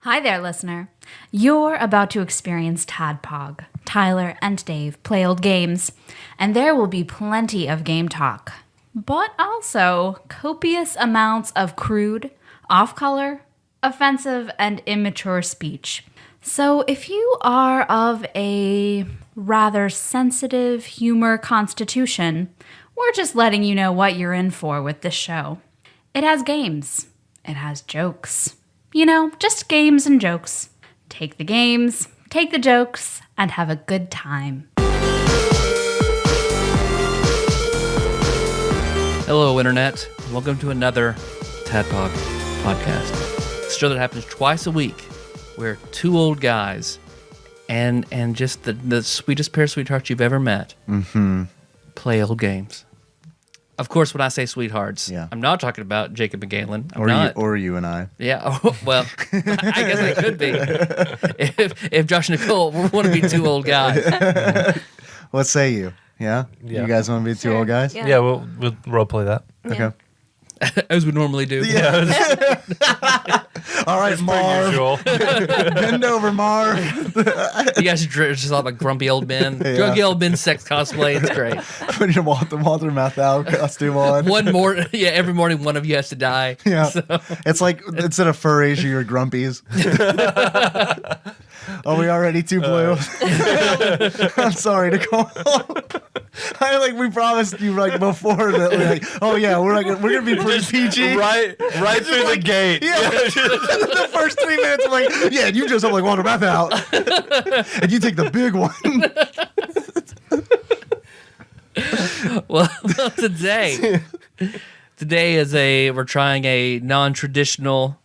Hi there, listener. You're about to experience TADPOG. Tyler and Dave play old games, and there will be plenty of game talk, but also copious amounts of crude, off-color, offensive, and immature speech. So if you are of a rather sensitive humor constitution, we're just letting you know what you're in for with this show. It has games. It has jokes. You know, just games and jokes. Take the games, take the jokes, and have a good time. Hello, Internet. Welcome to another TADPOG podcast. It's a show that happens twice a week where two old guys and just the sweetest pair of sweethearts you've ever met play old games. Of course, when I say sweethearts, I'm not talking about Jacob and Galen. Or you and I. Yeah, well, I guess I could be. If Josh and Nicole want to be two old guys. What say you? Yeah? You guys want to be two old guys? Yeah, we'll role play that. Okay. As we normally do. Yeah, All right, Marv. usual. Bend over, Marv. You guys just all like grumpy old Ben. Grumpy old Ben sex cosplay. It's great. Put your Walter Matthau costume on. Every morning one of you has to die. Yeah. So. It's like, instead of furries, you're grumpies. Are we already too blue? I'm sorry, Nicole. We promised you before that we're gonna be pretty PG. right through the gate. Yeah. The first 3 minutes, I'm like, yeah, and you just have Walter Matthau. And you take the big one. Well, today we're trying a non-traditional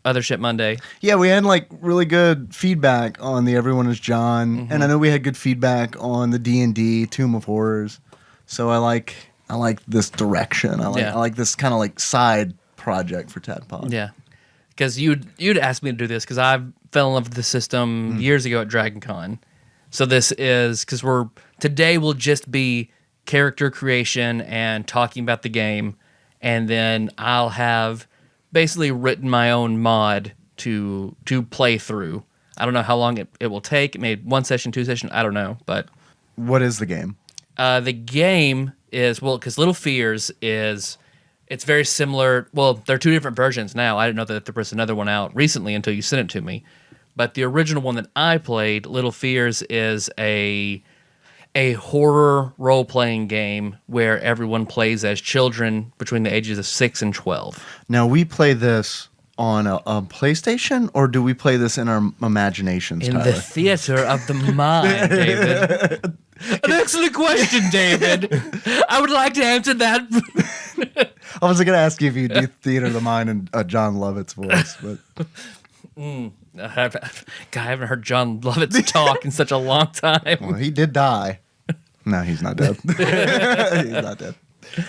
Other Shit Monday. Yeah, we had really good feedback on the Everyone is John, and I know we had good feedback on the D&D Tomb of Horrors. So I like this direction. I like this kind of side project for TADPOG. Yeah, because you'd asked me to do this because I fell in love with the system years ago at Dragon Con. So this is because today will just be character creation and talking about the game, and then I'll have basically written my own mod to play through. I don't know how long it will take. It may 1 session, 2 session, I don't know. But what is the game? The game is, because Little Fears it's very similar. Well, there are two different versions now. I didn't know that there was another one out recently until you sent it to me. But the original one that I played, Little Fears, is a horror role-playing game where everyone plays as children between the ages of 6 and 12. Now, we play this on a PlayStation, or do we play this in our imaginations, In Tyler? the theater of the mind, David. An excellent question, David. I would like to answer that. I was going to ask you if you do Theater of the Mind in John Lovett's voice, but... I haven't heard John Lovitz talk in such a long time. Well, he did die. No, he's not dead. He's not dead.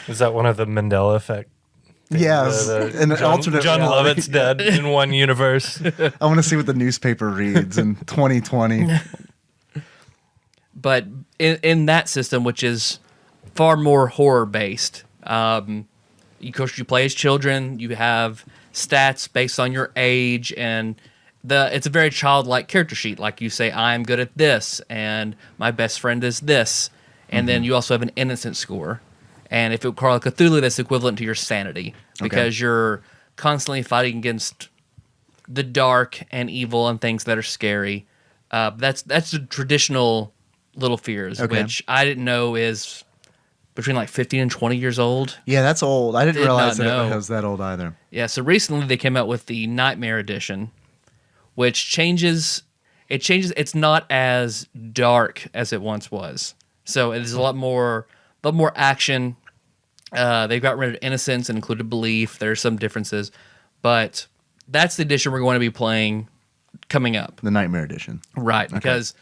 Is that one of the Mandela effect? Yes, an alternate John reality. Lovett's dead in one universe. I want to see what the newspaper reads in 2020. But in that system, which is far more horror-based, you play as children, you have stats based on your age, and it's a very childlike character sheet. Like you say, I'm good at this, and my best friend is this, and then you also have an innocence score. And if it Call of Cthulhu, that's equivalent to your sanity, because you're constantly fighting against the dark and evil and things that are scary. That's the traditional Little Fears, which I didn't know is between 15 and 20 years old. Yeah, that's old. I didn't realize that know. it was that old either. Yeah, so recently they came out with the Nightmare Edition, which changes. It's not as dark as it once was. So it is a lot more action. They got rid of innocence and included belief. There are some differences, but that's the edition we're going to be playing coming up. The Nightmare Edition. Right, because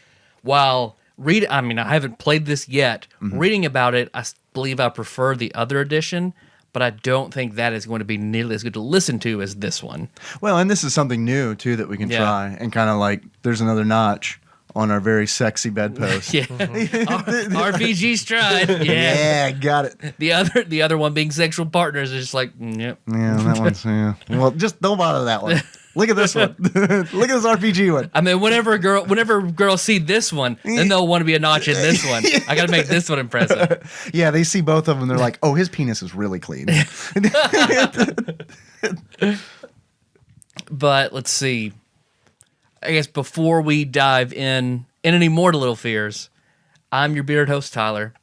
while I haven't played this yet. Reading about it, I believe I prefer the other edition, but I don't think that is going to be nearly as good to listen to as this one. Well, and this is something new, too, that we can try. And kind of there's another notch on our very sexy bedpost. Yeah. RPG stride. Yeah, got it. The other one being sexual partners is just yep. Yeah, that one's, yeah. Well, just don't bother that one. Look at this one. Look at this RPG one. I mean, whenever girls see this one, then they'll want to be a notch in this one. I got to make this one impressive. Yeah, they see both of them. They're like, oh, his penis is really clean. But let's see. I guess before we dive in any more to Little Fears, I'm your bearded host, Tyler.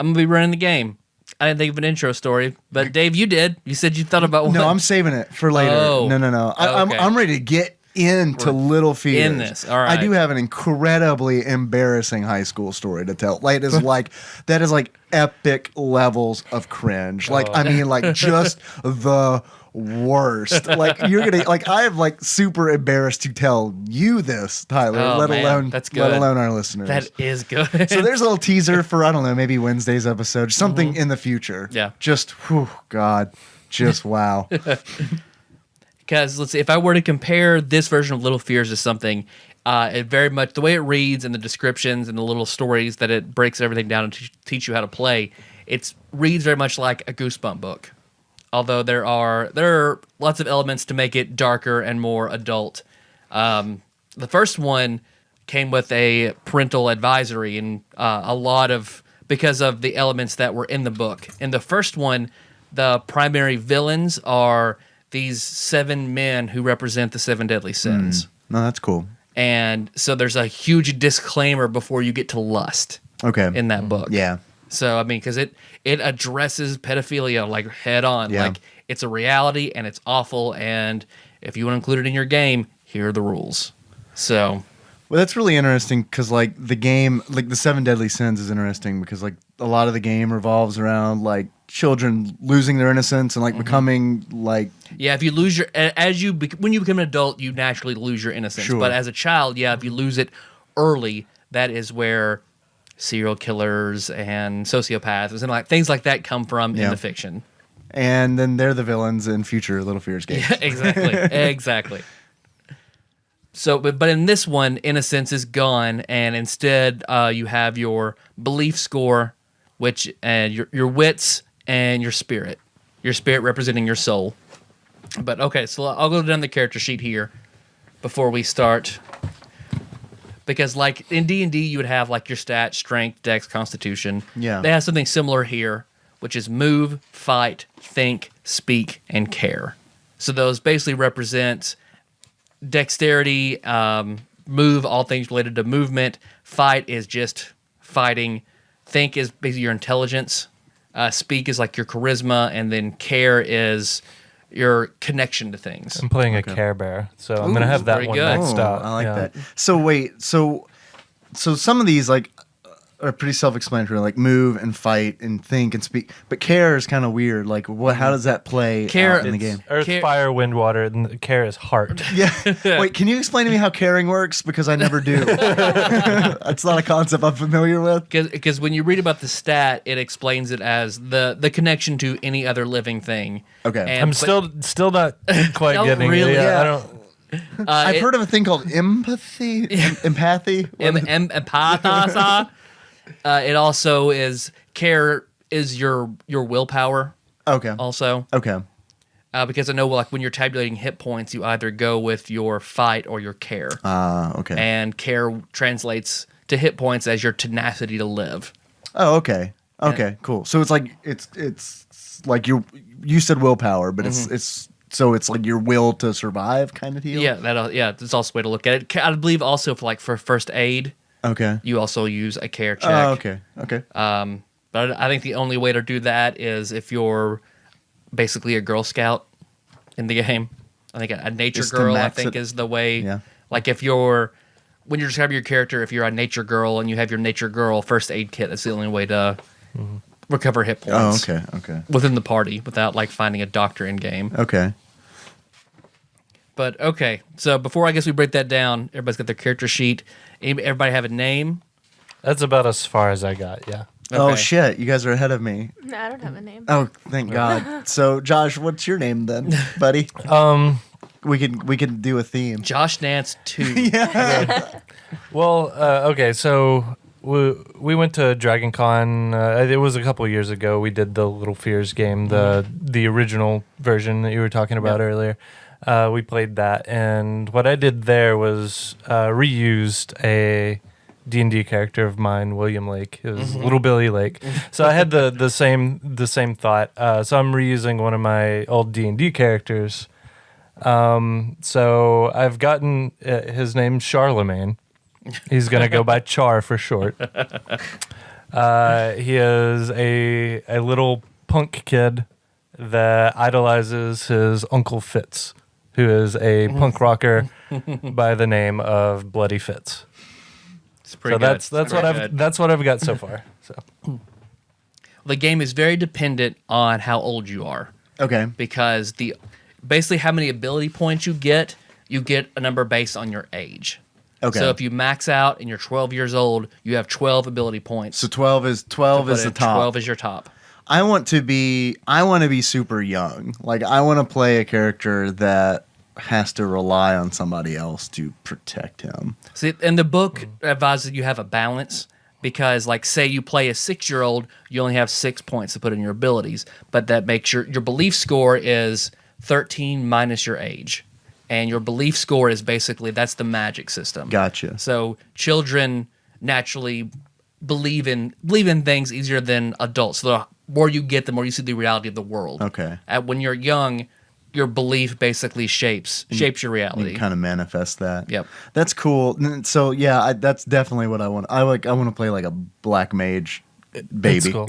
I'm going to be running the game. I didn't think of an intro story, but Dave, you did. You said you thought about one. No, I'm saving it for later. Oh. No. Okay. I'm ready to get into Little Fears. in this. All right. I do have an incredibly embarrassing high school story to tell. Like, that is like epic levels of cringe. Like, I mean, like just the worst. Like, you're gonna like, I am like super embarrassed to tell you this, Tyler. Oh, let man, alone that's good. let alone our listeners. That is good. So there's a little teaser for, I don't know, maybe Wednesday's episode, something in the future. Yeah. Just, whew, God, just wow. Because let's see, if I were to compare this version of Little Fears to something, it very much the way it reads and the descriptions and the little stories that it breaks everything down and teach you how to play, it reads very much like a Goosebump book. Although there are lots of elements to make it darker and more adult. The first one came with a parental advisory and because of the elements that were in the book. In the first one, the primary villains are these 7 men who represent the 7 deadly sins. No, that's cool. And so there's a huge disclaimer before you get to lust in that book. Yeah. So, I mean, because it addresses pedophilia, like, head on. Yeah. Like, it's a reality, and it's awful, and if you want to include it in your game, here are the rules. So... Well, that's really interesting because, like, the game, like, the 7 Deadly Sins is interesting because, like, a lot of the game revolves around, like, children losing their innocence and, like, becoming, like... Yeah, if you lose when you become an adult, you naturally lose your innocence. Sure. But as a child, yeah, if you lose it early, that is where serial killers and sociopaths and like things like that come from in the fiction. And then they're the villains in future Little Fears games. Yeah, exactly. So, but in this one, innocence is gone, and instead you have your belief score, and your wits and your spirit. Your spirit representing your soul. But okay, so I'll go down the character sheet here before we start. Because like in D&D, you would have like your stats, strength, dex, constitution. Yeah. They have something similar here, which is move, fight, think, speak, and care. So those basically represent dexterity, move, all things related to movement. Fight is just fighting. Think is basically your intelligence. Speak is like your charisma. And then care is your connection to things. I'm playing a Care Bear, so I'm gonna have that very one good. next up. I like that. So wait, so some of these like are pretty self-explanatory, like move and fight and think and speak. But care is kind of weird. Like, what? How does that play Care out in the game? Earth, fire, wind, water, and Care is heart. Yeah. Wait, can you explain to me how caring works? Because I never do. That's not a concept I'm familiar with. Because when you read about the stat, it explains it as the connection to any other living thing. Okay. And, I'm still not quite No, getting really? it. Yeah. I don't. I've heard of a thing called empathy. Empathy. empathasa. It also is care is your willpower. Okay. Also, Okay. because I know like when you're tabulating hit points, you either go with your fight or your care, Okay. and care translates to hit points as your tenacity to live. Oh, okay. Okay, cool. So it's like it's like you said willpower, but it's like your will to survive kind of deal. Yeah, that's also a way to look at it. I believe also for first aid, Okay. you also use a care check. Oh, okay. Okay. But I think the only way to do that is if you're basically a Girl Scout in the game. I think a nature Just to girl, I max think, it. is the way. Yeah. Like when you're describing your character, if you're a nature girl and you have your nature girl first aid kit, that's the only way to recover hit Oh, points. okay. Okay. Within the party without like finding a doctor in game. Okay. But okay, so before I guess we break that down, everybody's got their character sheet. Everybody have a name? That's about as far as I got. Yeah. Oh Okay. shit! You guys are ahead of me. No, I don't have a name. Oh, thank God. So, Josh, what's your name then, buddy? We could do a theme. Josh Nance 2. Yeah. Well, okay, so we went to Dragon Con. It was a couple years ago. We did the Little Fears game, the original version that you were talking about earlier. We played that, and what I did there was reused a D&D character of mine, William Lake. It was Little Billy Lake. So I had the same thought. So I'm reusing one of my old D&D characters. So I've gotten his name's Charlemagne. He's gonna go by Char for short. He is a little punk kid that idolizes his Uncle Fitz, who is a punk rocker by the name of Bloody Fitz. It's pretty So good. that's what I've got so far. So The game is very dependent on how old you are. Okay. Because basically how many ability points you get a number based on your age. Okay. So if you max out and you're 12 years old, you have 12 ability points. So 12 is the top. 12 is your top. I want to be super young. Like I want to play a character that has to rely on somebody else to protect him. See, and the book advises you have a balance because, like, say you play a 6-year-old, you only have 6 points to put in your abilities, but that makes your belief score is 13 minus your age, and your belief score is basically that's the magic system. Gotcha. So children naturally believe in things easier than adults. So the more you get, the more you see the reality of the world. Okay. When you're young, your belief basically shapes your reality. You kind of manifest that. Yep. That's cool. So yeah, that's definitely what I want. I want to play like a black mage baby. that's cool.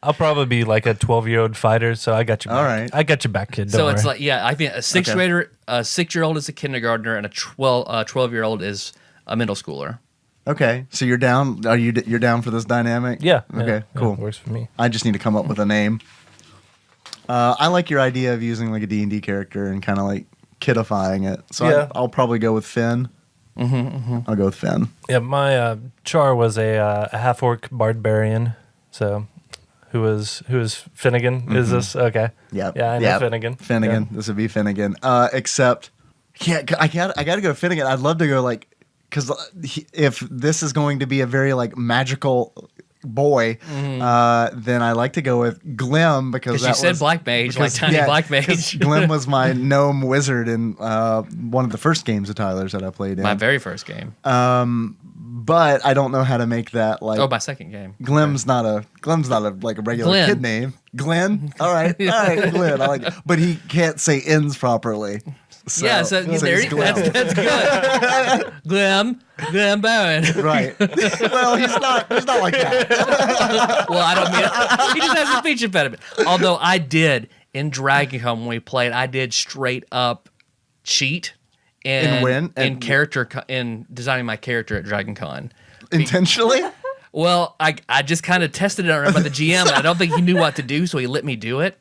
I'll probably be like a 12-year-old fighter, so I got you back. All right. I got you back, kid. Don't So it's worry. like, yeah, I think a sixth grader, a 6-year-old is a kindergartner, and a 12-year-old is a middle schooler. Okay. So you're down. You're down for this dynamic? Yeah. Okay. Yeah, Cool. works for me. I just need to come up with a name. I like your idea of using like a D&D character and kind of like kidifying it. So Yeah. I'll probably go with Finn. I'll go with Finn. Yeah, my Char was a half-orc barbarian. So, who is Finnegan? Is this okay? Yeah. Yeah, I know Finnegan. Finnegan. Yeah. This would be Finnegan. Except, yeah, I got to go Finnegan. I'd love to go like, because if this is going to be a very like magical boy, then I like to go with Glim because you said black mage, like tiny black mage. Glim was my gnome wizard in one of the first games of Tyler's that I played in. My very first game. But I don't know how to make that like. My second game. Glim's not a like a regular Glenn. kid name. Glenn. All right, Glenn. I like it. But he can't say ends properly. So, Yeah, so there he's you go. Glim. That's good. Glim Bowen. Right. Well, he's not like that. Well, I don't mean he just has a speech impediment. Although I did in Dragon Con when we played, I did straight up cheat in designing my character at Dragon Con. Intentionally? Well, I just kind of tested it out by the GM. And I don't think he knew what to do, so he let me do it.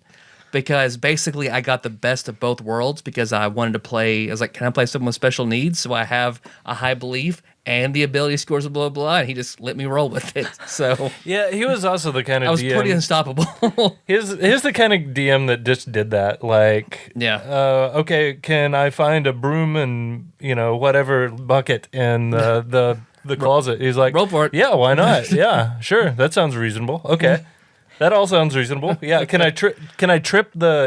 Because basically I got the best of both worlds because I wanted to play, I was like, can I play someone with special needs? So I have a high belief and the ability scores of blah, blah, and he just let me roll with it. So Yeah, he was also the kind of I was DM. pretty unstoppable. He's the kind of DM that just did that. Like, okay, can I find a broom and whatever bucket in the closet? He's like, roll for it. Yeah, why not? Yeah, sure, that sounds reasonable. Okay. That all sounds reasonable. Yeah, can I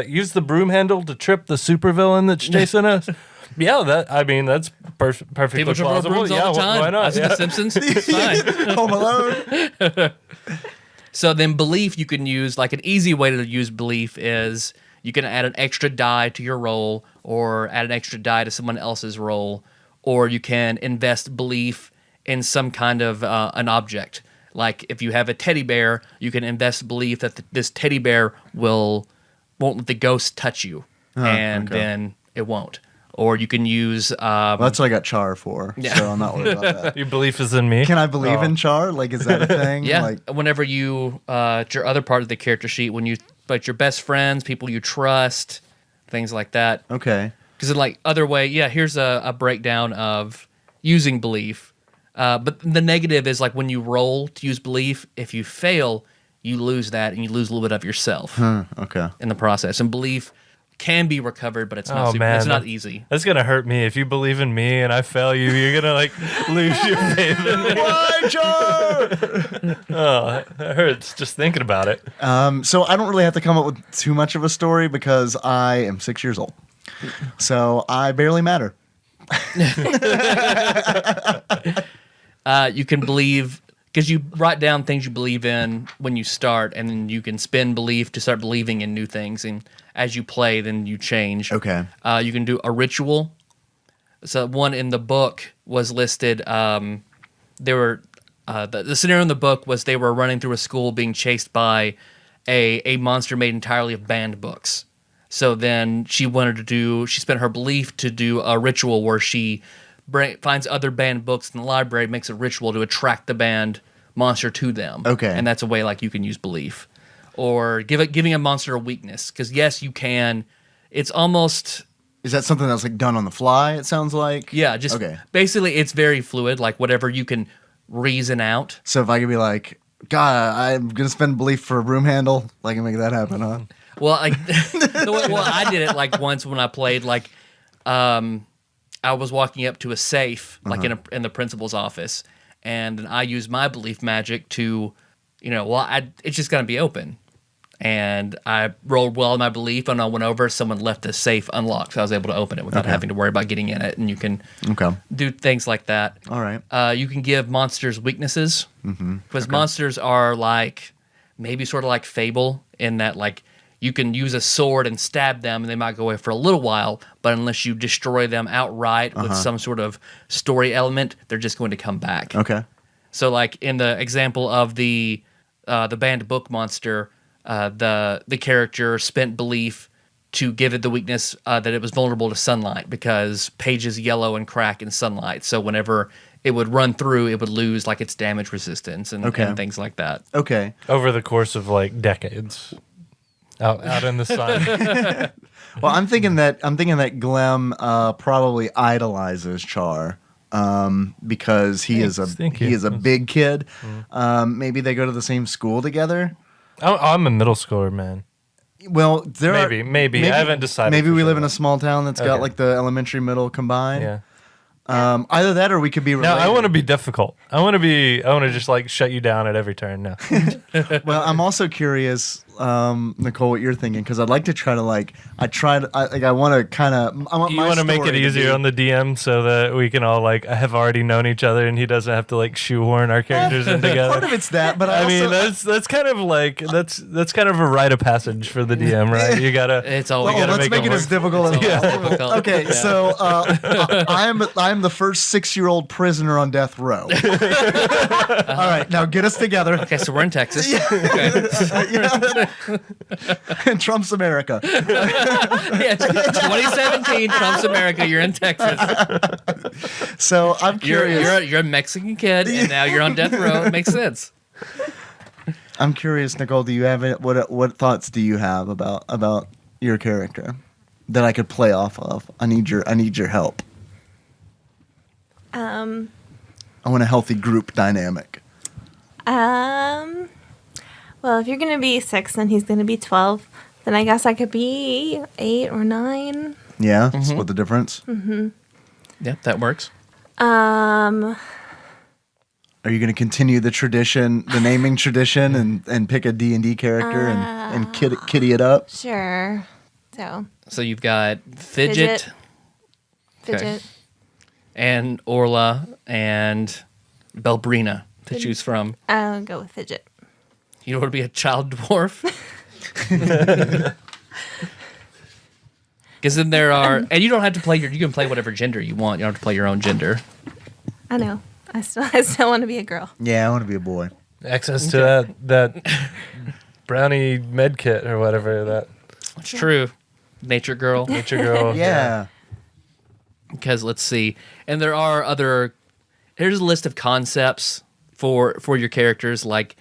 use the broom handle to trip the supervillain that's chasing us? Yeah, that's perfectly People trip over plausible. brooms Yeah, all the time. why not? I see The Simpsons. It's fine. Home Alone. So then belief you can use, like an easy way to use belief is you can add an extra die to your roll or add an extra die to someone else's roll, or you can invest belief in some kind of an object. Like if you have a teddy bear, you can invest belief that this teddy bear won't let the ghost touch you, then it won't. Or you can use. Well, that's what I got Char for, so I'm not worried about that. Your belief is in me. Can I believe in Char? Like, is that a thing? Yeah. Like, Whenever you, your other part of the character sheet, but your best friends, people you trust, things like that. okay. Because like other way, here's a breakdown of using belief. But the negative is like when you roll to use belief, if you fail, you lose that and you lose a little bit of yourself Okay. in the process. And belief can be recovered, but it's not it's not easy. That's gonna hurt me if you believe in me and I fail you. You're gonna like lose your faith in me. Why, Char? Oh, that hurts just thinking about it. So I don't really have to come up with too much of a story because I am 6 years old. So I barely matter. You can believe because you write down things you believe in when you start, and then you can spend belief to start believing in new things. And as you play, then you change. Okay. You can do a ritual. So one in the book was listed. They were the scenario in the book was they were running through a school being chased by a monster made entirely of banned books. So then she spent her belief to do a ritual where she finds other banned books in the library, makes a ritual to attract the banned monster to them. Okay. And that's a way like you can use belief. Or giving a monster a weakness. Because yes, you can. It's almost... Is that something that's like done on the fly, it sounds like? Yeah, just okay. Basically it's very fluid, like whatever you can reason out. So if I could be like, God, I'm going to spend belief for a broom handle, I can make that happen, huh? Well, like, I did it like once when I played. Like, I was walking up to a safe, like in the principal's office, and then I used my belief magic to, it's just gonna be open, and I rolled well in my belief, and I went over. Someone left the safe unlocked, so I was able to open it without having to worry about getting in it. And you can do things like that. All right. You can give monsters weaknesses because monsters are like maybe sort of like Fable in that like. You can use a sword and stab them, and they might go away for a little while, but unless you destroy them outright with some sort of story element, they're just going to come back. Okay. So, like in the example of the banned book monster, the character spent belief to give it the weakness that it was vulnerable to sunlight because pages yellow and crack in sunlight. So whenever it would run through, it would lose like its damage resistance and things like that. Okay. Over the course of like decades. Out in the sun. Well, I'm thinking that Glem probably idolizes Char because he is a big kid. Maybe they go to the same school together. I'm a middle schooler, man. Well, maybe I haven't decided. Maybe we live in a small town that's got like the elementary, middle combined. Yeah. Either that or we could be related. No, I want to be difficult. I want to just like shut you down at every turn now. Well, I'm also curious, Nicole, what you're thinking, because I'd like to try to I want to kind of. You want to make it easier on the DM so that we can all like have already known each other and he doesn't have to like shoehorn our characters in together. Part of it's that, but I mean that's kind of like that's kind of a rite of passage for the DM, right? You gotta. It's always. Let's make it as difficult as possible. Okay, so I'm the first 6-year-old prisoner on death row. All right, now get us together. Okay, so we're in Texas. Trump's America. Yeah, 2017 Trump's America. You're in Texas. So I'm curious. You're a Mexican kid, and now you're on death row. It makes sense. I'm curious, Nicole. Do you have what thoughts do you have about your character that I could play off of? I need your help. I want a healthy group dynamic. Well, if you're going to be 6 and he's going to be 12, then I guess I could be 8 or 9. Yeah? Split the difference? Mm-hmm. Yeah, that works. Are you going to continue the tradition, the naming tradition, and pick a D&D character and kitty it up? Sure. So you've got Fidget. Fidget. And Orla and Belbrina to choose from. I'll go with Fidget. You don't want to be a child dwarf? Because then there are... And you don't have to play you can play whatever gender you want. You don't have to play your own gender. I know. I still want to be a girl. Yeah, I want to be a boy. Access to that brownie med kit or whatever that. It's true. Nature girl. Nature girl. Yeah. Because let's see. And there are other... Here's a list of concepts for your characters, like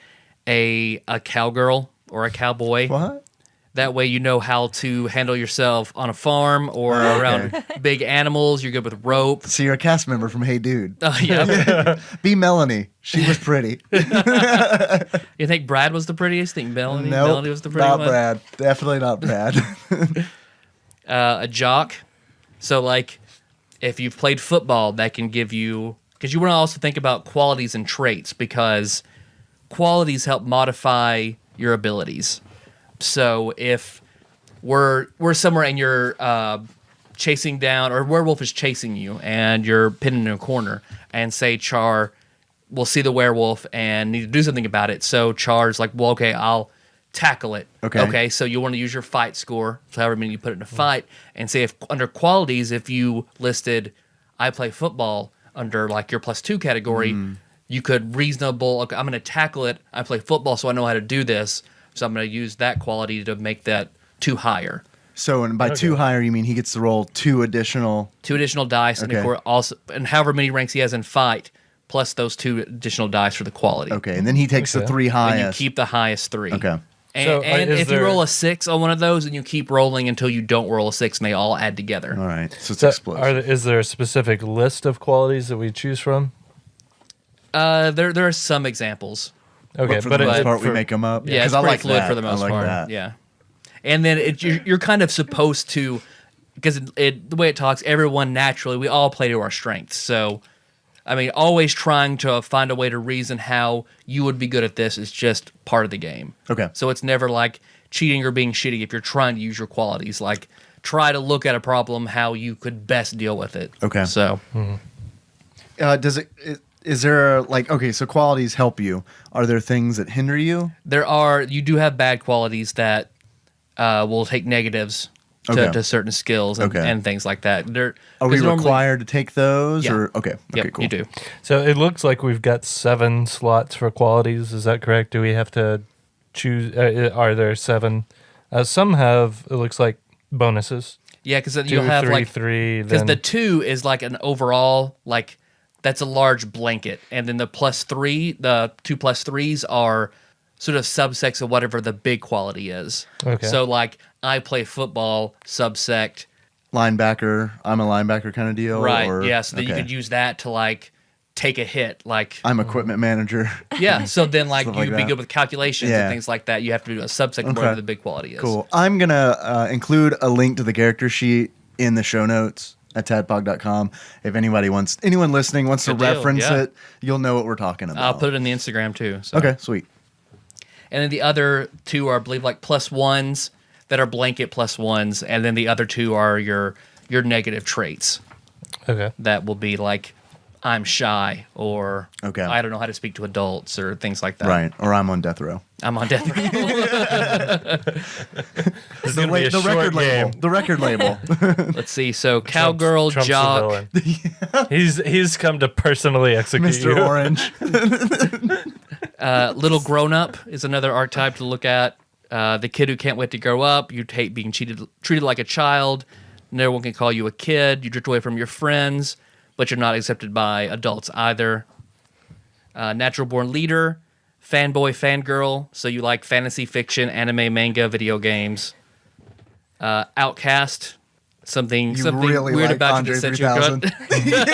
a cowgirl or a cowboy. What? That way you know how to handle yourself on a farm or around big animals. You're good with rope. So you're a cast member from Hey Dude. Yeah. Be Melanie. She was pretty. You think Brad was the prettiest? Think Melanie? Nope, Melanie was the pretty not one? Brad. Definitely not Brad. A jock. So like if you've played football, that can give you... Because you want to also think about qualities and traits, because qualities help modify your abilities. So if we're somewhere and you're chasing down, or a werewolf is chasing you, and you're pinned in a corner, and say Char will see the werewolf and need to do something about it. So Char's like, well, okay, I'll tackle it. Okay, so you want to use your fight score, so however many you put it in a fight, and say if under qualities, if you listed I play football under like your +2 category, you could reasonable, okay, I'm going to tackle it, I play football, so I know how to do this, so I'm going to use that quality to make that 2 higher. So, and by 2 higher, you mean he gets to roll 2 additional... 2 additional dice, and and however many ranks he has in fight, plus those 2 additional dice for the quality. Okay, and then he takes the 3 highest. And you keep the highest 3. Okay. And if you roll a 6 on one of those, and you keep rolling until you don't roll a 6, and they all add together. All right, so it's explosive. Is there a specific list of qualities that we choose from? There are some examples. Okay, but for the most part, we make them up. Yeah, it's I pretty like fluid that. for the most I like part. That. Yeah, and then you're kind of supposed to, because the way it talks, everyone naturally, we all play to our strengths. So, I mean, always trying to find a way to reason how you would be good at this is just part of the game. Okay. So it's never like cheating or being shitty if you're trying to use your qualities. Like, try to look at a problem how you could best deal with it. Okay. So, is there like, okay, so qualities help you. Are there things that hinder you? you do have bad qualities that will take negatives to certain skills and things like that. Are we required to take those? Yeah. Or okay, cool. You do. So it looks like we've got 7 slots for qualities. Is that correct? Do we have to choose? Are there 7? Some have, it looks like, bonuses. Yeah, because 2, you'll have 3, like 3. Because the 2 is like an overall, like that's a large blanket, and then the +3, the 2 +3s are sort of subsects of whatever the big quality is. Okay. So like I play football, subsect linebacker. I'm a linebacker kind of deal. Right. Or, yeah. So then you could use that to like take a hit. Like I'm equipment manager. Yeah. So then like like you'd be that. good with calculations and things like that. You have to do a subsect of whatever the big quality is. Cool. I'm gonna include a link to the character sheet in the show notes at tadpog.com. If anyone listening wants to reference it, you'll know what we're talking about. I'll put it in the Instagram too. So. Okay, sweet. And then the other 2 are, I believe, like +1s that are blanket +1s, and then the other 2 are your negative traits. Okay. That will be like I'm shy, or Okay. I don't know how to speak to adults, or things like that. Right, or I'm on death row. I'm on death row. The record label. The record label. Let's see. So cowgirl, Trump's jock. He's come to personally execute Mr. you. Orange. Little grown up is another archetype to look at. The kid who can't wait to grow up. You hate being treated like a child. No one can call you a kid. You drift away from your friends, but you're not accepted by adults either. Natural born leader, fanboy, fangirl. So you like fantasy fiction, anime, manga, video games. Outcast, something really weird like about Andre you that sets 3000. you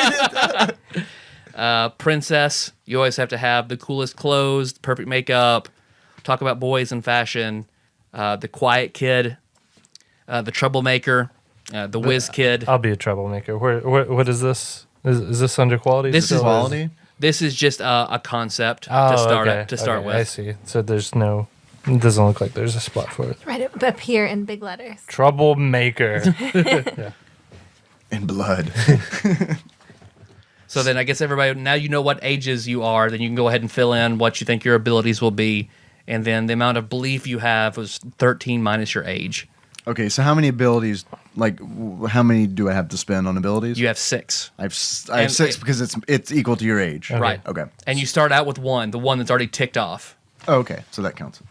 good. Princess, you always have to have the coolest clothes, perfect makeup. Talk about boys and fashion. The quiet kid, the troublemaker, the whiz kid. I'll be a troublemaker. What is this? Is this under quality? This is Quality? This is just a concept Oh, to start okay. to start with. I see. So there's no. It doesn't look like there's a spot for it. Write it up here in big letters. Troublemaker. In blood. So then I guess everybody, now you know what ages you are, then you can go ahead and fill in what you think your abilities will be. And then the amount of belief you have was 13 minus your age. Okay, so how many abilities, like, how many do I have to spend on abilities? You have 6. I have 6 because it's equal to your age. Okay. Right. Okay. And you start out with 1, the one that's already ticked off. Oh, okay, so that counts.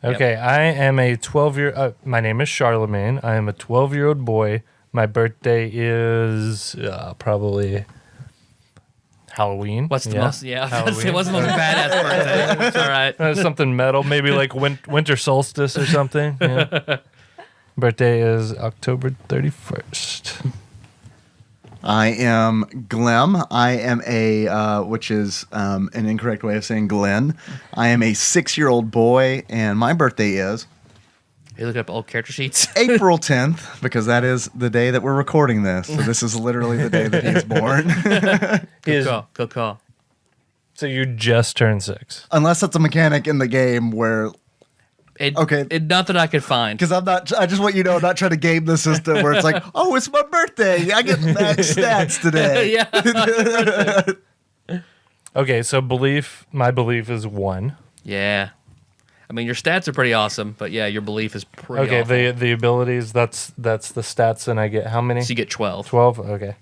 Okay, I am a 12-year. My name is Charlemagne. I am a 12-year-old boy. My birthday is probably Halloween. What's the most? Yeah, Halloween. what's the most badass birthday? It's all right. Something metal, maybe like winter solstice or something. Yeah. Birthday is October 31st. I am Glem. I am which is an incorrect way of saying Glenn. I am a 6-year-old boy, and my birthday is You look up old character sheets. April 10th, because that is the day that we're recording this. So this is literally the day that he is born. Good call. So you just turned 6. Unless that's a mechanic in the game where Not that I could find. Because I just want you to know, I'm not trying to game the system where it's like, oh, it's my birthday. I get max stats today. Yeah. Okay, so my belief is 1. Yeah. I mean, your stats are pretty awesome, but yeah, your belief is pretty awful. The abilities, that's the stats, and I get how many? So you get 12. 12? Okay.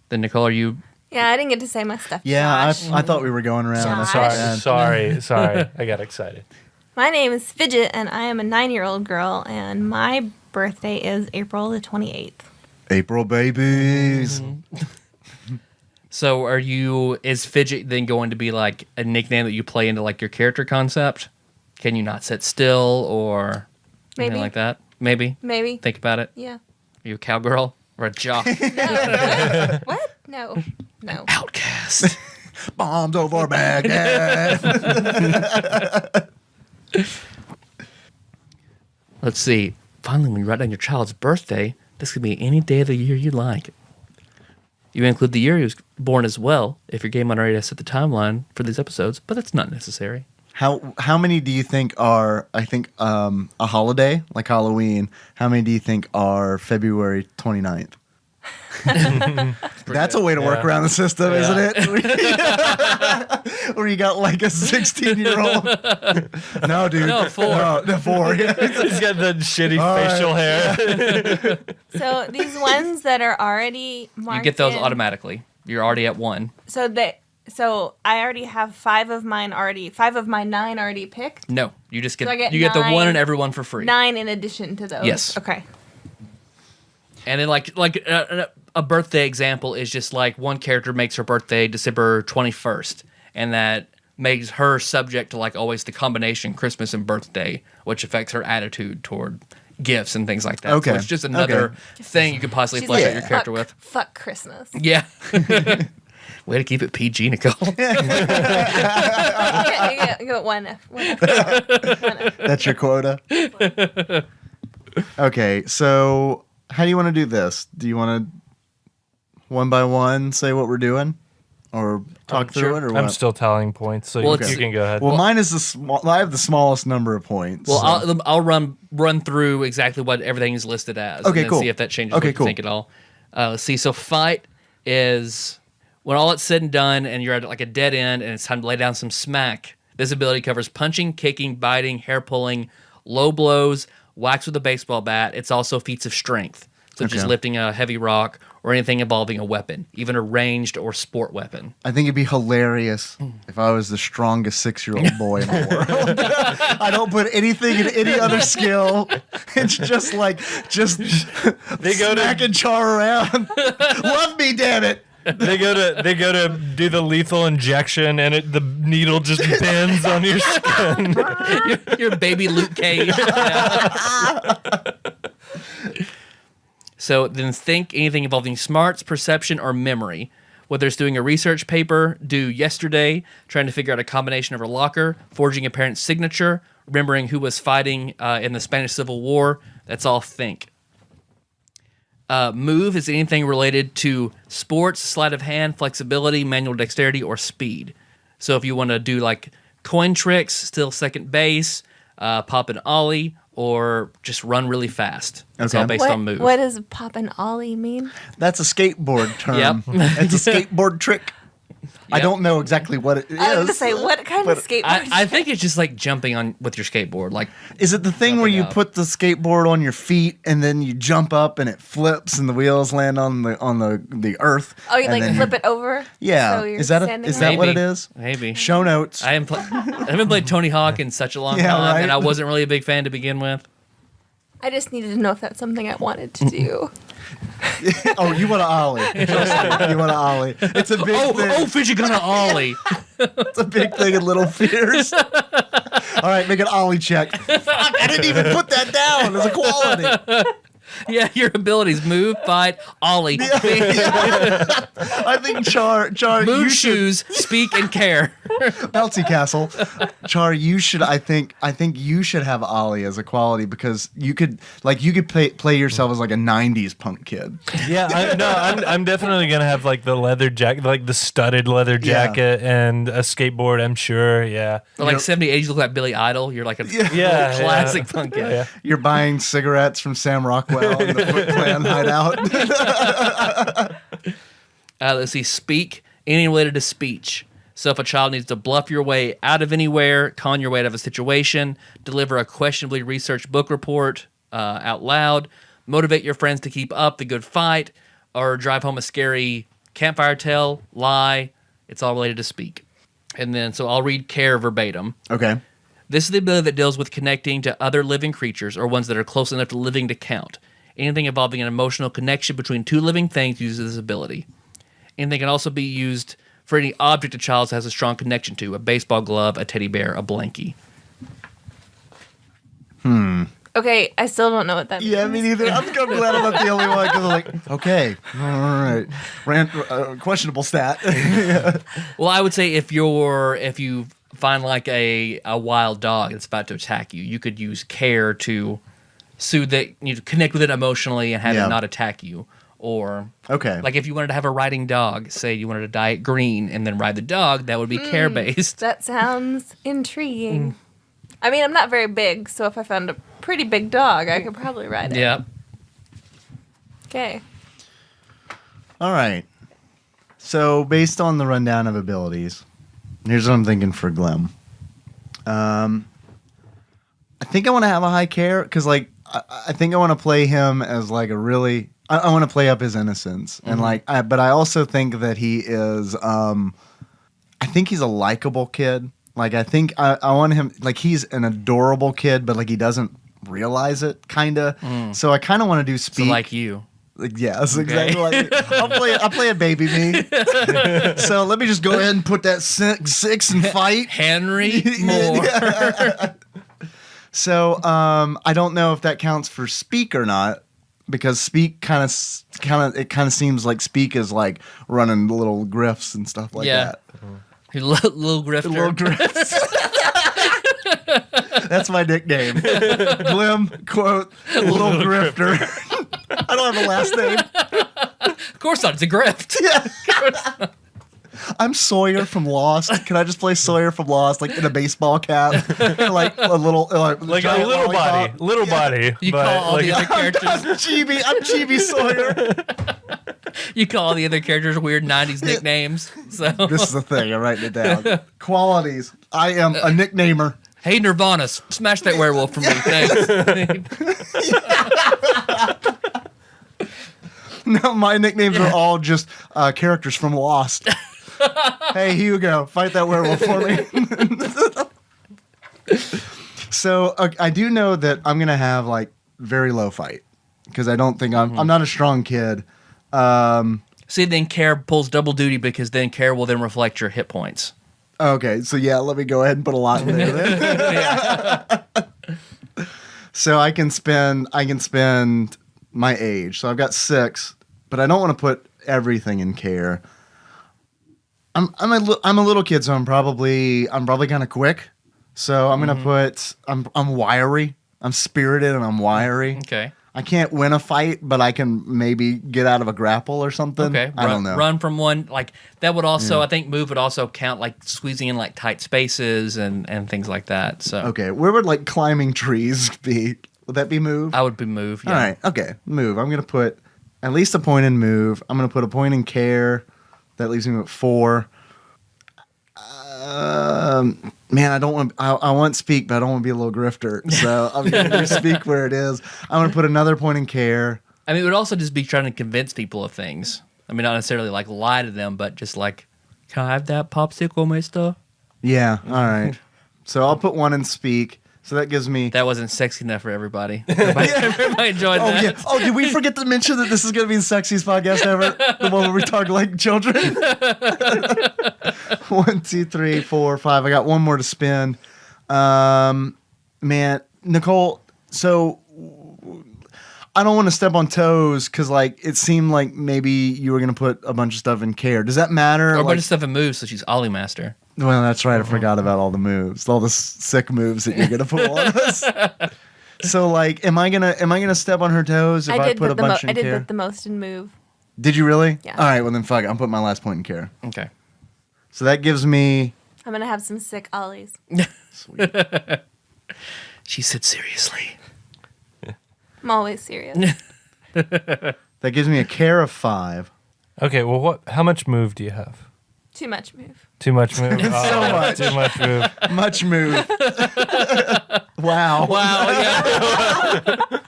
Then, Nicole, are you... Yeah, I didn't get to say my stuff. Yeah, Josh. I thought we were going around. Josh. Sorry. I got excited. My name is Fidget, and I am a 9-year-old girl, and my birthday is April the 28th. April babies. So is Fidget then going to be like a nickname that you play into like your character concept? Can you not sit still or anything Maybe. like that? Maybe. Maybe. About it. Yeah. Are you a cowgirl or a jock? No. What? No. Outcast. Bombs over Baghdad. Let's see. Finally, when you write down your child's birthday, this could be any day of the year you like. You include the year he was born as well, if your game already has set the timeline for these episodes, but that's not necessary. How many do you think are, a holiday, like Halloween? How many do you think are February 29th? That's a way to work around the system, isn't it? Where you got like a 16-year-old. No, dude. No, 4. No, 4. Yeah. He's got the shitty facial hair. So these ones that are already marked You get those in- automatically. You're already at 1. So I already have 5 of my 9 already picked. No, you just get So I get you get the 9 one and everyone for free. 9 in addition to those. Yes. Okay. And then a birthday example is just like one character makes her birthday December 21st, and that makes her subject to like always the combination Christmas and birthday, which affects her attitude toward gifts and things like that. Okay. So it's just another thing you could possibly She's flesh like, out your character with. Fuck Christmas. Yeah. Way to keep it PG, Nicole. You get one F. That's your quota. Okay, so how do you want to do this? Do you want to one by one say what we're doing, or talk through it, or what? I'm still tallying points, so you can go ahead. Well, mine is I have the smallest number of points. Well, so. I'll run through exactly what everything is listed as. Okay, and then cool. See if that changes Okay, what you cool. think at all. Let's see. So fight is when all it's said and done, and you're at like a dead end, and it's time to lay down some smack. This ability covers punching, kicking, biting, hair pulling, low blows, whacks with a baseball bat. It's also feats of strength, such as lifting a heavy rock or anything involving a weapon, even a ranged or sport weapon. I think it'd be hilarious if I was the strongest 6-year-old boy in the world. I don't put anything in any other skill. It's just they go smack and char around. Love me, damn it. They go to do the lethal injection, and the needle just bends on your skin. Your baby Luke Cage. So then think anything involving smarts, perception, or memory. Whether it's doing a research paper due yesterday, trying to figure out a combination of her locker, forging a parent's signature, remembering who was fighting in the Spanish Civil War, that's all think. Move is anything related to sports, sleight of hand, flexibility, manual dexterity, or speed. So if you want to do like coin tricks, steal second base, pop an ollie, or just run really fast. It's all based on move. What does pop and ollie mean? That's a skateboard term. Yep. It's a skateboard trick. I don't know exactly what it is. I was going to say, what kind of skateboard? I think it's just like jumping on with your skateboard. Like, Is it the thing where you up. put the skateboard on your feet and then you jump up and it flips and the wheels land on the earth? Oh, you and like then- flip it over? Yeah. So you're Is that standing is on that what it Maybe. is? maybe. Show notes. I haven't played Tony Hawk in such a long Yeah, time, right. and I wasn't really a big fan to begin with. I just needed to know if that's something I wanted to do. Oh, you want to ollie? Trust me, you want to ollie? It's a big thing. Oh, Fidget got an ollie. It's a big thing in Little Fears. All right, make an ollie check. Fuck, I didn't even put that down as a quality. Yeah, your abilities: move, fight, ollie, I think Char, move, you should. shoes, speak, and care. Bouncy castle. Char, you should. I think you should have Ollie as a quality because you could play yourself as like a '90s punk kid. Yeah, I'm definitely gonna have like the leather jacket, like the studded leather jacket, and a skateboard. I'm sure. Yeah. Or like 70s, 80s, you look like Billy Idol. You're like a classic punk kid. Yeah. You're buying cigarettes from Sam Rockwell in the Foot Clan hideout. Let's see. Speak. Anything related to speech. So if a child needs to bluff your way out of anywhere, con your way out of a situation, deliver a questionably researched book report out loud, motivate your friends to keep up the good fight, or drive home a scary campfire tale, lie, it's all related to speak. And then, so I'll read care verbatim. Okay. This is the ability that deals with connecting to other living creatures or ones that are close enough to living to count. Anything involving an emotional connection between two living things uses this ability. Anything can also be used for any object a child has a strong connection to, a baseball glove, a teddy bear, a blankie. Okay, I still don't know what that means. Yeah, me neither. I'm glad I'm not the only one because I'm like, okay, all right, questionable stat. Well, I would say if you find like a wild dog that's about to attack you, you could use care to soothe it, connect with it emotionally and have it not attack you. Or like if you wanted to have a riding dog, say you wanted to dye it green and then ride the dog, that would be care based. That sounds intriguing. I mean, I'm not very big, so if I found a pretty big dog, I could probably ride it. Yeah. Okay. All right. So based on the rundown of abilities, here's what I'm thinking for Glim. I think I want to have a high care because, like, I think I want to play him as like a really. I want to play up his innocence and but I also think that he is. I think he's a likable kid. Like I think I want him like he's an adorable kid, but like he doesn't realize it, kind of. So I kind of want to do speak So like you. Like, yes, exactly. Like me. I'll play a baby me. So let me just go ahead and put that six and fight. Henry Moore. Yeah. So I don't know if that counts for speak or not. Because speak kind of seems like speak is like running little grifts and stuff like that. Little grifter. Little grifts. That's my nickname. Glim, quote, little grifter. I don't have a last name. Of course not. It's a grift. Yeah. I'm Sawyer from Lost. Can I just play Sawyer from Lost, like in a baseball cap, like a little, like a little body. You call all the other characters. I'm Chibi Sawyer. You call all the other characters weird '90s nicknames. So this is the thing. I'm writing it down. Qualities. I am a nicknamer. Hey Nirvana, smash that werewolf for me. Thanks. No, my nicknames are all just characters from Lost. Hey, Hugo, fight that werewolf for me. So I do know that I'm gonna have like very low fight because I don't think I'm not a strong kid. See, then care pulls double duty because then care will then reflect your hit points. Okay, so yeah, let me go ahead and put a lot in there then. So I can spend my age. So I've got 6, but I don't want to put everything in care. I'm a little kid, so I'm probably kind of quick. So I'm gonna put I'm wiry. I'm spirited and I'm wiry. Okay. I can't win a fight, but I can maybe get out of a grapple or something. Okay. I don't know. Run from one like that would also I think move would also count like squeezing in like tight spaces and things like that. So Okay, where would like climbing trees be? Would that be move? I would be move. Yeah. All right. Okay. Move. I'm gonna put at least a point in move. I'm gonna put a point in care. That leaves me with 4. Man, I don't want. I want speak, but I don't want to be a little grifter. So I'm gonna speak where it is. I'm gonna put another point in care. I mean, it would also just be trying to convince people of things. I mean, not necessarily like lie to them, but just like, can I have that popsicle, mister? Yeah. All right. So I'll put 1 in speak. So that gives me. That wasn't sexy enough for everybody. Everybody enjoyed that. Yeah. Oh, did we forget to mention that this is going to be the sexiest podcast ever? The one where we talk like children? 1, 2, 3, 4, 5. I got one more to spin. Man, Nicole, so I don't want to step on toes because like it seemed like maybe you were going to put a bunch of stuff in care. Does that matter? Or a like, bunch of stuff in moves, so she's Ollie Master. Well, that's right. I forgot about all the moves, all the sick moves that you're gonna pull on us. So, like, am I gonna step on her toes if I put a bunch in care? I did the most in move. Did you really? Yeah. All right. Well, then fuck it. I'm putting my last point in care. Okay. So that gives me. I'm gonna have some sick ollies. Sweet. She said seriously. I'm always serious. That gives me a care of 5. Okay, well, how much move do you have? Too much move. Too much move. So much. Too much move. Much move. Wow. Wow. Yeah.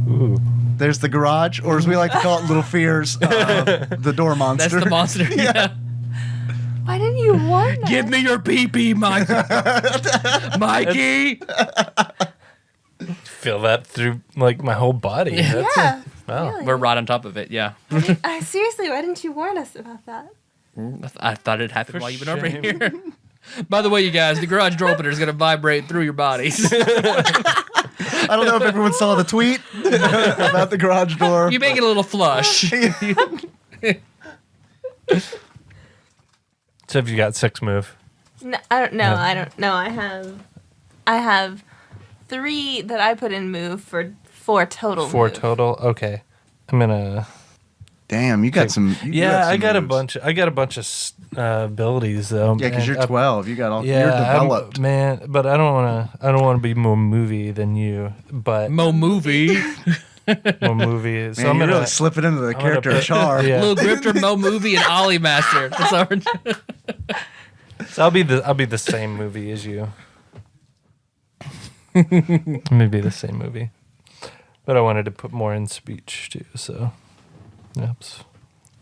Ooh. There's the garage, or as we like to call it, Little Fears, the door monster. That's the monster. Yeah. Why didn't you warn us? Give me your pee-pee, Mike. Mikey. Feel that through like my whole body. That's Yeah. wow. Really? We're right on top of it. Yeah. Seriously, why didn't you warn us about that? I thought it happened For while you've been over shame. here. By the way, you guys, the garage door opener is going to vibrate through your bodies. I don't know if everyone saw the tweet about the garage door. You make it a little flush. So have you got 6 move? No, I don't know. Yeah. I don't know. I have 3 that I put in move for 4 total. 4 move. total. Okay, I'm gonna. Damn, you got some. Yeah, I got a moves. bunch. I got a bunch of abilities though. Yeah, because and you're 12. You got all. Yeah, you're developed. man. But I don't want to. I don't want to be more movie than you. But Mo movie. more movie. Man, So I'm you're gonna really slipping into the character put- of Char. Yeah. Little Grifter, Mo movie, and Ollie Master. That's our. So I'll be the same movie as you. Maybe the same movie. But I wanted to put more in speech too. So, yep.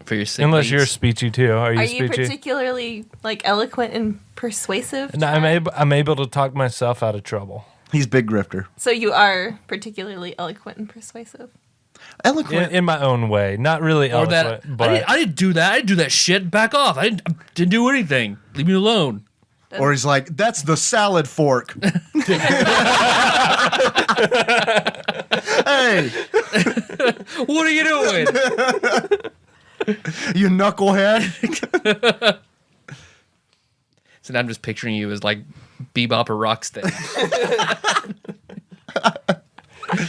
For your sick Unless needs. you're speechy too. Are you Are you speechy? particularly like eloquent and persuasive? No, I'm able to talk myself out of trouble. He's big grifter. So you are particularly eloquent and persuasive. Eloquent. In my own way. Not really Or that. eloquent, but I didn't do that. I didn't do that shit. Back off. I didn't do anything. Leave me alone. Or he's like, that's the salad fork. Hey, What are you doing? you knucklehead. So now I'm just picturing you as like Bebop or Rocksteady.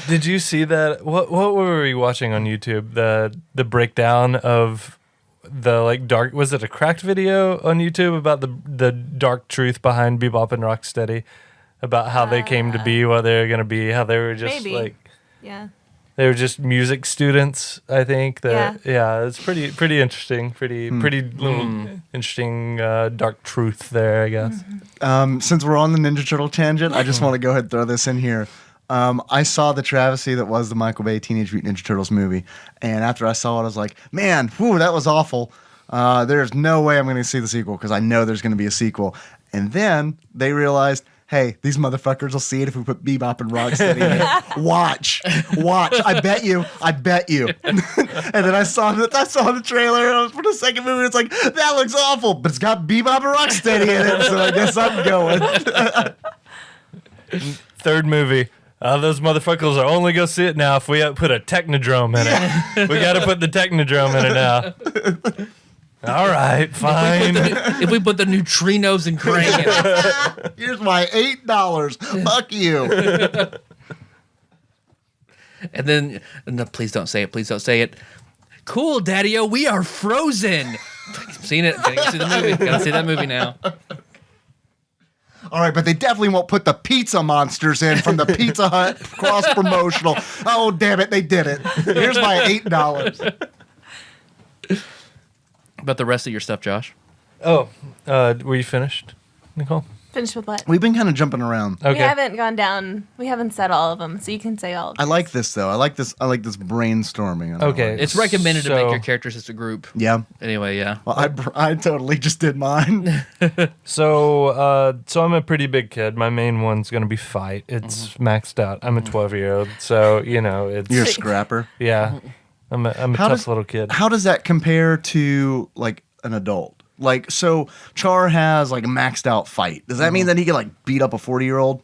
did you see that? What were we watching on YouTube? The breakdown of the like dark. Was it a cracked video on YouTube about the dark truth behind Bebop and Rocksteady, about how they came to be, what they were gonna be, how they were just Maybe. like Yeah. they were just music students. I think that it's pretty interesting. Pretty little interesting dark truth there, I guess. Since we're on the Ninja Turtle tangent, I just want to go ahead and throw this in here. I saw the travesty that was the Michael Bay Teenage Mutant Ninja Turtles movie, and after I saw it, I was like, "Man, whew, that was awful." There's no way I'm going to see the sequel because I know there's going to be a sequel. And then they realized, hey, these motherfuckers will see it if we put Bebop and Rocksteady in it. Watch. I bet you. And then I saw the trailer for the second movie. It's like, that looks awful, but it's got Bebop and Rocksteady in it, so I guess I'm going. Third movie. Those motherfuckers are only gonna see it now if we put a technodrome in it. We gotta put the technodrome in it now. All right, fine. If we put the neutrinos and Krang in it. Here's my $8. Fuck you. And then, no, please don't say it. Please don't say it. Cool, Daddy-O, we are frozen. Seen it. Gotta go see the movie. Gotta see that movie now. All right, but they definitely won't put the pizza monsters in from the Pizza Hut cross promotional. Oh, damn it, they did it. Here's my $8. About the rest of your stuff, Josh. Oh, were you finished, Nicole? Finish with what? We've been kind of jumping around. Okay. We haven't gone down. We haven't said all of them, so you can say all of I them. like this though. I like this brainstorming. Okay. It's recommended to So- make your characters as a group. Yeah. Anyway, yeah. Well, I totally just did mine. So I'm a pretty big kid. My main one's gonna be fight. It's maxed out. I'm a 12-year-old, so it's You're a scrapper. yeah. I'm a How tough does- little kid. How does that compare to like an adult? Like, so Char has like a maxed out fight. Does that mean that he can like beat up a 40-year-old?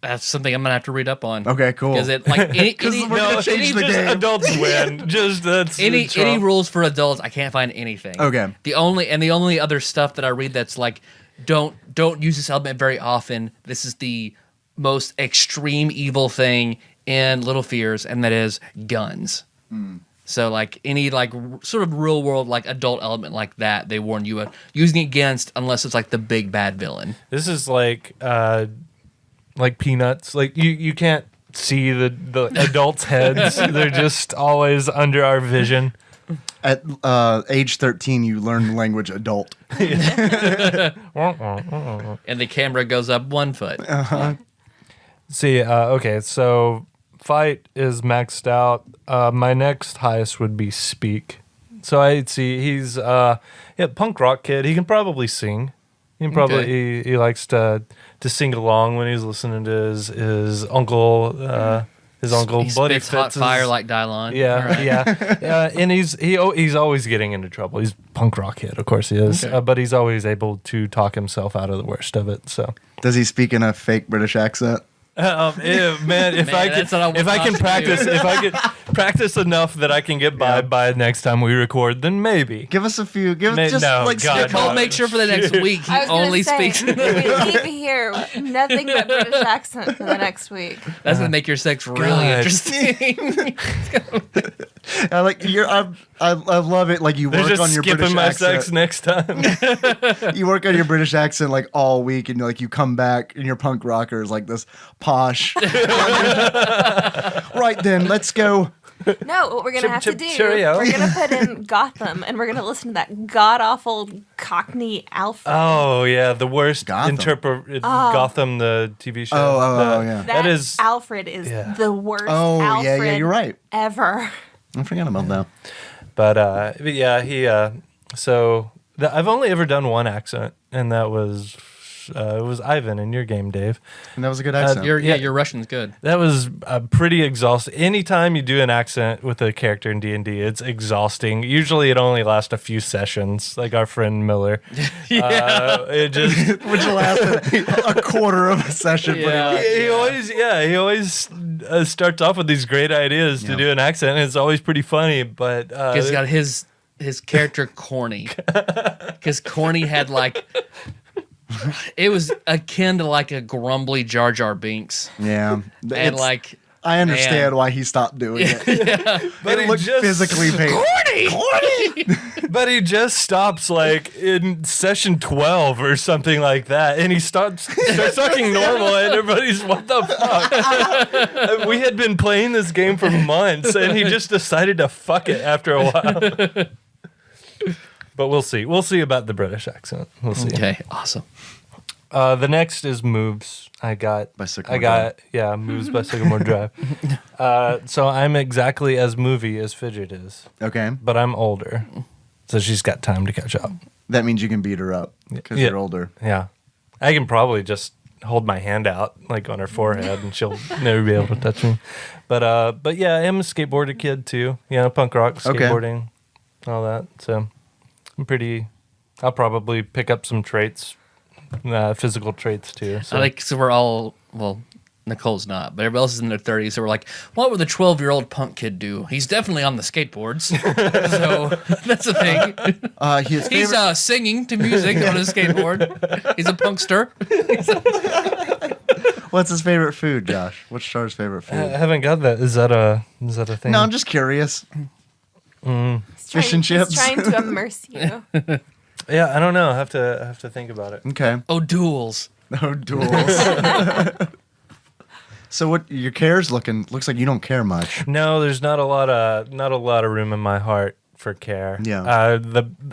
That's something I'm gonna have to read up on. Okay, cool. Because it like any we're gonna change the game. Adults win. Just that's any rules for adults, I can't find anything. Okay. The only other stuff that I read that's like don't use this element very often. This is the most extreme evil thing in Little Fears, and that is guns. So like any like sort of real world like adult element like that, they warn you of using it against unless it's like the big bad villain. This is like Peanuts. Like you can't see the adults' heads. They're just always under our vision. At age 13, you learn the language adult. And the camera goes up 1 foot. See, okay, so fight is maxed out. My next highest would be speak. So I see he's punk rock kid. He can probably sing. He can probably he likes to sing along when he's listening to his uncle. His uncle He Bloody spits hot Fitz fire like Dylon. Yeah, Right. yeah, and he's always getting into trouble. He's punk rock kid, of course he is, Okay. but he's always able to talk himself out of the worst of it. So, Does he speak in a fake British accent? man, if I that's what I can, want if I can us to practice, do. if I can practice enough that I can get by next time we record, then maybe. Give us a few. Give No, us just like God, skip I'll on. make sure for the next week he I was gonna only say, speaks. we leave here with nothing but British accent for the next week. That's gonna make your sex really God. interesting. I like I love it. Like you They're work just on your skipping British my accent. sex next time. You work on your British accent like all week, and like you come back and your punk rocker is like this posh. Right then, let's go. No, what we're gonna Chip, have chip, to do, cheerio. we're gonna put in Gotham, and we're gonna listen to that god awful Cockney Alfred. Oh yeah, the worst Gotham. Gotham, the TV show. Oh, yeah. that is Alfred is yeah. the worst. Oh, yeah, Alfred you're right. Ever. I forgot about that. But yeah, he. I've only ever done one accent, and that was it was Ivan in your game, Dave. And that was a good accent. Your Russian's good. That was pretty exhausting. Anytime you do an accent with a character in D&D, it's exhausting. Usually, it only lasts a few sessions, like our friend Miller. It just Which lasted a quarter of a session. Yeah. he always starts off with these great ideas to Yeah. do an accent, and it's always pretty funny. But Because he got his character corny. Because corny had like it was akin to like a grumbly Jar Jar Binks, Yeah. and It's- like I understand man. why he stopped doing it. But It he looked just- physically painful. But he just stops like in session 12 or something like that, and he starts talking normal, and everybody's what the fuck? We had been playing this game for months, and he just decided to fuck it after a while. But we'll see. We'll see about the British accent. We'll see. okay, awesome. The next is Moves. By Sycamore Moves by Sycamore Drive. So I'm exactly as movie as Fidget is, Okay. but I'm older, so she's got time to catch up. That means you can beat her up because Yeah. you're older. Yeah, I can probably just hold my hand out like on her forehead, and she'll never be able to touch me. But yeah, I'm a skateboarder kid too. Yeah, punk rock, Okay. skateboarding, all that. So I'm pretty. I'll probably pick up some traits, physical traits too. So. I like so we're all Nicole's not, but everybody else is in their 30s. So we're like, what would the 12-year-old punk kid do? He's definitely on the skateboards. So that's the thing. His He's favorite, singing to music on his skateboard. He's a punkster. what's his favorite food, Josh? What's Char's favorite I food? haven't got that. Is that a thing? No, I'm just curious. Fish and He's chips. trying to immerse you. Yeah, I don't know. I have to think about it. Okay. Oh, duels. No duels. So what your care's looks like you don't care much. No, there's not a lot of room in my heart for care. Yeah.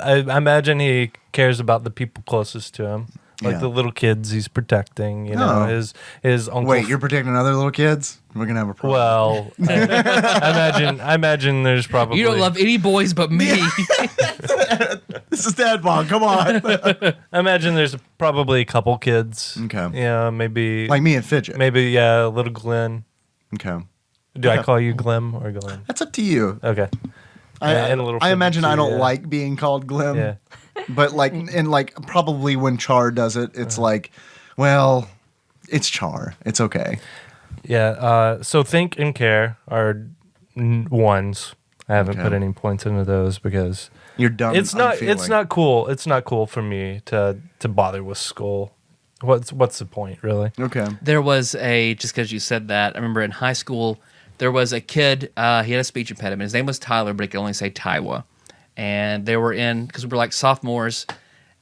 I imagine he cares about the people closest to him, like Yeah. the little kids he's protecting. You know, Oh. his uncle. Wait, you're protecting other little kids? We're gonna have a problem. well. I imagine there's probably You don't love any boys but me. This is TADPOG. Come on. I imagine there's probably a couple kids. Okay. Yeah, maybe. Like me and Fidget. Maybe little Glenn. Okay. Do I call you Glim or Glenn? That's up to you. Okay. And a little I imagine Fidget I too, don't yeah. like being called Glim. Yeah. But like, and like, probably when Char does it, it's like, well, it's char. It's okay. Yeah. So think and care are ones. I haven't put any points into those because You're dumb. it's not cool. It's not cool for me to bother with skull. What's the point, really? Okay. There was just because you said that, I remember in high school, there was a kid, he had a speech impediment. His name was Tyler, but he could only say Taiwa. And they were because we were like sophomores,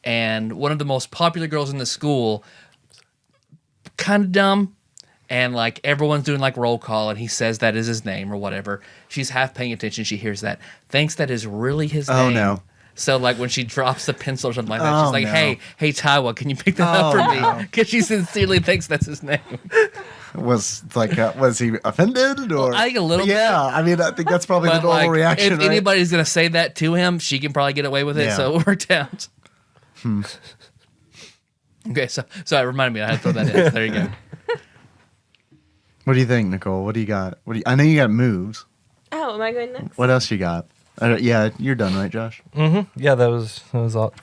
and one of the most popular girls in the school, kind of dumb, and like everyone's doing like roll call, and he says that is his name or whatever. She's half paying attention. She hears that, thinks that is really his name. Oh, no. So like when she drops the pencil or something like that, she's like, hey, Taiwa, can you pick that up for me? Because she sincerely thinks that's his name. Was he offended or? I think a little bit. Yeah, I mean, I think that's probably the But normal like, reaction. if right? anybody's gonna say that to him, she can probably get away with it. Yeah. So it worked out. Okay, so it reminded me I had to throw that in. There you go. What do you think, Nicole? What do you got? I know you got moves. Oh, am I going next? What else you got? Yeah, you're done, right, Josh? Mm-hmm. Yeah, that was all.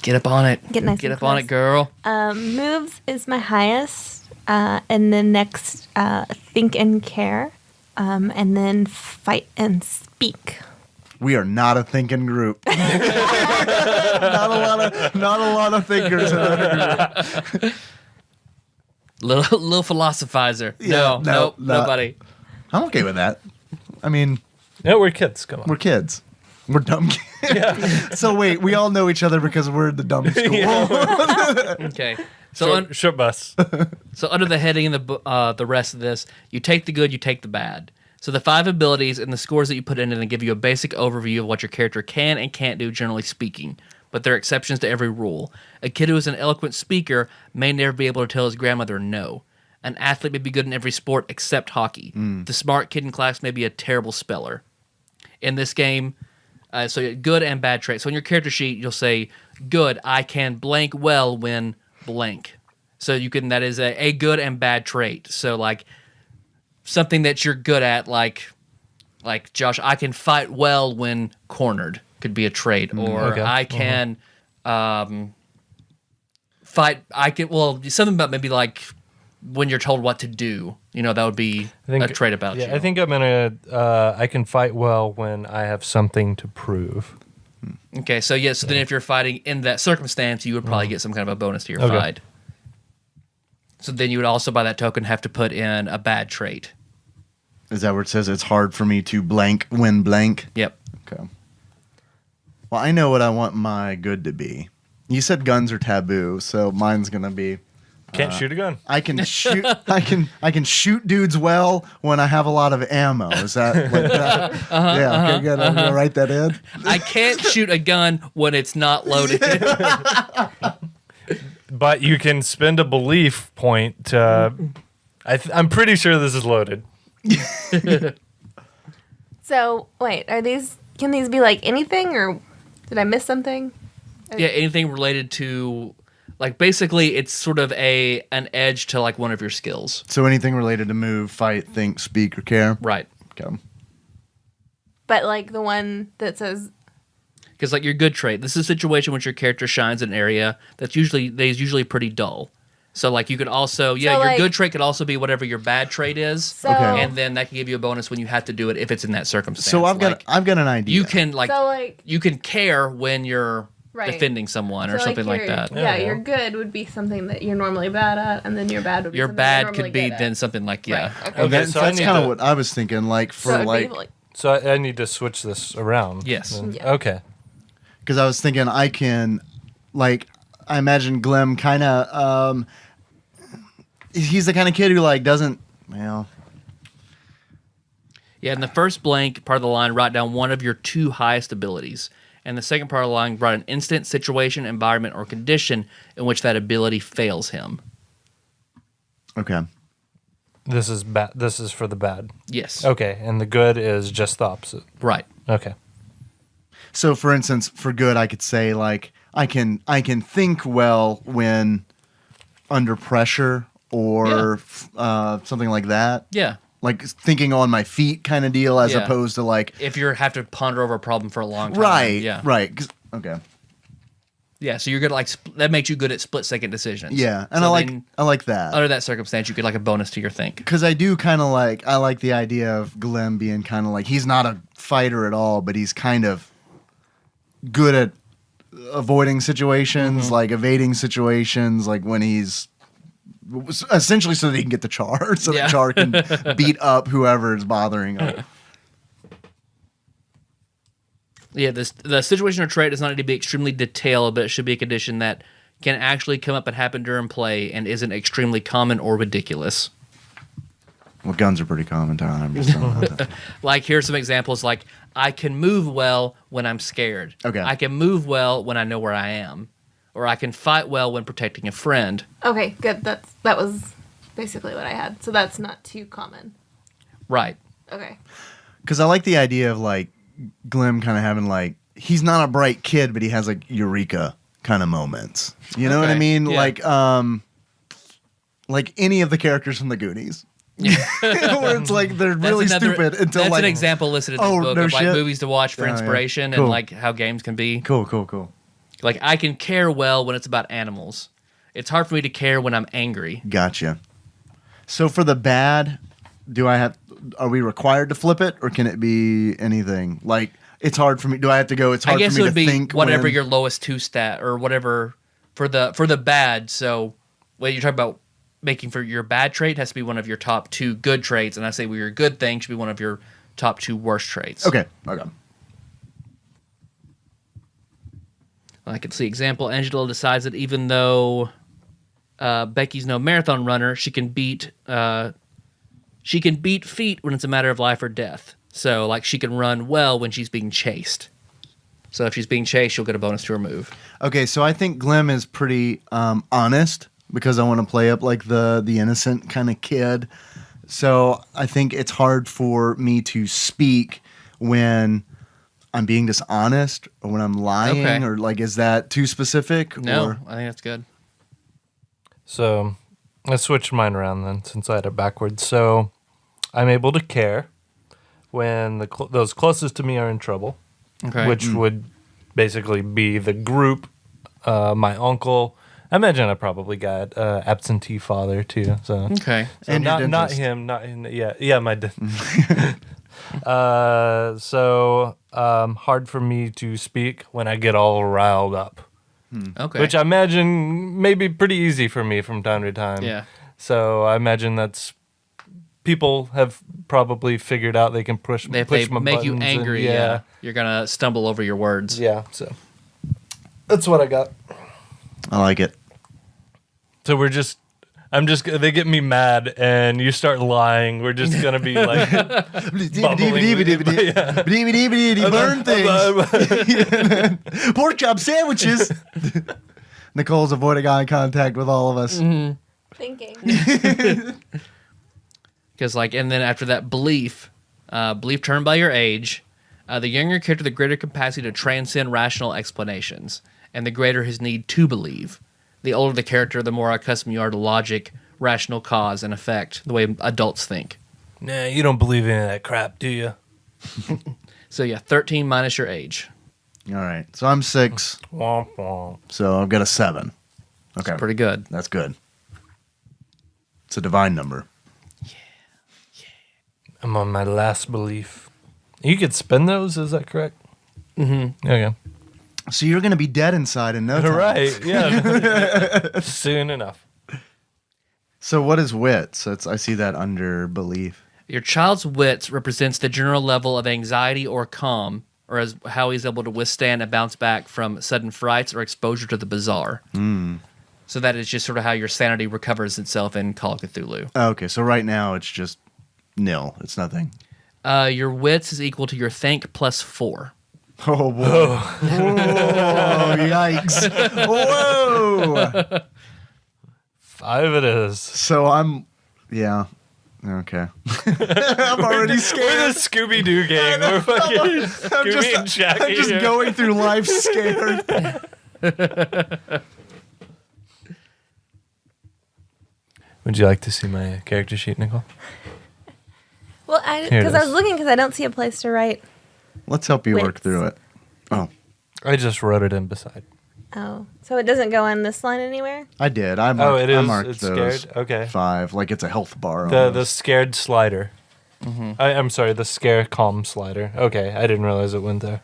Get up on it. Get nice Get and up on close. it, girl. Moves is my highest, and then next, think and care, and then fight and speak. We are not a thinking group. not a lot of thinkers in our group. Little philosophizer. Yeah, Nope, no. nobody. I'm okay with that. I mean, Yeah, we're kids. Come on. we're kids. We're dumb kids. So wait, we all know each other because we're the dumb school. Okay. So Short bus. So under the heading in the rest of this, you take the good, you take the bad. So the 5 abilities and the scores that you put in and give you a basic overview of what your character can and can't do, generally speaking. But there are exceptions to every rule. A kid who is an eloquent speaker may never be able to tell his grandmother no. An athlete may be good in every sport except hockey. The smart kid in class may be a terrible speller. In this game, so good and bad traits. So on your character sheet, you'll say, good, I can blank well when blank. So that is a good and bad trait. So like something that you're good at, like Josh, I can fight well when cornered could be a trait. Or I can fight, something about maybe like when you're told what to do, that would be a trait about you. I think I'm gonna. I can fight well when I have something to prove. Okay, so then if you're fighting in that circumstance, you would probably get some kind of a bonus to your fight. So then you would also, by that token, have to put in a bad trait. Is that where it says it's hard for me to blank when blank? Yep. Okay. Well, I know what I want my good to be. You said guns are taboo, so mine's gonna be. Can't shoot a gun. I can shoot. I can shoot dudes well when I have a lot of ammo. Is that like that? Yeah. Okay. Good. I'm gonna write that in. I can't shoot a gun when it's not loaded. But you can spend a belief point to. I'm pretty sure this is loaded. So wait, can these be like anything, or did I miss something? Yeah, anything related to, like, basically it's sort of an edge to like one of your skills. So anything related to move, fight, think, speak, or care. Right. Okay. But like the one that says, Because like your good trait, this is a situation in which your character shines in an area that's usually pretty dull. So like you could also, your good trait could also be whatever your bad trait is, Okay. and then that can give you a bonus when you have to do it if it's in that circumstance. So I've got an idea. You can so you can care when you're Right. defending someone or so something like that. Yeah, your good would be something that you're normally bad at, and then your bad would be Your something you're bad normally could be good at. then something like Right. Okay. Okay, That's so I need kind of to- what I was thinking. Like So for it'd be like, So I need to switch this around. Yes. then. Yeah. Okay. because I was thinking I can, like, I imagine Glim kind of. He's the kind of kid who like doesn't. Well, Yeah, in the first blank part of the line, write down one of your 2 highest abilities. And the second part of the line, write an instant, situation, environment, or condition in which that ability fails him. okay. This is bad. This is for the bad. Yes. Okay, and the good is just the opposite. Right. Okay. So, for instance, for good, I could say like I can think well when under pressure or something like that. Yeah. Like thinking on my feet kind of deal, as Yeah. opposed to like If you have to ponder over a problem for a long time. right, Yeah. right. Okay. Yeah, so you're good at that makes you good at split-second decisions. Yeah, and So I like that. Under that circumstance, you get like a bonus to your think. Because I do kind of I like the idea of Glim being kind of like, he's not a fighter at all, but he's kind of good at avoiding situations, like evading situations, like when he's essentially so that he can get the char, so that char can beat up whoever is bothering him. Yeah, the situation or trait does not need to be extremely detailed, but it should be a condition that can actually come up and happen during play and isn't extremely common or ridiculous. Well, guns are pretty common, Tyler. I'm just telling you that. Like, here's some examples. Like, I can move well when I'm scared. Okay. I can move well when I know where I am. Or I can fight well when protecting a friend. Okay, good. That was basically what I had. So that's not too common. Right. Okay. Because I like the idea of like Glim kind of having like, he's not a bright kid, but he has like eureka kind of moments. You know what I mean? Yeah. Like any of the characters from the Goonies. Where it's like they're really stupid until that's like an example listed in this book no of like shit? movies to watch for Yeah, inspiration cool. and like how games can be. Cool. Like, I can care well when it's about animals. It's hard for me to care when I'm angry. Gotcha. So for the bad, are we required to flip it, or can it be anything? Like, it's hard for me. Do I have to go? It's hard I guess for me it would to be think whatever when, your lowest 2 stat or whatever for the bad. So when you're talking about making for your bad trait, has to be one of your top 2 good traits, and I say your good thing should be one of your top 2 worst traits. Okay. I can see example. Angela decides that even though Becky's no marathon runner, she can beat feet when it's a matter of life or death. So like she can run well when she's being chased. So if she's being chased, she'll get a bonus to her move. Okay, so I think Glim is pretty honest because I want to play up like the innocent kind of kid. So I think it's hard for me to speak when I'm being dishonest or when I'm lying, or like, is that too specific? No, or? I think that's good. So I switched mine around then since I had it backwards. So I'm able to care when those closest to me are in trouble, which would basically be the group, my uncle. I imagine I probably got absentee father too. So Okay. So And your not dentist. him, yeah, my dentist. So hard for me to speak when I get all riled up, Okay. which I imagine may be pretty easy for me from time to time. Yeah. So I imagine that's people have probably figured out they can push If they my make you buttons angry, and, you're gonna stumble over your words. yeah. So that's what I got. I like it. So they get me mad and you start lying. We're just gonna be like Burn things. Pork chop sandwiches. Nicole's avoiding eye contact with all of us. Thinking. Because and then after that belief turned by your age, the younger character, the greater capacity to transcend rational explanations, and the greater his need to believe. The older the character, the more accustomed you are to logic, rational cause and effect, the way adults think. Nah, you don't believe any of that crap, do you? So 13 minus your age. All right. So I'm 6. Womp womp. So I've got a 7. Okay. Pretty good. That's good. It's a divine number. I'm on my last belief. You could spin those, is that correct? Mm-hmm. Okay. So you're going to be dead inside in no time. Right, yeah. Soon enough. So what is wit? So I see that under belief. Your child's wits represents the general level of anxiety or calm, or as how he's able to withstand and bounce back from sudden frights or exposure to the bizarre. So that is just sort of how your sanity recovers itself in Call of Cthulhu. Okay, so right now it's just nil. It's nothing. Your wits is equal to your think plus 4. Oh, boy. Whoa, yikes. Whoa. 5 it is. So yeah. Okay. I'm already We're scared. the Scooby-Doo gang. We're fucking Scooby and Jackie. I'm just here. going through life scared. Would you like to see my character sheet, Nicole? Well, Here it because I was is. looking because I don't see a place to write. Let's help you work Wits. through it. Oh, I just wrote it in beside. Oh, so it doesn't go on this line anywhere? I did. I marked, it is. I marked It's those scared. Okay. 5, like it's a health bar. The scared slider. I'm sorry, the scare calm slider. Okay, I didn't realize it went there.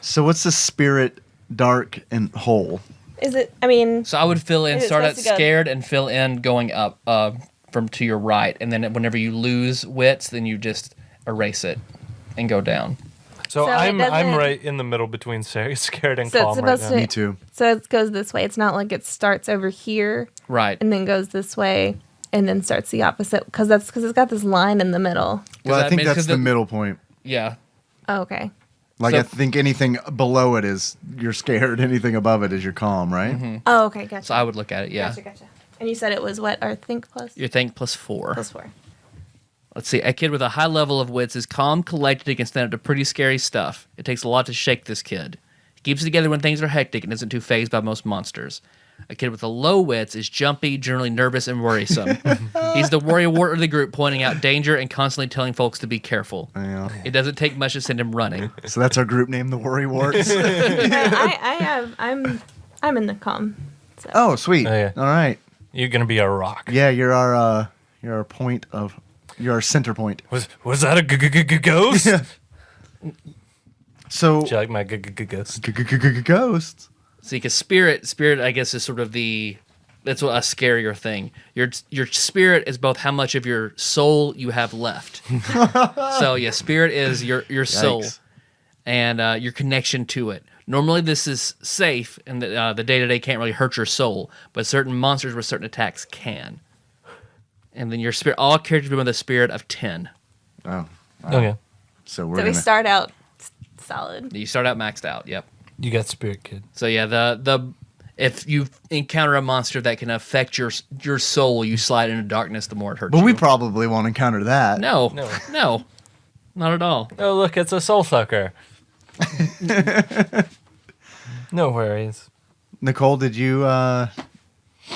So what's the spirit, dark, and whole? Is it? I mean, So I would fill in, Is it start at supposed to go- scared and fill in going up from to your right. And then whenever you lose wits, then you just erase it and go down. So, So it I'm doesn't- right in the middle between scared and So it's calm right supposed now. to- Me too. so it goes this way. It's not like it starts over here Right. and then goes this way and then starts the opposite because it's got this line in the middle. Well, I that think means- that's 'cause the the- middle point. Yeah. Oh, okay. Like So- I think anything below it is you're scared. Anything above it is you're calm, right? Oh, okay. Gotcha. So I would look at it. Yeah. Gotcha. And you said it was what? Our think plus? Your think plus 4. Plus 4. Let's see. A kid with a high level of wits is calm, collected, and can stand up to pretty scary stuff. It takes a lot to shake this kid. He keeps it together when things are hectic and isn't too fazed by most monsters. A kid with a low wits is jumpy, generally nervous, and worrisome. He's the worrywart of the group, pointing out danger and constantly telling folks to be careful. Yeah. It doesn't take much to send him running. So that's our group name, the Worry Warts. I'm in the calm. So. Oh, sweet. Oh, yeah. All right. You're gonna be a rock. Yeah, you're our point of you're our center point. Was that a ghost? So Do you like my ghost? ghosts. See, because spirit, I guess, is sort of that's what a scarier thing. Your spirit is both how much of your soul you have left. So yeah, spirit is your soul Yikes. and your connection to it. Normally, this is safe, and the day-to-day can't really hurt your soul, but certain monsters with certain attacks can. And then your spirit, all characters begin with a spirit of 10. Oh. Okay. So we're So we gonna start out solid. You start out maxed out. Yep. You got spirit kid. So yeah, the if you encounter a monster that can affect your soul, you slide into darkness. The more it hurts. But you. we probably won't encounter that. No, No. not at all. Oh look, it's a soul sucker. No worries. Nicole, did you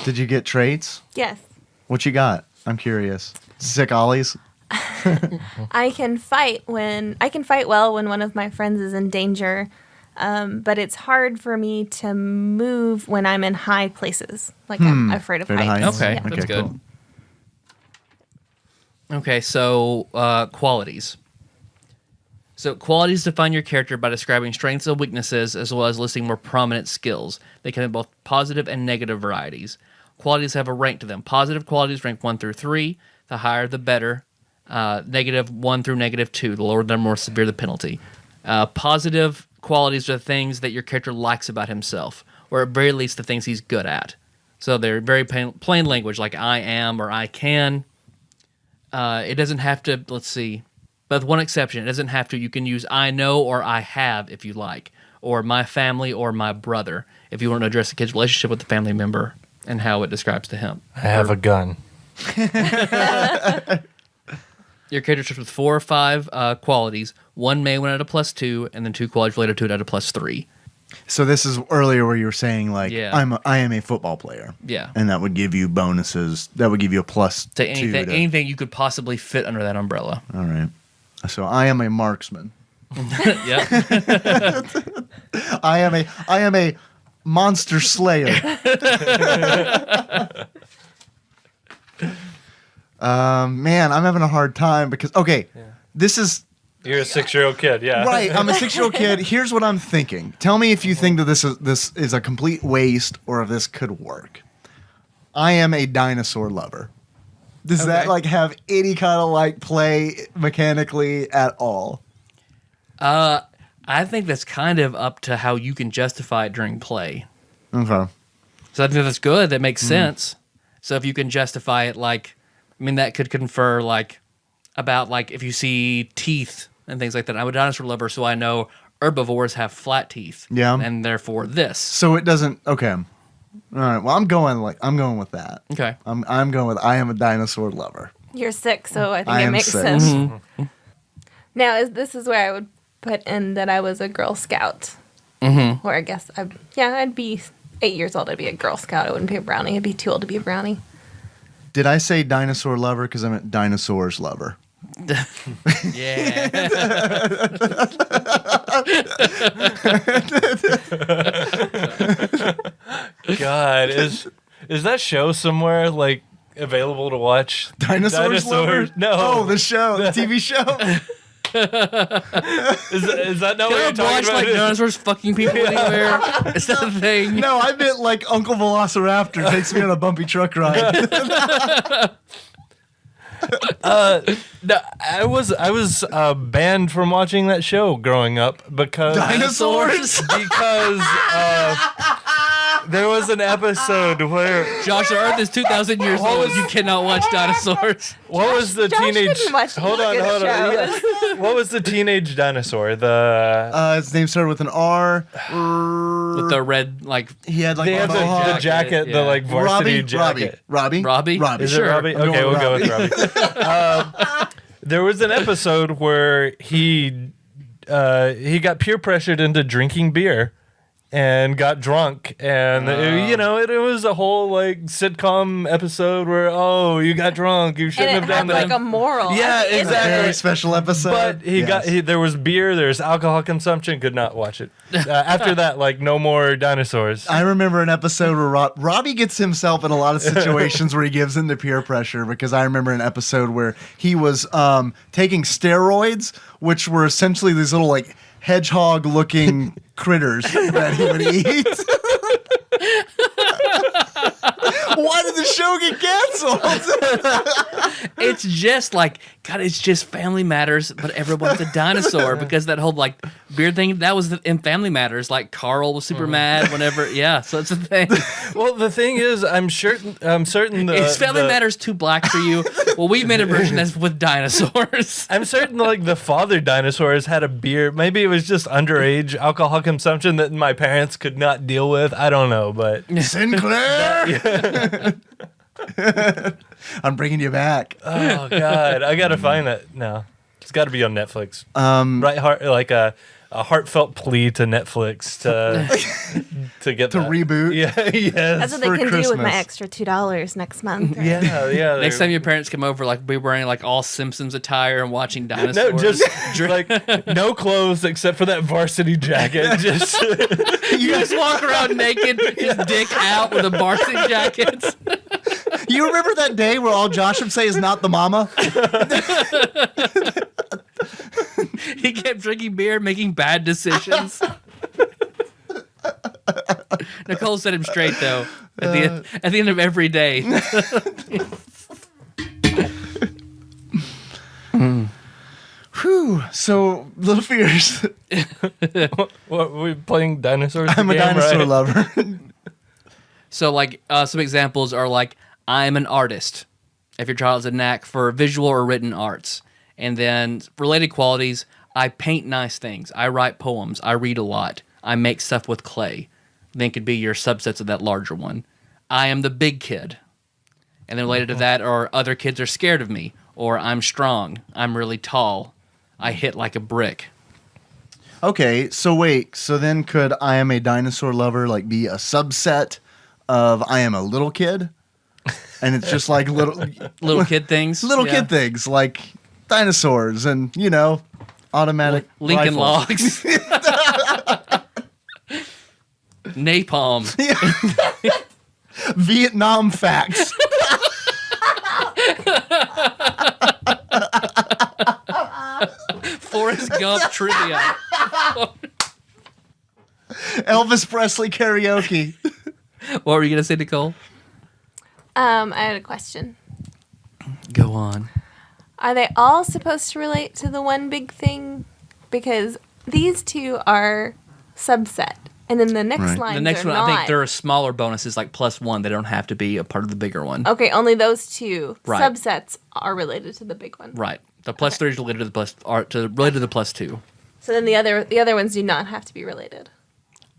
get traits? Yes. What you got? I'm curious. Sick ollies? I can fight well when one of my friends is in danger, but it's hard for me to move when I'm in high places. Like I'm afraid of Afraid of heights. heights. Okay, Yeah. that's good. cool. Okay, so qualities. So qualities define your character by describing strengths and weaknesses, as well as listing more prominent skills. They can have both positive and negative varieties. Qualities have a rank to them. Positive qualities rank 1 through 3. The higher, the better. Negative 1 through negative 2. The lower, the more severe the penalty. Positive qualities are things that your character likes about himself, or at very least the things he's good at. So they're very plain language, like I am or I can. It doesn't have to, let's see, but with one exception, it doesn't have to. You can use I know or I have if you like, or my family or my brother if you want to address the kid's relationship with the family member and how it describes to him. I have a gun. Your character starts with 4 or 5 qualities. One may win at a +2, and then 2 qualities related to it at a +3. So this is earlier where you were saying like Yeah. I am a football player. Yeah. And that would give you bonuses. That would give you a +2 To anything, to- anything you could possibly fit under that umbrella. All right. So I am a marksman. Yep. I am a monster slayer. Man, I'm having a hard time because this is You're a 6-year-old kid, yeah. right. I'm a 6-year-old kid. Here's what I'm thinking. Tell me if you think that this is a complete waste or if this could work. I am a dinosaur lover. Does that Okay. like have any kind of like play mechanically at all? I think that's kind of up to how you can justify it during play. Okay. So I think that's good. That makes sense. So if you can justify it, like, I mean, that could confer like about like if you see teeth and things like that. I'm a dinosaur lover, so I know herbivores have flat teeth. Yeah. And therefore this. So it doesn't. Okay. All right. Well, I'm going with that. Okay. I'm going with I am a dinosaur lover. You're 6, so I think I it am makes 6. sense. Now, this is where I would put in that I was a Girl Scout. Or I guess I'd be 8 years old. I'd be a Girl Scout. I wouldn't be a brownie. I'd be too old to be a brownie. Did I say dinosaur lover? Because I meant dinosaurs lover. Yeah. God, is that show somewhere like available to watch? Dinosaurs Lover? No. Oh, the show, the TV show. Is that not what you're Can I talking watch about? like dinosaurs fucking people anywhere? Is that a thing? No, I meant like Uncle Velociraptor takes me on a bumpy truck ride. No, I was banned from watching that show growing up because Dinosaurs? because there was an episode where Josh, the Earth is 2,000 years old. You cannot watch dinosaurs. what was the Josh teenage? didn't watch Hold on. good shows. Yeah. What was the teenage dinosaur? The His name started with an R. With the red, like, He had like they a have mohawk. the jacket, yeah. the like varsity jacket. Robbie. Robbie? Is Sure. it Robbie? I'm Okay, going we'll with go with Robbie. There was an episode where he got peer pressured into drinking beer and got drunk, and it was a whole like sitcom episode where you got drunk, you shouldn't And it have had done that. like a moral. Yeah, at the end of exactly. it. Very special episode. But Yes. there was beer, there's alcohol consumption. Could not watch it. After that, like no more dinosaurs. I remember an episode where Robbie gets himself in a lot of situations where he gives in to peer pressure, because I remember an episode where he was taking steroids, which were essentially these little like hedgehog-looking critters that he would eat. Why did the show get canceled? It's just like, God, it's just Family Matters, but everyone's a dinosaur because that whole like beard thing, that was in Family Matters. Like Carl was super mad whenever, yeah, so it's a thing. Well, the thing is, I'm certain Is Family Matters too black for you? Well, we made a version that's with dinosaurs. I'm certain like the father dinosaurs had a beer. Maybe it was just underage alcohol consumption that my parents could not deal with. I don't know, but Sinclair! I'm bringing you back. oh god, I gotta find that now. It's got to be on Netflix. Like a heartfelt plea to Netflix to get To that. reboot. Yeah, yes. That's what they for can do with my Christmas. extra $2 next month. Right? Yeah. Next time your parents come over, like be wearing like all Simpsons attire and watching No, dinosaurs. just like no clothes except for that varsity jacket. Just you just walk around naked, his dick out with a varsity jacket. You remember that day where all Josh would say is not the mama? He kept drinking beer, making bad decisions. Nicole set him straight though. At the end of every day. Whew. So, Little Fears. what we playing dinosaurs? I'm a game, dinosaur right? lover. So like some examples are like, I'm an artist. If your child has a knack for visual or written arts. And then related qualities, I paint nice things. I write poems. I read a lot. I make stuff with clay. Then could be your subsets of that larger one. I am the big kid. And then related to that are other kids are scared of me. Or I'm strong. I'm really tall. I hit like a brick. Okay, so wait. So then could I am a dinosaur lover like be a subset of I am a little kid? And it's just like Little kid things. little Yeah. kid things like dinosaurs and, automatic Lincoln rifles. Logs. Napalm. Vietnam facts. Forrest Gump trivia. Elvis Presley karaoke. What were you going to say, Nicole? I had a question. Go on. Are they all supposed to relate to the one big thing? Because these two are subset, and then the next Right. lines The next are one, not. I think there are smaller bonuses like +1. They don't have to be a part of the bigger one. Okay, only those two Right. subsets are related to the big one. Right. The +3 is related to the related to the +2. So then the other ones do not have to be related.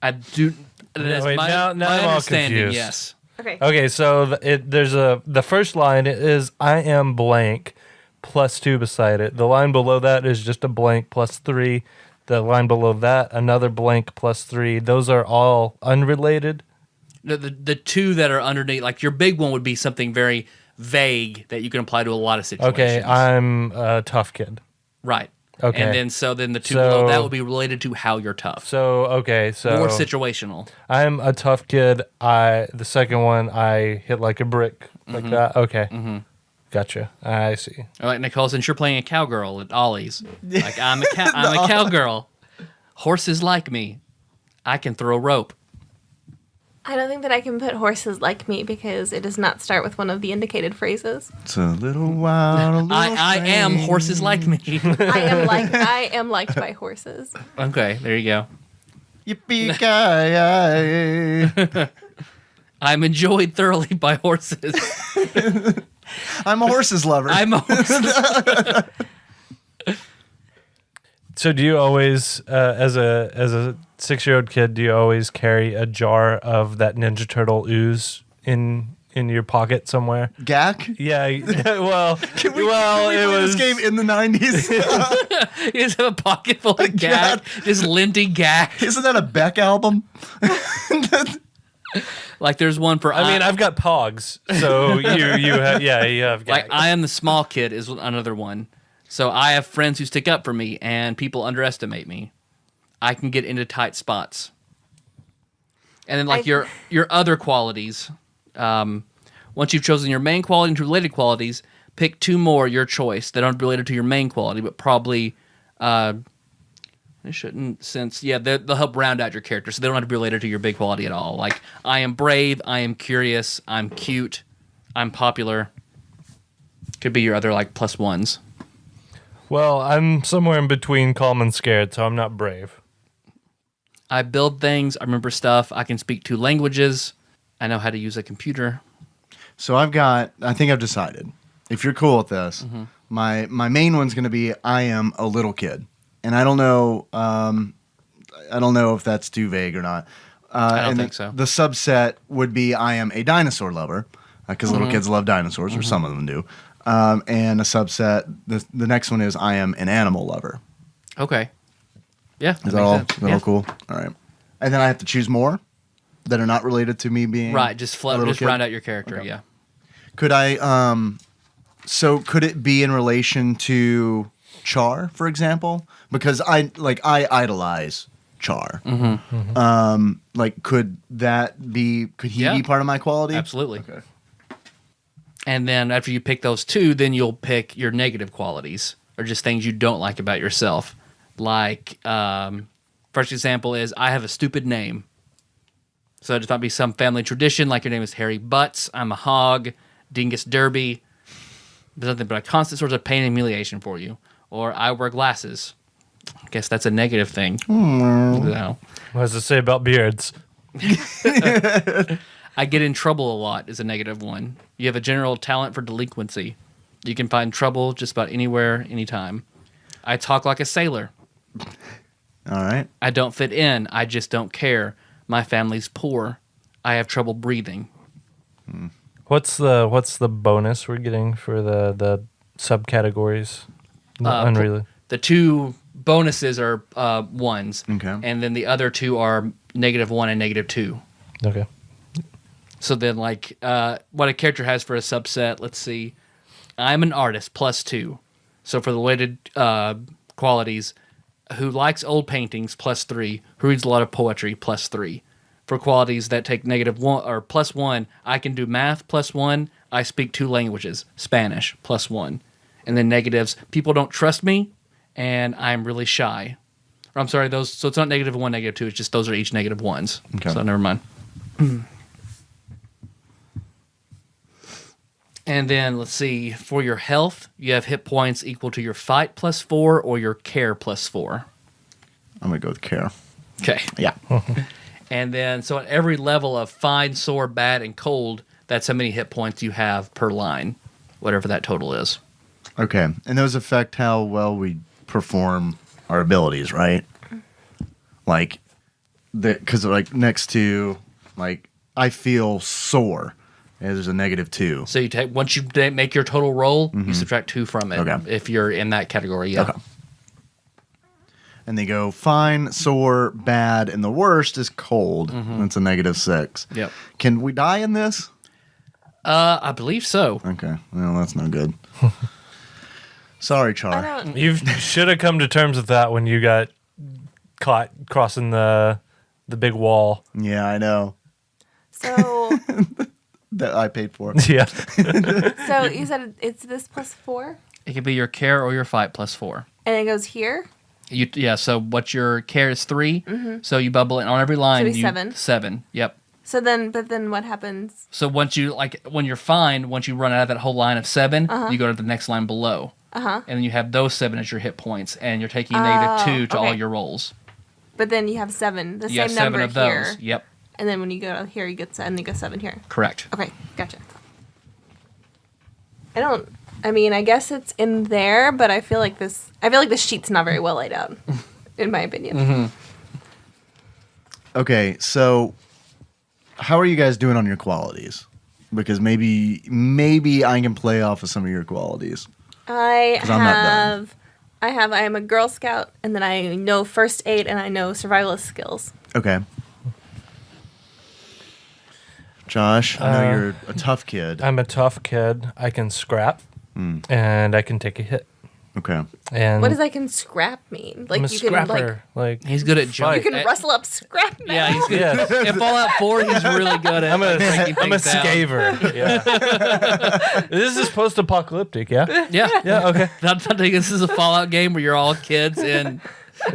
I do. That's wait, my, now my I'm all understanding. confused. Yes. Okay. Okay, so there's the first line is I am blank +2 beside it. The line below that is just a blank +3. The line below that, another blank +3. Those are all unrelated. The two that are underneath, like your big one would be something very vague that you can apply to a lot of situations. Okay, I'm a tough kid. Right. Okay. And then the two below that will be related to how you're tough. So More situational. I'm a tough kid. The second one I hit like a brick like that. Okay. Gotcha. I see. All right, Nicole, since you're playing a cowgirl at Ollie's, like I'm a cowgirl. Horses like me. I can throw rope. I don't think that I can put horses like me because it does not start with one of the indicated phrases. It's a little wild, a little I am strange. horses like me. I am liked by horses. Okay, there you go. Yippee-ki-yay. I'm enjoyed thoroughly by horses. I'm a horses lover. I'm a horse. So do you always, as a 6-year-old kid, do you always carry a jar of that Ninja Turtle ooze in your pocket somewhere? Gak? Yeah. Well, Can we it play was this game in the 90s? You just have a pocket full of gag, just linty gag. Isn't that a Beck album? Like there's one for. I mean, I've got Pogs, so you have gag. Like I am the small kid is another one. So I have friends who stick up for me, and people underestimate me. I can get into tight spots. And then like your other qualities. Once you've chosen your main quality and related qualities, pick 2 more your choice that aren't related to your main quality, but probably they shouldn't they'll help round out your character, so they don't have to be related to your big quality at all. Like I am brave, I am curious, I'm cute, I'm popular. Could be your other like +1s. Well, I'm somewhere in between calm and scared, so I'm not brave. I build things, I remember stuff, I can speak 2 languages, I know how to use a computer. So I think I've decided. If you're cool with this, my main one's going to be I am a little kid. And I don't know if that's too vague or not. I don't think so. The subset would be I am a dinosaur lover, because little kids love dinosaurs, or some of them do. And a subset, the next one is I am an animal lover. Okay. Yeah. Is that all cool? All right. And then I have to choose more that are not related to me being Right, just kid? round out your character, Okay. yeah. Could I so could it be in relation to Char, for example? Because I idolize Char. Like could he be part of my quality? Absolutely. Okay. And then after you pick those 2, then you'll pick your negative qualities, or just things you don't like about yourself. Like, first example is I have a stupid name. So it just might be some family tradition, like your name is Harry Butts, I'm a hog, Dingus Derby. There's nothing but a constant source of pain and humiliation for you. Or I wear glasses. I guess that's a negative thing. So, What does it say about beards? I get in trouble a lot is a negative one. You have a general talent for delinquency. You can find trouble just about anywhere, anytime. I talk like a sailor. All right. I don't fit in. I just don't care. My family's poor. I have trouble breathing. What's the bonus we're getting for the subcategories? Unreal. The 2 bonuses are 1s. Okay. And then the other 2 are -1 and -2. Okay. So then, like, what a character has for a subset, let's see. I'm an artist, +2. So for the related qualities, who likes old paintings, +3. Who reads a lot of poetry, +3. For qualities that take -1 or +1, I can do math, +1. I speak 2 languages, Spanish, +1. And then negatives, people don't trust me, and I'm really shy. Or I'm sorry, those. So it's not -1, -2. It's just those are each -1s. Okay. So never mind. And then let's see, for your health, you have hit points equal to your fight +4 or your care +4. I'm gonna go with care. Okay. Yeah. And then, so at every level of fine, sore, bad, and cold, that's how many hit points you have per line, whatever that total is. Okay. And those affect how well we perform our abilities, right? Like, because like next to like I feel sore. Yeah, there's a -2. So you take once you make your total roll, you subtract 2 from it. Okay. If you're in that category, yeah. Okay. And they go fine, sore, bad, and the worst is cold. That's a -6. Yep. Can we die in this? I believe so. Okay. Well, that's no good. Sorry, I Char. don't. You should have come to terms with that when you got caught crossing the big wall. Yeah, I know. So, That I paid for. Yeah. so you said it's this +4, It could be your care or your fight +4. and it goes here. So what your care is 3. So you bubble it on every line. Should be 7. 7. Yep. So then, but then what happens? So once you when you're fine, once you run out of that whole line of 7, you go to the next line below. And then you have those 7 as your hit points, and you're taking -2 to all okay. your rolls. But then you have 7, the You have same 7 number of here. those. Yep. And then when you go here, you get 7, and you go 7 here. Correct. Okay, gotcha. I guess it's in there, but I feel like this sheet's not very well laid out, in my opinion. Okay, so how are you guys doing on your qualities? Because maybe I can play off of some of your qualities. I 'Cause I'm not done. I am a Girl Scout, and then I know first aid, and I know survivalist skills. Okay. Josh, I know you're a tough kid. I'm a tough kid. I can scrap, and I can take a hit. Okay. And What does I can scrap mean? Like I'm a you scrapper. Like He's good at can jumping. you can rustle up scrap metal. Yeah, he's good. Yeah. In Fallout 4, he's really good at I'm a breaking I'm a things down. scaver. Yeah. This is post-apocalyptic. Yeah. Yeah. Yeah. Okay. Not thinking this is a Fallout game where you're all kids in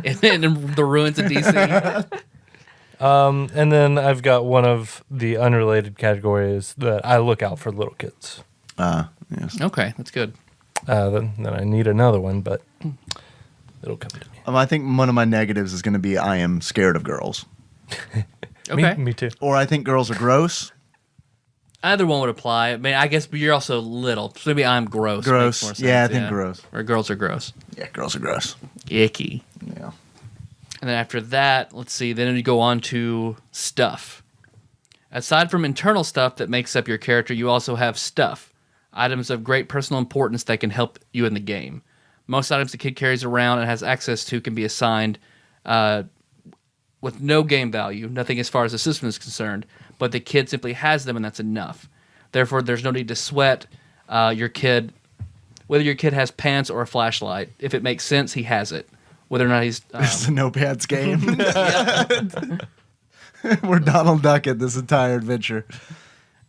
the ruins of DC. And then I've got one of the unrelated categories that I look out for little kids. Yes. Okay, that's good. Then I need another one, but it'll come to me. I think one of my negatives is going to be I am scared of girls. Okay. Me too. Or I think girls are gross. Either one would apply. I mean, I guess, but you're also little. So maybe I'm gross. Gross. Makes more Yeah, I sense, think gross. Or girls are gross. Yeah, girls are gross. Icky. Yeah. And then after that, let's see, then you go on to stuff. Aside from internal stuff that makes up your character, you also have stuff. Items of great personal importance that can help you in the game. Most items the kid carries around and has access to can be assigned with no game value, nothing as far as the system is concerned, but the kid simply has them and that's enough. Therefore, there's no need to sweat your kid, whether your kid has pants or a flashlight. If it makes sense, he has it. Whether or not he's... It's a no pants game. We're Donald Duck at this entire adventure.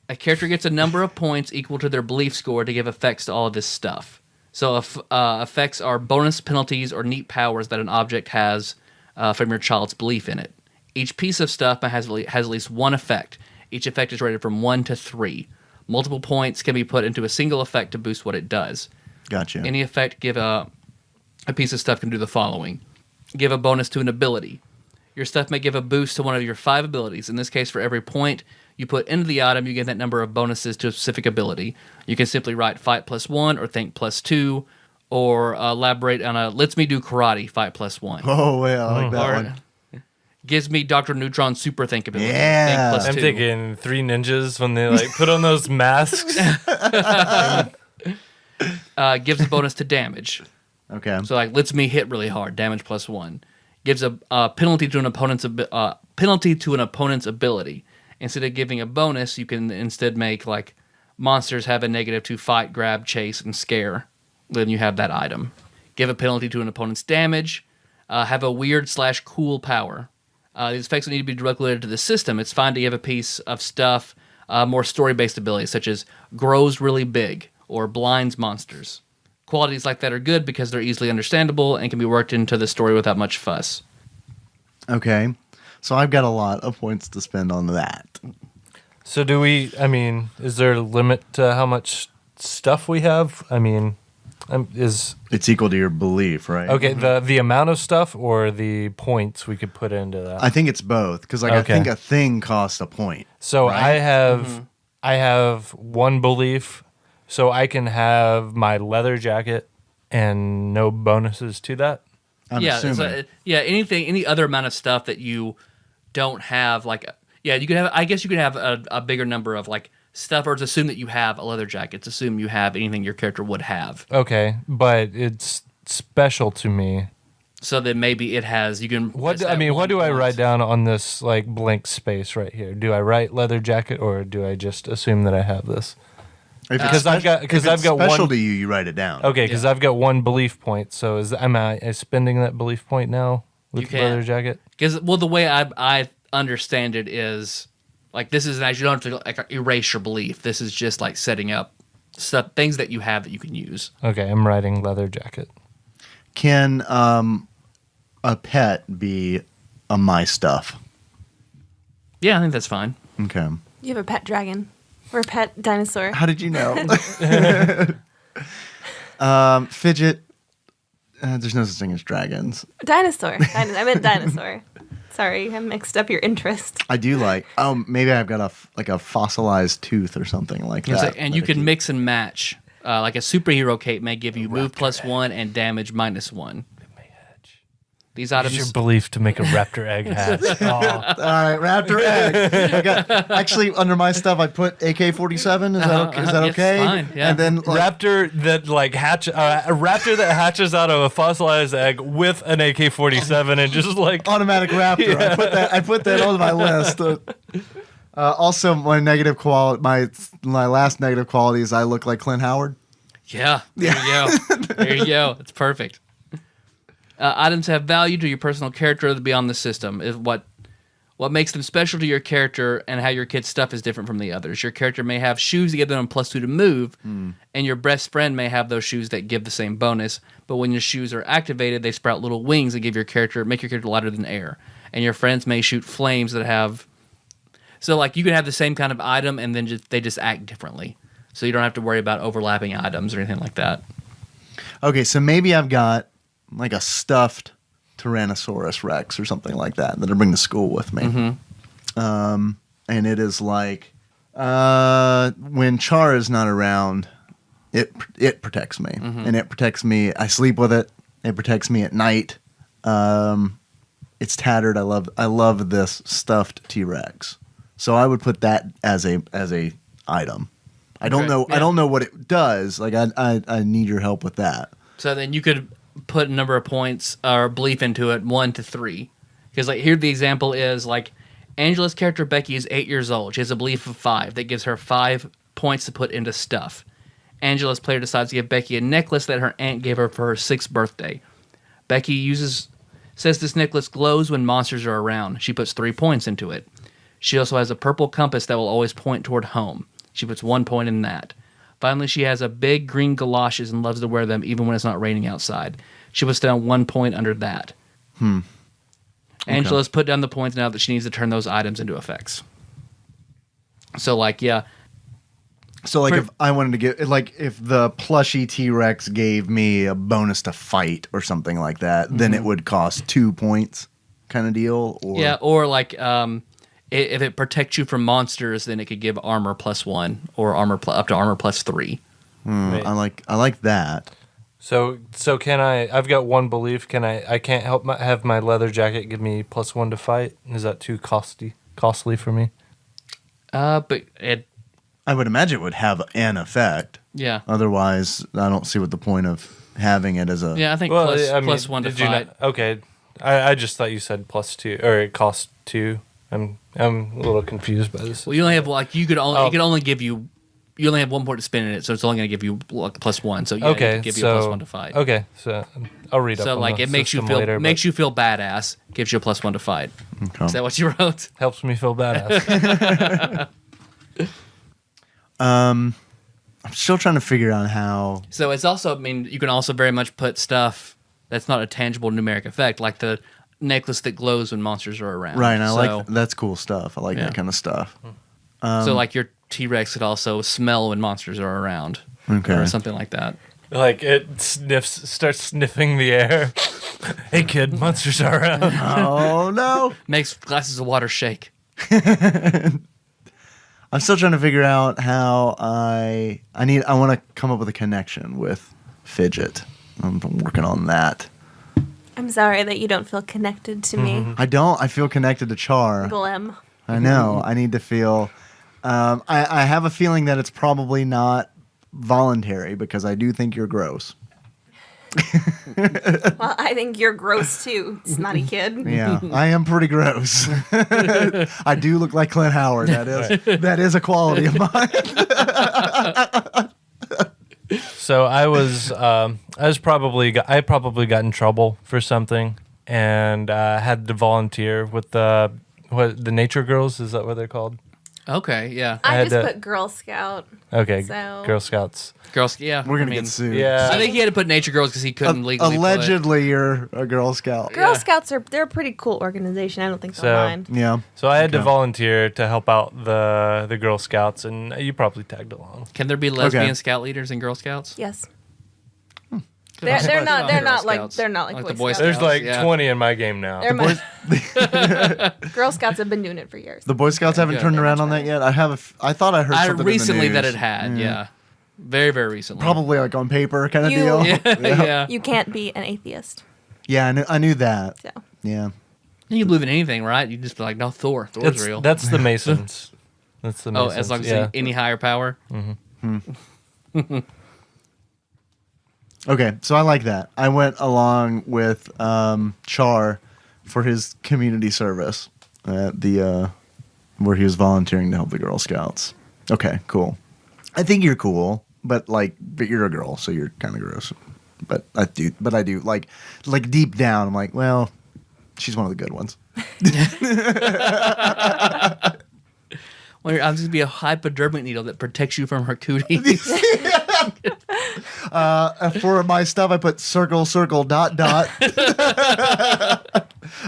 A character gets a number of points equal to their belief score to give effects to all of this stuff. So effects are bonus penalties or neat powers that an object has from your child's belief in it. Each piece of stuff has at least one effect. Each effect is rated from 1 to 3. Multiple points can be put into a single effect to boost what it does. Gotcha. Any effect give a piece of stuff can do the following. Give a bonus to an ability. Your stuff may give a boost to one of your 5 abilities. In this case, for every point you put into the item, you get that number of bonuses to a specific ability. You can simply write fight +1 or think +2 or elaborate on a lets me do karate, fight +1. Oh, yeah, I like that Or one. gives me Dr. Neutron super think ability. Yeah. Think +2. I'm thinking Three Ninjas when they like put on those masks. Gives a bonus to damage. Okay. So like lets me hit really hard, damage +1. Gives a penalty to an opponent's ability. Instead of giving a bonus, you can instead make like monsters have a -2 fight, grab, chase, and scare. Then you have that item. Give a penalty to an opponent's damage. Have a weird/cool power. These effects don't need to be directly related to the system. It's fine to give a piece of stuff more story-based abilities, such as grows really big or blinds monsters. Qualities like that are good because they're easily understandable and can be worked into the story without much fuss. Okay. So I've got a lot of points to spend on that. So is there a limit to how much stuff we have? It's equal to your belief, right? Okay, the amount of stuff or the points we could put into that? I think it's both because I think a thing costs a point. So right? I have one belief, so I can have my leather jacket and no bonuses to that. I'm assuming. Any other amount of stuff that you don't have, you could have. I guess you could have a bigger number of like stuff, or it's assume that you have a leather jacket. It's assume you have anything your character would have. Okay, but it's special to me. So then maybe it has. You can. What do I write down on this like blank space right here? Do I write leather jacket or do I just assume that I have this? Because I've got special one. to you. You write it down. Okay, because I've got one belief point. So am I spending that belief point now with You the can. leather jacket? Because the way I understand it is like this is you don't have to like erase your belief. This is just like setting up things that you have that you can use. Okay, I'm writing leather jacket. Can a pet be a my stuff? Yeah, I think that's fine. Okay. You have a pet dragon or a pet dinosaur. How did you know? Fidget. There's no such thing as dragons. Dinosaur. I meant dinosaur. Sorry, I mixed up your interest. I do like. Oh, maybe I've got a fossilized tooth or something like that. And you can mix and match. Like a superhero cape may give you move +1 and damage -1. These items. Use your belief to make a raptor egg hatch. Oh. All right, raptor egg. Actually, under my stuff, I put AK-47. Is that okay? It's fine. Yeah. And then Raptor that a raptor that hatches out of a fossilized egg with an AK-47 and just like automatic raptor. Yeah. I put that on my list. Also, my negative quality, my last negative quality is I look like Clint Howard. Yeah. There you go. There you go. It's perfect. Items have value to your personal character beyond the system. Is what makes them special to your character and how your kid's stuff is different from the others. Your character may have shoes that give them a +2 to move, and your best friend may have those shoes that give the same bonus. But when your shoes are activated, they sprout little wings that make your character lighter than air. And your friends may shoot flames that have. So like you can have the same kind of item, and then they just act differently. So you don't have to worry about overlapping items or anything like that. Okay, so maybe I've got like a stuffed Tyrannosaurus Rex or something like that I bring to school with me. Mm-hmm. And it is like when Char is not around, it protects me. Mm-hmm. And it protects me. I sleep with it. It protects me at night. It's tattered. I love this stuffed T-Rex. So I would put that as a item. I don't know. Yeah. I don't know what it does. Like I need your help with that. So then you could put a number of points or belief into it, 1 to 3. Because like here the example is like Angela's character Becky is 8 years old. She has a belief of 5. That gives her 5 points to put into stuff. Angela's player decides to give Becky a necklace that her aunt gave her for her 6th birthday. Becky says this necklace glows when monsters are around. She puts 3 points into it. She also has a purple compass that will always point toward home. She puts 1 point in that. Finally, she has a big green galoshes and loves to wear them even when it's not raining outside. She puts down 1 point under that. Angela's put down the points now that she needs to turn those items into effects. So, like, yeah. So, like, if I wanted to give, like, if the plushy T-Rex gave me a bonus to fight or something like that, then it would cost 2 points kind of deal? Or... Yeah, or, like, if it protects you from monsters, then it could give armor +1 or up to armor +3. Right. I like that. So can I? I've got one belief. I can't have my leather jacket give me +1 to fight. Is that too costly for me? But it. I would imagine it would have an effect. Yeah. Otherwise, I don't see what the point of having it as a. Yeah, I think +1 to fight. Okay, I just thought you said +2 or it cost 2. I'm a little confused by this. Well, you only have like it could only give you. You only have 1 point to spend in it, so it's only going to give you like +1. So yeah, it could give you a +1 to fight. Okay, so I'll read up. So on like the it makes you system feel later, you feel badass. Gives you a +1 to fight. Okay. Is that what you wrote? Helps me feel badass. I'm still trying to figure out how. So it's also, I mean, you can also very much put stuff that's not a tangible numeric effect, like the necklace that glows when monsters are around. Right, and I like that's cool stuff. I like that kind of stuff. So like your T-Rex could also smell when monsters are around. Okay. Or something like that. Like it starts sniffing the air. Hey kid, monsters are around. Oh no! Makes glasses of water shake. I'm still trying to figure out how I want to come up with a connection with Fidget. I'm working on that. I'm sorry that you don't feel connected to me. I don't. I feel connected to Char. Glem. I know. I need to feel. I have a feeling that it's probably not voluntary because I do think you're gross. Well, I think you're gross too, snotty kid. Yeah, I am pretty gross. I do look like Clint Howard. That is a quality of mine. So I probably got in trouble for something, and had to volunteer with the Nature Girls. Is that what they're called? Okay, yeah. I just put Girl Scout. Okay, So- Girl Scouts. Girls, yeah. We're gonna get sued. Yeah. I think he had to put Nature Girls because he couldn't legally. Allegedly, you're a Girl Scout. Girl Scouts they're a pretty cool organization. I don't think they'll So- mind. Yeah. So I had to Okay. volunteer to help out the Girl Scouts, and you probably tagged along. Can there be lesbian Okay. scout leaders in Girl Scouts? Yes. They're They're not Girl like Scouts. they're not like Like Boy the Boy Scouts. There's like yeah. 20 in my game now. They're Girl Scouts have been doing it for years. The Boy Scouts haven't good. turned around on that yet. I thought I heard I something recently in the that news. it had, yeah. Very, very recently. Probably like on paper kind of You- deal. Yeah, yeah. You can't be an atheist. Yeah, I knew that. So Yeah. You can believe in anything, right? You just be like, no, Thor's real. That's the Masons. That's the Oh, Masons. as long as yeah. any higher power. Okay, so I like that. I went along with Char for his community service at the where he was volunteering to help the Girl Scouts. Okay, cool. I think you're cool, but you're a girl, so you're kind of gross. But I do like deep down, I'm like, well, she's one of the good ones. Well, I'm just gonna be a hypodermic needle that protects you from her cooties. For my stuff, I put circle, circle, dot, dot.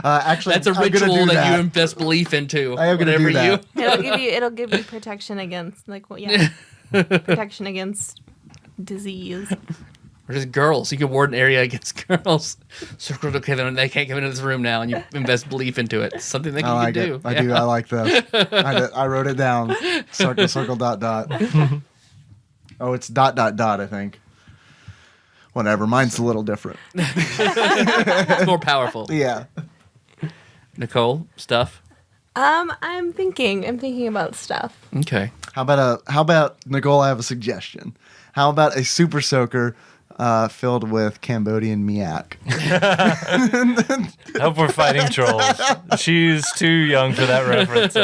Actually, That's a I'm gonna ritual do that you invest belief into. I am gonna whenever do that. it'll give you protection against protection against disease. Or just girls. You can ward an area against girls. Circle to them. They can't come into this room now, and you invest belief into it. It's something that I you like can it. do. I do. I like this. I wrote it down. Circle, circle, dot, dot. Oh, it's dot, dot, dot, I think. Whatever. Mine's a little different. It's more powerful. Yeah. Nicole, stuff. I'm thinking about stuff. Okay. How about Nicole? I have a suggestion. How about a super soaker filled with Cambodian miak? I hope we're fighting trolls. She's too young for that reference.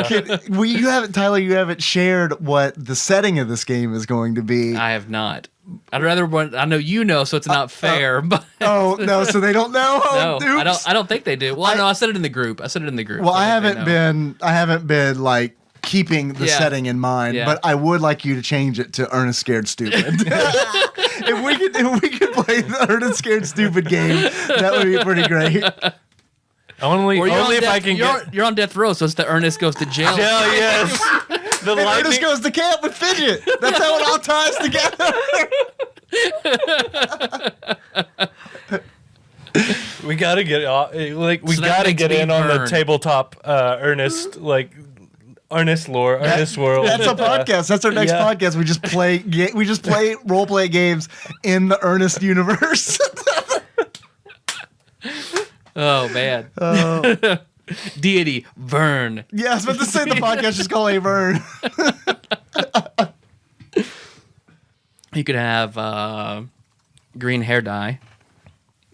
Well, you haven't, Tyler. You haven't shared what the setting of this game is going to be. I have not. I'd rather want. I know you know, so it's not fair. But Oh no! So they don't know. no, I Oops. don't think they do. Well, no, I said it in the group. Well, Well, I haven't been like keeping the Yeah. setting in mind, Yeah. but I would like you to change it to Ernest Scared Stupid. if we could play the Ernest Scared Stupid game, that would be pretty great. Only Or if I can get you're on death row, so it's the Ernest goes to jail. Hell yes. The And lightning. Ernest goes to camp with Fidget. That's how it all ties together. We gotta get we So that gotta makes get me in on the burn. tabletop Ernest Ernest lore, Ernest world. That's a podcast. That's our next Yeah. podcast. We just play role play games in the Ernest universe. Oh man. Deity Vern. Yeah, I was about to say the podcast is called Avern. You could have green hair dye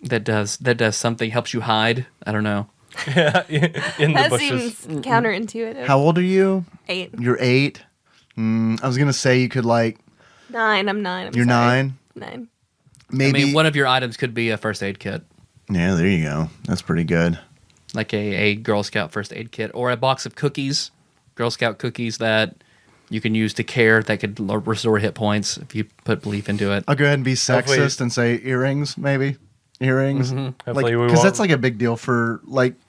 that does something, helps you hide. I don't know. Yeah, in the That bushes. seems counterintuitive. How old are you? 8. You're 8. I was gonna say you could 9. I'm 9. You're sorry. 9. 9. Maybe. I mean, one of your items could be a first aid kit, Yeah, there you go. That's pretty good. like a Girl Scout first aid kit, or a box of cookies, Girl Scout cookies that you can use to care that could restore hit points if you put belief into it. I'll go ahead and be Hopefully- sexist and say earrings, maybe. Earrings, Hopefully we because won't- that's like a big deal for girls,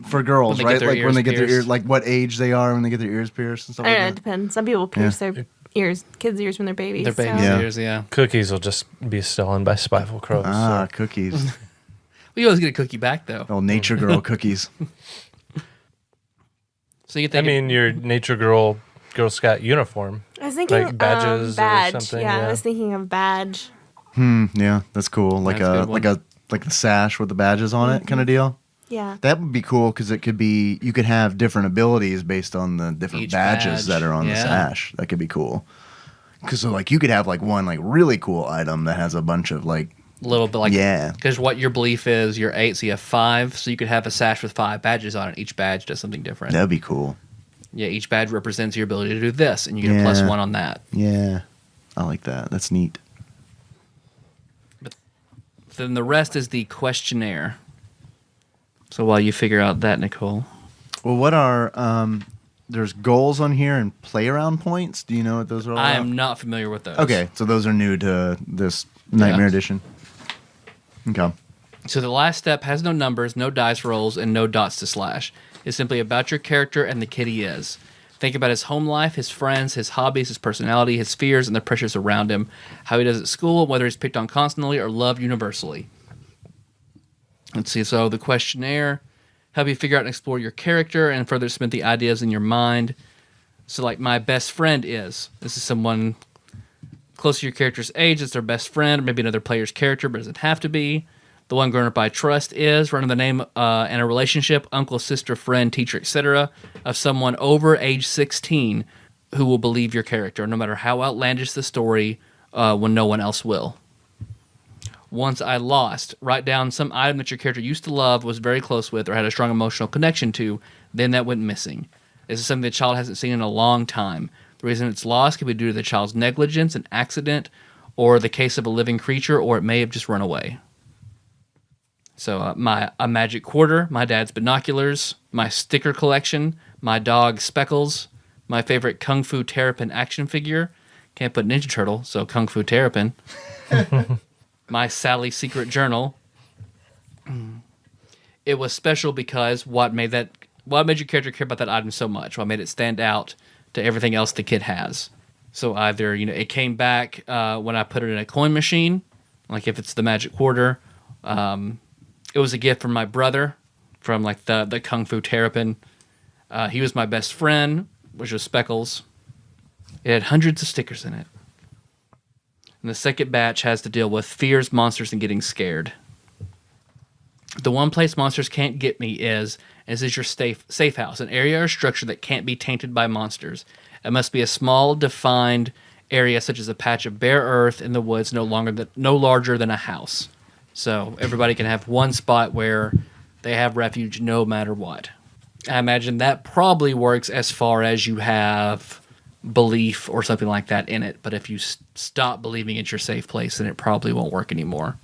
When they get right? their Like when ears they get their pierced. ears, like what age they are when they get their ears pierced and stuff I don't know. like It that. depends. Some people pierce their ears, kids' ears when they're babies. Their babies' Yeah. ears, yeah. Cookies will just be stolen by spiteful crows. Ah, so. cookies. We always get a cookie back though. Oh, nature girl cookies. So you I think mean, your Nature Girl Scout uniform. I was thinking Like badges or badge. something, Yeah, yeah. I was thinking of badge. Yeah, that's cool. Like That's a a good one. like the sash with the badges on it, kind of deal. Yeah. That would be cool because it could be you could have different abilities based on the different Each badges badge, that are on the yeah. sash. That could be cool. Because so like you could have like one like really cool item that has a bunch of like A little bit like, Yeah. because what your belief is, you're 8, so you have 5, so you could have a sash with 5 badges on it. Each badge does something different. That'd be cool. Yeah, each badge represents your ability to do this, and you get a +1 on that. Yeah. I like that. That's neat. But then the rest is the questionnaire. So while you figure out that, Nicole. Well, what are there's goals on here and play around points? Do you know what those are all I about? am not familiar with those. Okay, so those are new to this Nightmare Edition. Okay. So the last step has no numbers, no dice rolls, and no dots to slash. It's simply about your character and the kid he is. Think about his home life, his friends, his hobbies, his personality, his fears, and the pressures around him, how he does at school, whether he's picked on constantly or loved universally. Let's see, so the questionnaire, help you figure out and explore your character and further cement the ideas in your mind. So like my best friend is, this is someone close to your character's age, it's their best friend, or maybe another player's character, but it doesn't have to be. The one grown up I trust is running the name and a relationship, uncle, sister, friend, teacher, etc., of someone over age 16 who will believe your character, no matter how outlandish the story, when no one else will. Once I lost, write down some item that your character used to love, was very close with, or had a strong emotional connection to, then that went missing. This is something the child hasn't seen in a long time. The reason it's lost could be due to the child's negligence, an accident, or the case of a living creature, or it may have just run away. So a magic quarter, my dad's binoculars, my sticker collection, my dog Speckles, my favorite Kung Fu Terrapin action figure. Can't put Ninja Turtle, so Kung Fu Terrapin. My Sally secret journal. It was special because what made your character care about that item so much? What made it stand out to everything else the kid has? So either it came back when I put it in a coin machine, like if it's the magic quarter. It was a gift from my brother, from like the Kung Fu Terrapin. He was my best friend, which was Speckles. It had hundreds of stickers in it. And the second batch has to deal with fears, monsters, and getting scared. The one place monsters can't get me is your safe house, an area or structure that can't be tainted by monsters. It must be a small, defined area, such as a patch of bare earth in the woods, no larger than a house. So everybody can have one spot where they have refuge no matter what. I imagine that probably works as far as you have belief or something like that in it. But if you stop believing it's your safe place, then it probably won't work anymore.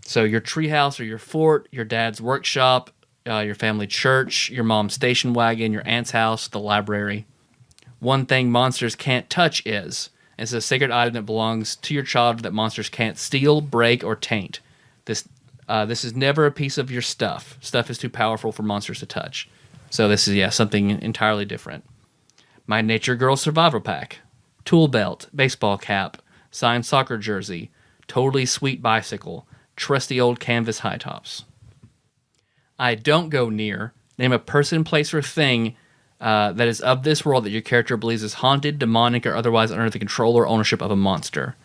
So your treehouse or your fort, your dad's workshop, your family church, your mom's station wagon, your aunt's house, the library. One thing monsters can't touch is... It's a sacred item that belongs to your child that monsters can't steal, break, or taint. This is never a piece of your stuff. Stuff is too powerful for monsters to touch. So this is, something entirely different. My Nature Girl survival pack. Tool belt, baseball cap, signed soccer jersey, totally sweet bicycle, trusty old canvas high tops. I don't go near. Name a person, place, or thing that is of this world that your character believes is haunted, demonic, or otherwise under the control or ownership of a monster.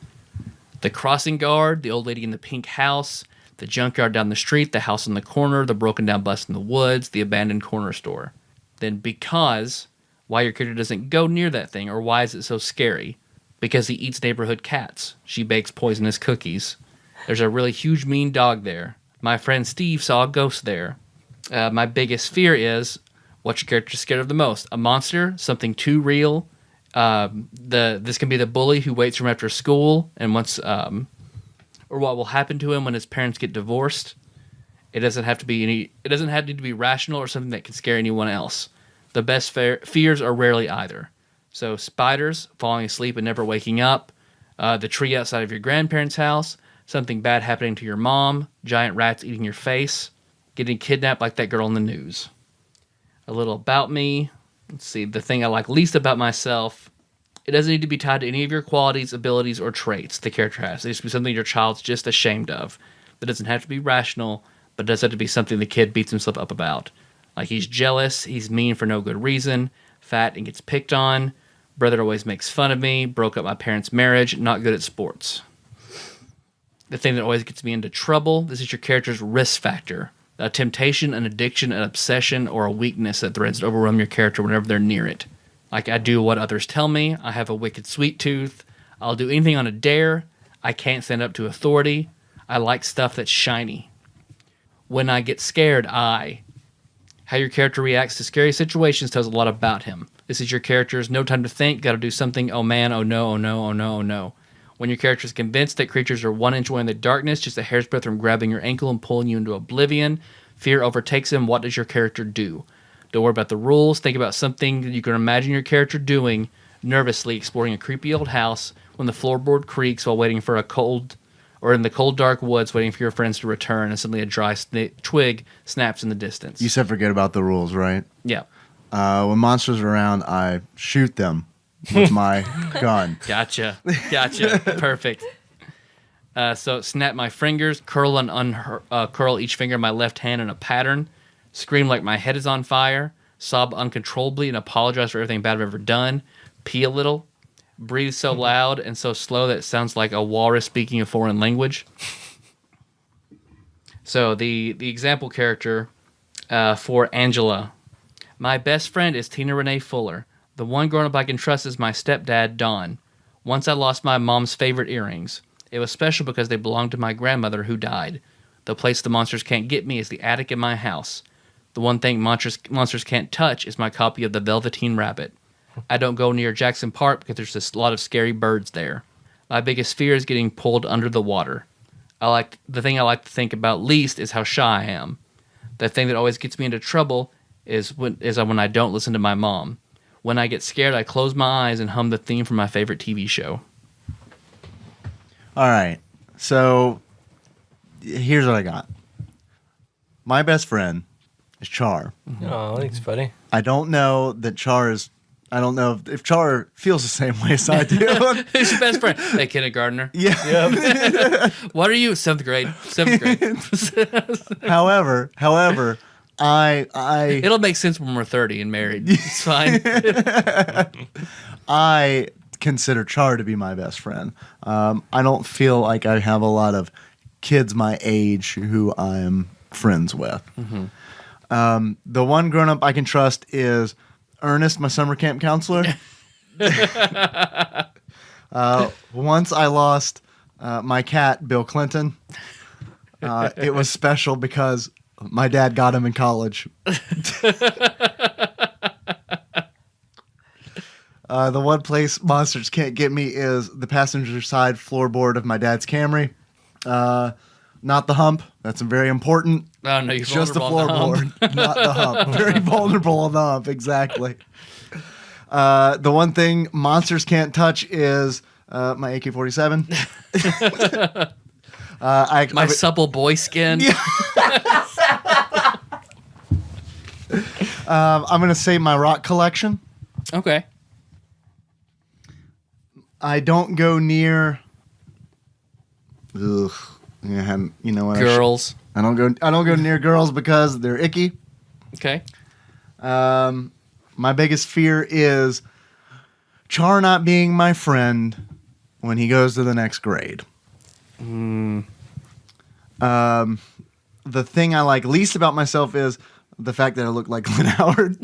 The crossing guard, the old lady in the pink house, the junkyard down the street, the house in the corner, the broken down bus in the woods, the abandoned corner store. Then because, why your character doesn't go near that thing, or why is it so scary? Because he eats neighborhood cats. She bakes poisonous cookies. There's a really huge mean dog there. My friend Steve saw a ghost there. My biggest fear is... What's your character scared of the most? A monster? Something too real? This can be the bully who waits from after school and wants, or what will happen to him when his parents get divorced. It doesn't have to be It doesn't have to be rational or something that can scare anyone else. The best fears are rarely either. So spiders, falling asleep and never waking up, the tree outside of your grandparents' house, something bad happening to your mom, giant rats eating your face, getting kidnapped like that girl in the news. A little about me. Let's see, the thing I like least about myself. It doesn't need to be tied to any of your qualities, abilities, or traits the character has. It needs to be something your child's just ashamed of. That doesn't have to be rational, but it does have to be something the kid beats himself up about. Like he's jealous, he's mean for no good reason, fat and gets picked on, brother always makes fun of me, broke up my parents' marriage, not good at sports. The thing that always gets me into trouble, this is your character's risk factor. A temptation, an addiction, an obsession, or a weakness that threatens to overwhelm your character whenever they're near it. Like, I do what others tell me, I have a wicked sweet tooth, I'll do anything on a dare, I can't stand up to authority, I like stuff that's shiny. When I get scared, I. How your character reacts to scary situations tells a lot about him. This is your character's no time to think, gotta do something, oh man, oh no, oh no, oh no, oh no. When your character is convinced that creatures are 1 inch away in the darkness, just a hair's breadth from grabbing your ankle and pulling you into oblivion, fear overtakes him. What does your character do? Don't worry about the rules. Think about something that you can imagine your character doing, nervously exploring a creepy old house when the floorboard creaks while waiting for in the cold, dark woods, waiting for your friends to return, and suddenly a dry twig snaps in the distance. You said forget about the rules, right? Yeah. When monsters are around, I shoot them with my gun. Gotcha. Perfect. So snap my fingers, curl and curl each finger of my left hand in a pattern, scream like my head is on fire, sob uncontrollably and apologize for everything bad I've ever done, pee a little, breathe so loud and so slow that it sounds like a walrus speaking a foreign language. So the example character for Angela. My best friend is Tina Renee Fuller. The one grown-up I can trust is my stepdad, Don. Once I lost my mom's favorite earrings. It was special because they belonged to my grandmother who died. The place the monsters can't get me is the attic in my house. The one thing monsters can't touch is my copy of the Velveteen Rabbit. I don't go near Jackson Park because there's a lot of scary birds there. My biggest fear is getting pulled under the water. The thing I like to think about least is how shy I am. The thing that always gets me into trouble is when I don't listen to my mom. When I get scared, I close my eyes and hum the theme from my favorite TV show. All right. So here's what I got. My best friend is Char. Oh, thanks, buddy. I don't know if Char feels the same way as I do. Who's your best friend? Hey, kindergartner. Yeah. What are you? Seventh grade. However, I It'll make sense when we're 30 and married. It's fine. I consider Char to be my best friend. I don't feel like I have a lot of kids my age who I'm friends with. Mm-hmm. The one grown up I can trust is Ernest, my summer camp counselor. Once I lost my cat, Bill Clinton. It was special because my dad got him in college. The one place monsters can't get me is the passenger side floorboard of my dad's Camry. Not the hump. That's very important. Oh, no, you're just the vulnerable on floorboard, not the hump. Very vulnerable on the hump, exactly. The one thing monsters can't touch is my AK-47. My supple boy skin. Yeah. I'm going to say my rock collection. Okay. I don't go near. Ugh. You know what? Girls. I don't go near girls because they're icky. Okay. My biggest fear is Char not being my friend when he goes to the next grade. The thing I like least about myself is the fact that I look like Glenn Howard.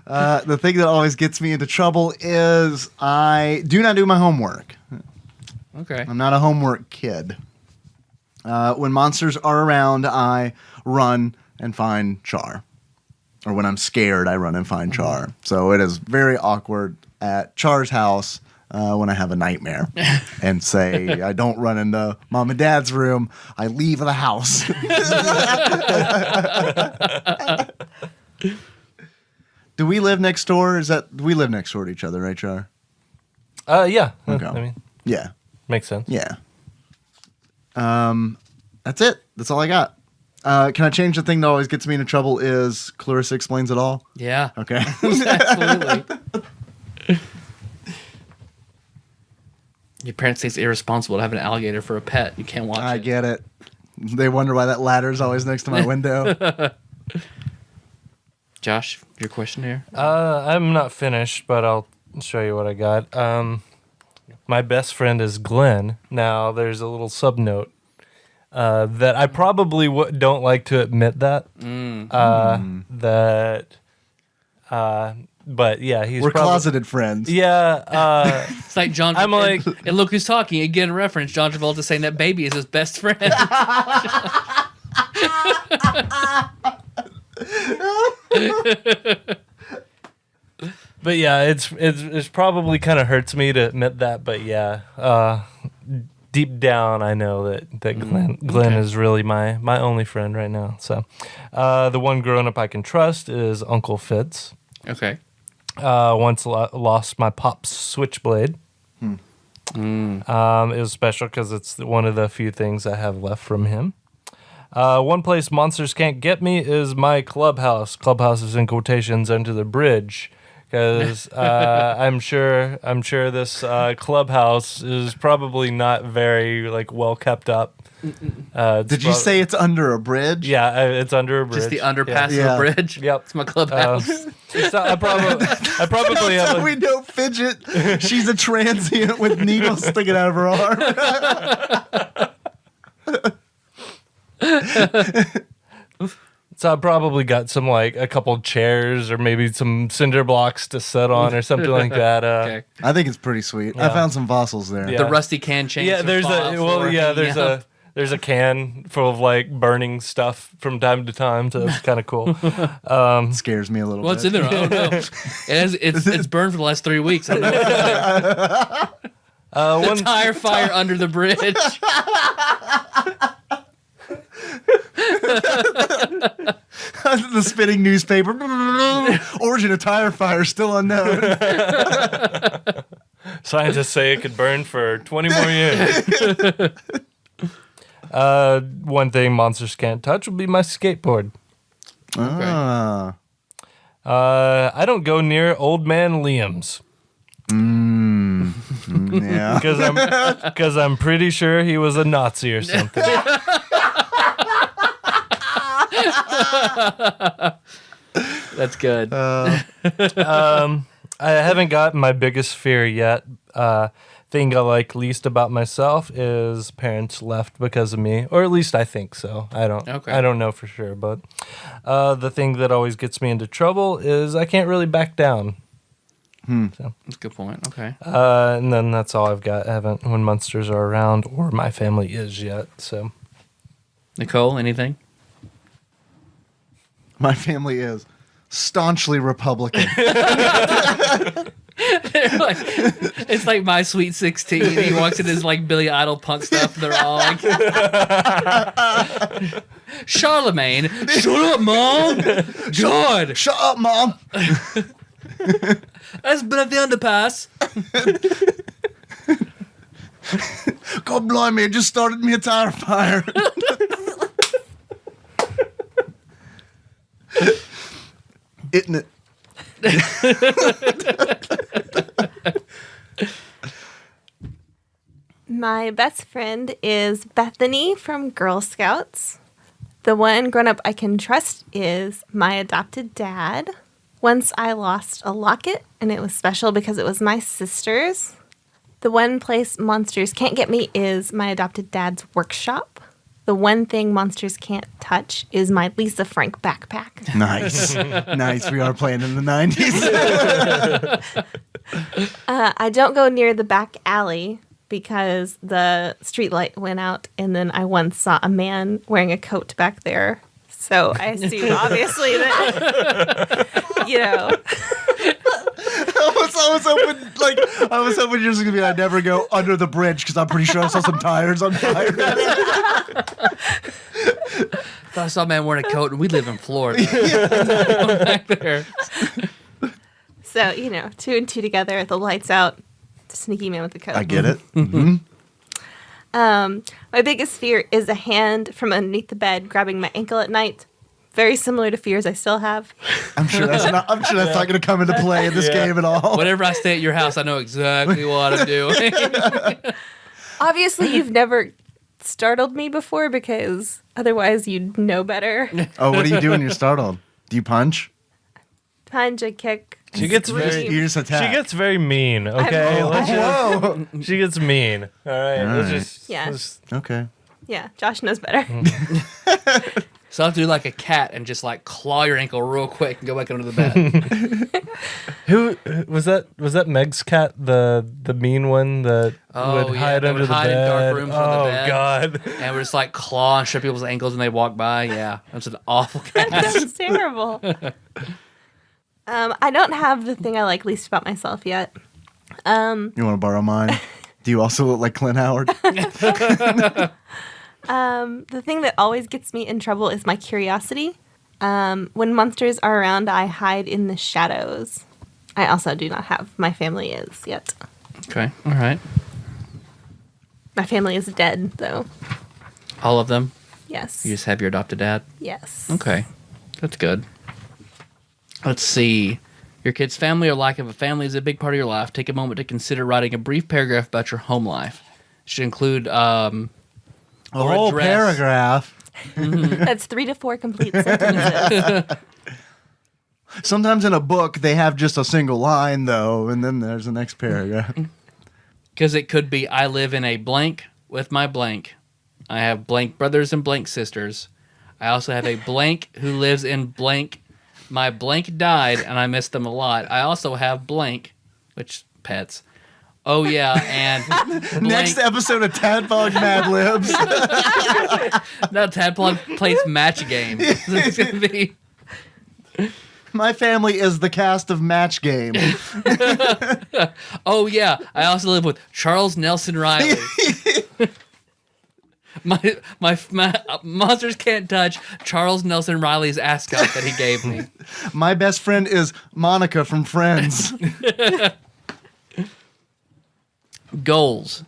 The thing that always gets me into trouble is I do not do my homework. Okay. I'm not a homework kid. When monsters are around, I run and find Char. Or when I'm scared, I run and find Char. So it is very awkward at Char's house when I have a nightmare and say, I don't run into mom and dad's room. I leave the house. Do we live next door? We live next door to each other, right, Char? Yeah. Okay. I mean, Yeah. makes sense. Yeah. That's it. That's all I got. Can I change the thing that always gets me into trouble is Clarissa explains it all? Yeah. Okay. Absolutely. Your parents say it's irresponsible to have an alligator for a pet. You can't watch it. I get it. They wonder why that ladder is always next to my window. Josh, your question here? I'm not finished, but I'll show you what I got. My best friend is Glenn. Now, there's a little subnote that I probably don't like to admit that. That But yeah, We're closeted friends. Yeah. It's like John. I'm like, and look who's talking again. Reference John Travolta saying that baby is his best friend. but yeah, it's probably kind of hurts me to admit that. But yeah, deep down, I know that Glenn is really my only friend right now. So, the one grown up I can trust is Uncle Fitz. Okay. Once lost my pop's switchblade. It was special because it's one of the few things I have left from him. One place monsters can't get me is my clubhouse. Clubhouse is in quotations under the bridge because I'm sure this clubhouse is probably not very well kept up. Did you say it's under a bridge? Yeah, it's under a bridge. Just the underpass of Yeah. the bridge. Yep. It's my clubhouse. I probably That's have how we know Fidget. She's a transient with needles sticking out of her arm. So I probably got some a couple chairs or maybe some cinder blocks to sit on or something like that. Okay. I think it's pretty sweet. I found some fossils there. Yeah. The rusty can chains. Yeah, there's a can full of burning stuff from time to time, so it's kind of cool. Scares me a little What's bit. in there? I don't know. It's burned for the last 3 weeks. I don't know. The tire fire under the bridge. The spinning newspaper. Origin of tire fire still unknown. Scientists say it could burn for 20 more years. One thing monsters can't touch would be my skateboard. Ah. I don't go near old man Liam's Yeah. because I'm pretty sure he was a Nazi or something. That's good. I haven't got my biggest fear yet. Thing I like least about myself is parents left because of me, or at least I think so. I don't know for sure, but the thing that always gets me into trouble is I can't really back down. So. That's a good point. Okay. And then that's all I've got. I haven't when monsters are around or my family is yet. So Nicole, anything? My family is staunchly Republican. It's like My Sweet 16. He walks in his Billy Idol punk stuff. They're all like, Charlemagne, shut up, Mom. God, Shut up, Mom. I've been at the underpass. God blimey, it just started me a tire fire. Isn't it? My best friend is Bethany from Girl Scouts. The one grown up I can trust is my adopted dad. Once I lost a locket, and it was special because it was my sister's. The one place monsters can't get me is my adopted dad's workshop. The one thing monsters can't touch is my Lisa Frank backpack. Nice. Nice. We are playing in the 90s. I don't go near the back alley because the street light went out, and then I once saw a man wearing a coat back there. So I assume, obviously, that, I was hoping you're just gonna be. I never go under the bridge because I'm pretty sure I saw some tires on fire. I saw a man wearing a coat, and we live in Florida. Back there. So, 2 and 2 together, the lights out, sneaky man with the coat. I get it. Mm-hmm. My biggest fear is a hand from underneath the bed grabbing my ankle at night. Very similar to fears I still have. I'm sure that's not going to come into play in this game at all. Whenever I stay at your house, I know exactly what I'm doing. Obviously, you've never startled me before because otherwise you'd know better. Oh, what do you do when you're startled? Do you punch? Punch, I kick. She gets You just attack. She gets very mean. Okay, Whoa. she gets mean. All right, All right. Yeah. Okay. Yeah, Josh knows better. So I have to do like a cat and just like claw your ankle real quick and go back under the bed. Who was that? Was that Meg's cat, the mean one that would hide that under would the hide bed? in dark rooms under the Oh bed. God! And we're just like claw and shove people's ankles when they walk by. Yeah, that's an awful cat. That sounds terrible. I don't have the thing I like least about myself yet. You want to borrow mine? Do you also look like Clint Howard? The thing that always gets me in trouble is my curiosity. When monsters are around, I hide in the shadows. I also do not have my family is yet. Okay, all right. My family is dead, though. All of them? Yes. You just have your adopted dad? Yes. Okay, that's good. Let's see. Your kid's family or lack of a family is a big part of your life. Take a moment to consider writing a brief paragraph about your home life. It should include A whole address. paragraph. That's 3 to 4 complete sentences. Sometimes in a book, they have just a single line, though, and then there's the next paragraph. Because it could be, I live in a blank with my blank. I have blank brothers and blank sisters. I also have a blank who lives in blank. My blank died, and I miss them a lot. I also have blank, which pets. Oh, yeah, and blank. Next episode of Tadpog Mad Libs. No, Tadpog plays match game. It's going to be... My family is the cast of Match Game. Oh, yeah, I also live with Charles Nelson Riley. My monsters can't touch Charles Nelson Riley's ascot that he gave me. My best friend is Monica from Friends. Goals.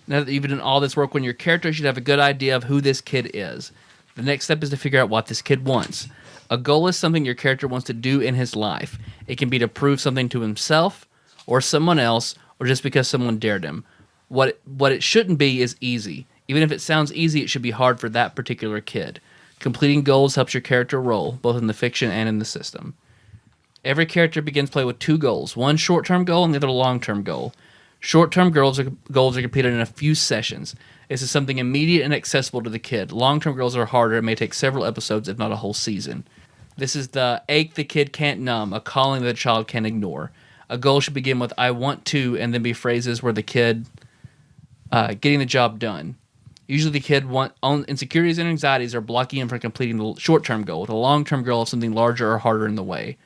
Now that you've done all this work on your character, you should have a good idea of who this kid is. The next step is to figure out what this kid wants. A goal is something your character wants to do in his life. It can be to prove something to himself or someone else, or just because someone dared him. What it shouldn't be is easy. Even if it sounds easy, it should be hard for that particular kid. Completing goals helps your character roll, both in the fiction and in the system. Every character begins play with 2 goals, one short-term goal and the other long-term goal. Short-term goals are completed in a few sessions. This is something immediate and accessible to the kid. Long-term goals are harder and may take several episodes, if not a whole season. This is the ache the kid can't numb, a calling that the child can't ignore. A goal should begin with I want to, and then be phrases where the kid getting the job done. Usually the kid own insecurities and anxieties are blocking him from completing the short-term goal, with a long-term goal of something larger or harder in the way.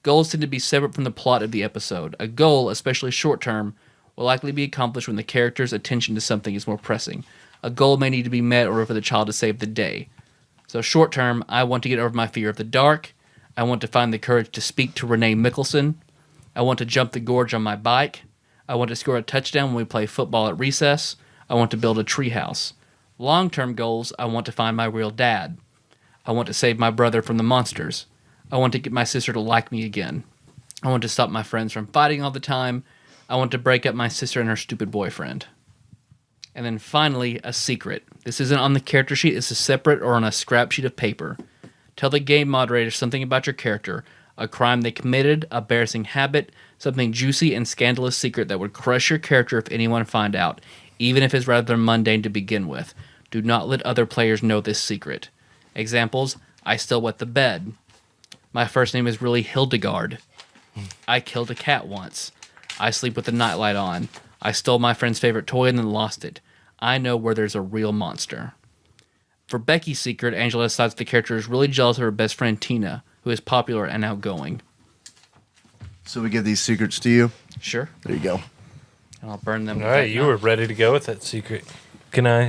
Goals tend to be separate from the plot of the episode. A goal, especially short-term, will likely be accomplished when the character's attention to something is more pressing. A goal may need to be met in order for the child to save the day. So short term, I want to get over my fear of the dark. I want to find the courage to speak to Renee Mickelson. I want to jump the gorge on my bike. I want to score a touchdown when we play football at recess. I want to build a treehouse. Long-term goals, I want to find my real dad. I want to save my brother from the monsters. I want to get my sister to like me again. I want to stop my friends from fighting all the time. I want to break up my sister and her stupid boyfriend. And then finally, a secret. This isn't on the character sheet, this is separate or on a scrap sheet of paper. Tell the game moderator something about your character. A crime they committed, a embarrassing habit, something juicy and scandalous secret that would crush your character if anyone find out, even if it's rather mundane to begin with. Do not let other players know this secret. Examples, I still wet the bed. My first name is really Hildegard. I killed a cat once. I sleep with the nightlight on. I stole my friend's favorite toy and then lost it. I know where there's a real monster. For Becky's secret, Angela decides the character is really jealous of her best friend Tina, who is popular and outgoing. So we give these secrets to you. Sure. There you go. And I'll burn them. All right, you were ready to go with that secret. Can I?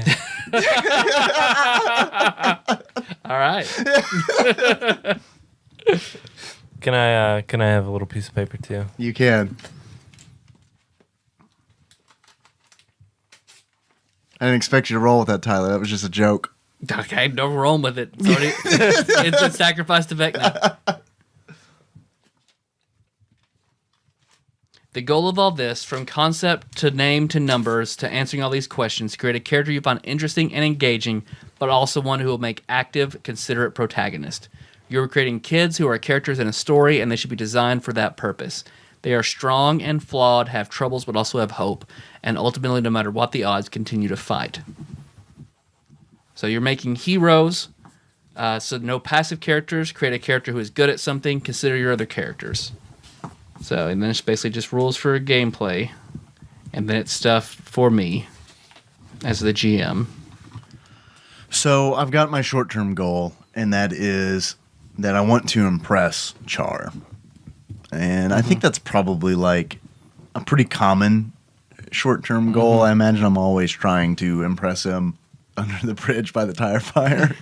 All right. Can I have a little piece of paper too? You can. I didn't expect you to roll with that, Tyler. That was just a joke. Okay, no rolling with it. It's, already, it's a sacrifice to Vecna. The goal of all this, from concept to name to numbers to answering all these questions, create a character you find interesting and engaging, but also one who will make active, considerate protagonist. You're creating kids who are characters in a story, and they should be designed for that purpose. They are strong and flawed, have troubles, but also have hope, and ultimately, no matter what the odds, continue to fight. So you're making heroes So no passive characters. Create a character who is good at something. Consider your other characters. So, and then it's basically just rules for gameplay. And then it's stuff for me as the GM. So I've got my short-term goal, and that is that I want to impress Char. And I think that's probably like a pretty common short-term goal. I imagine I'm always trying to impress him under the bridge by the tire fire.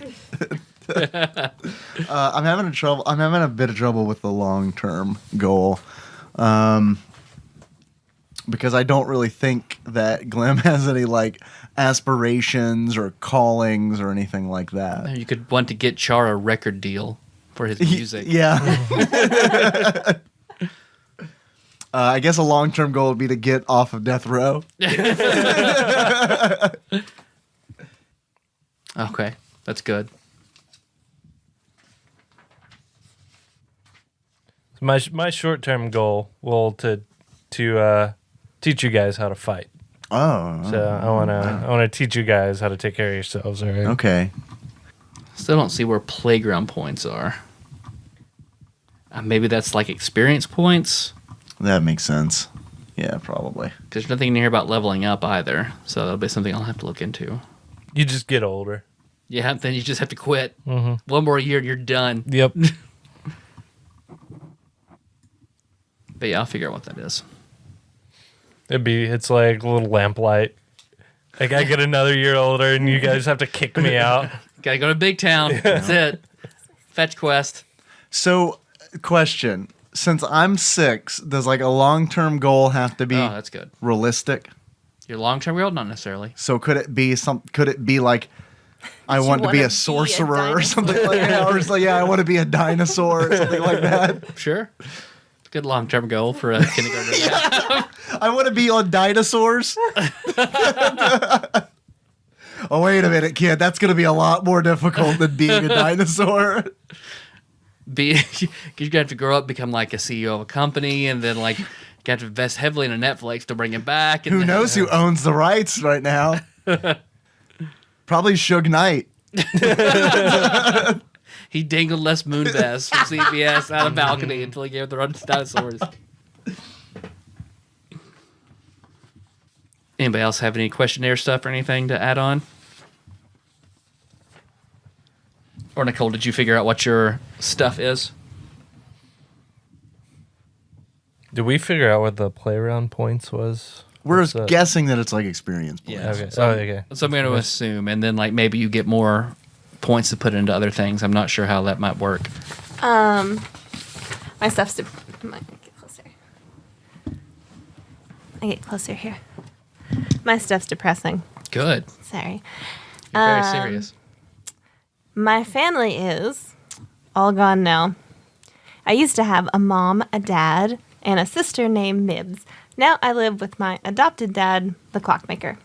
I'm having a bit of trouble with the long-term goal. Because I don't really think that Glim has any like aspirations or callings or anything like that. You could want to get Char a record deal for his music. Yeah. I guess a long-term goal would be to get off of death row. Okay, that's good. My short-term goal will to teach you guys how to fight. Oh. So I wanna teach you guys how to take care of yourselves. All right. Okay. Still don't see where playground points are. Maybe that's like experience points. That makes sense. Yeah, probably. Because there's nothing in here about leveling up either. So that'll be something I'll have to look into. You just get older. Yeah, then you just have to quit. Mm-hmm. One more year and you're done. Yep. But yeah, I'll figure out what that is. It's like a little lamplight. Like I get another year older and you guys have to kick me out. Gotta go to Big Town. That's it. Fetch quest. So, question. Since I'm 6, does like a long-term goal have to be Oh, that's good. realistic? Your long-term goal? Not necessarily. So could it be like I want to be wanna a be a sorcerer or something like dinosaur? that? Or it's like, yeah, I want to be a dinosaur or something like that. Sure. Good long-term goal for a kindergartner. I want to be on dinosaurs. Oh, wait a minute, kid. That's going to be a lot more difficult than being a dinosaur. You're gonna have to grow up, become like a CEO of a company, and then like you have to invest heavily in a Netflix to bring it back. And Who then, knows who owns the rights right now? Probably Suge Knight. He dangled Les Moonves from CBS out of balcony until he gave the run to dinosaurs. Anybody else have any questionnaire stuff or anything to add on? Or Nicole, did you figure out what your stuff is? Did we figure out what the playground points was? We're What's that? guessing that it's like experience points. Yeah. Okay. So, Okay. So I'm going to assume, and then like maybe you get more points to put into other things. I'm not sure how that might work. My stuff's get closer. I get closer here. My stuff's depressing. Good. Sorry. You're very serious. My family is all gone now. I used to have a mom, a dad, and a sister named Mibs. Now I live with my adopted dad, the clockmaker.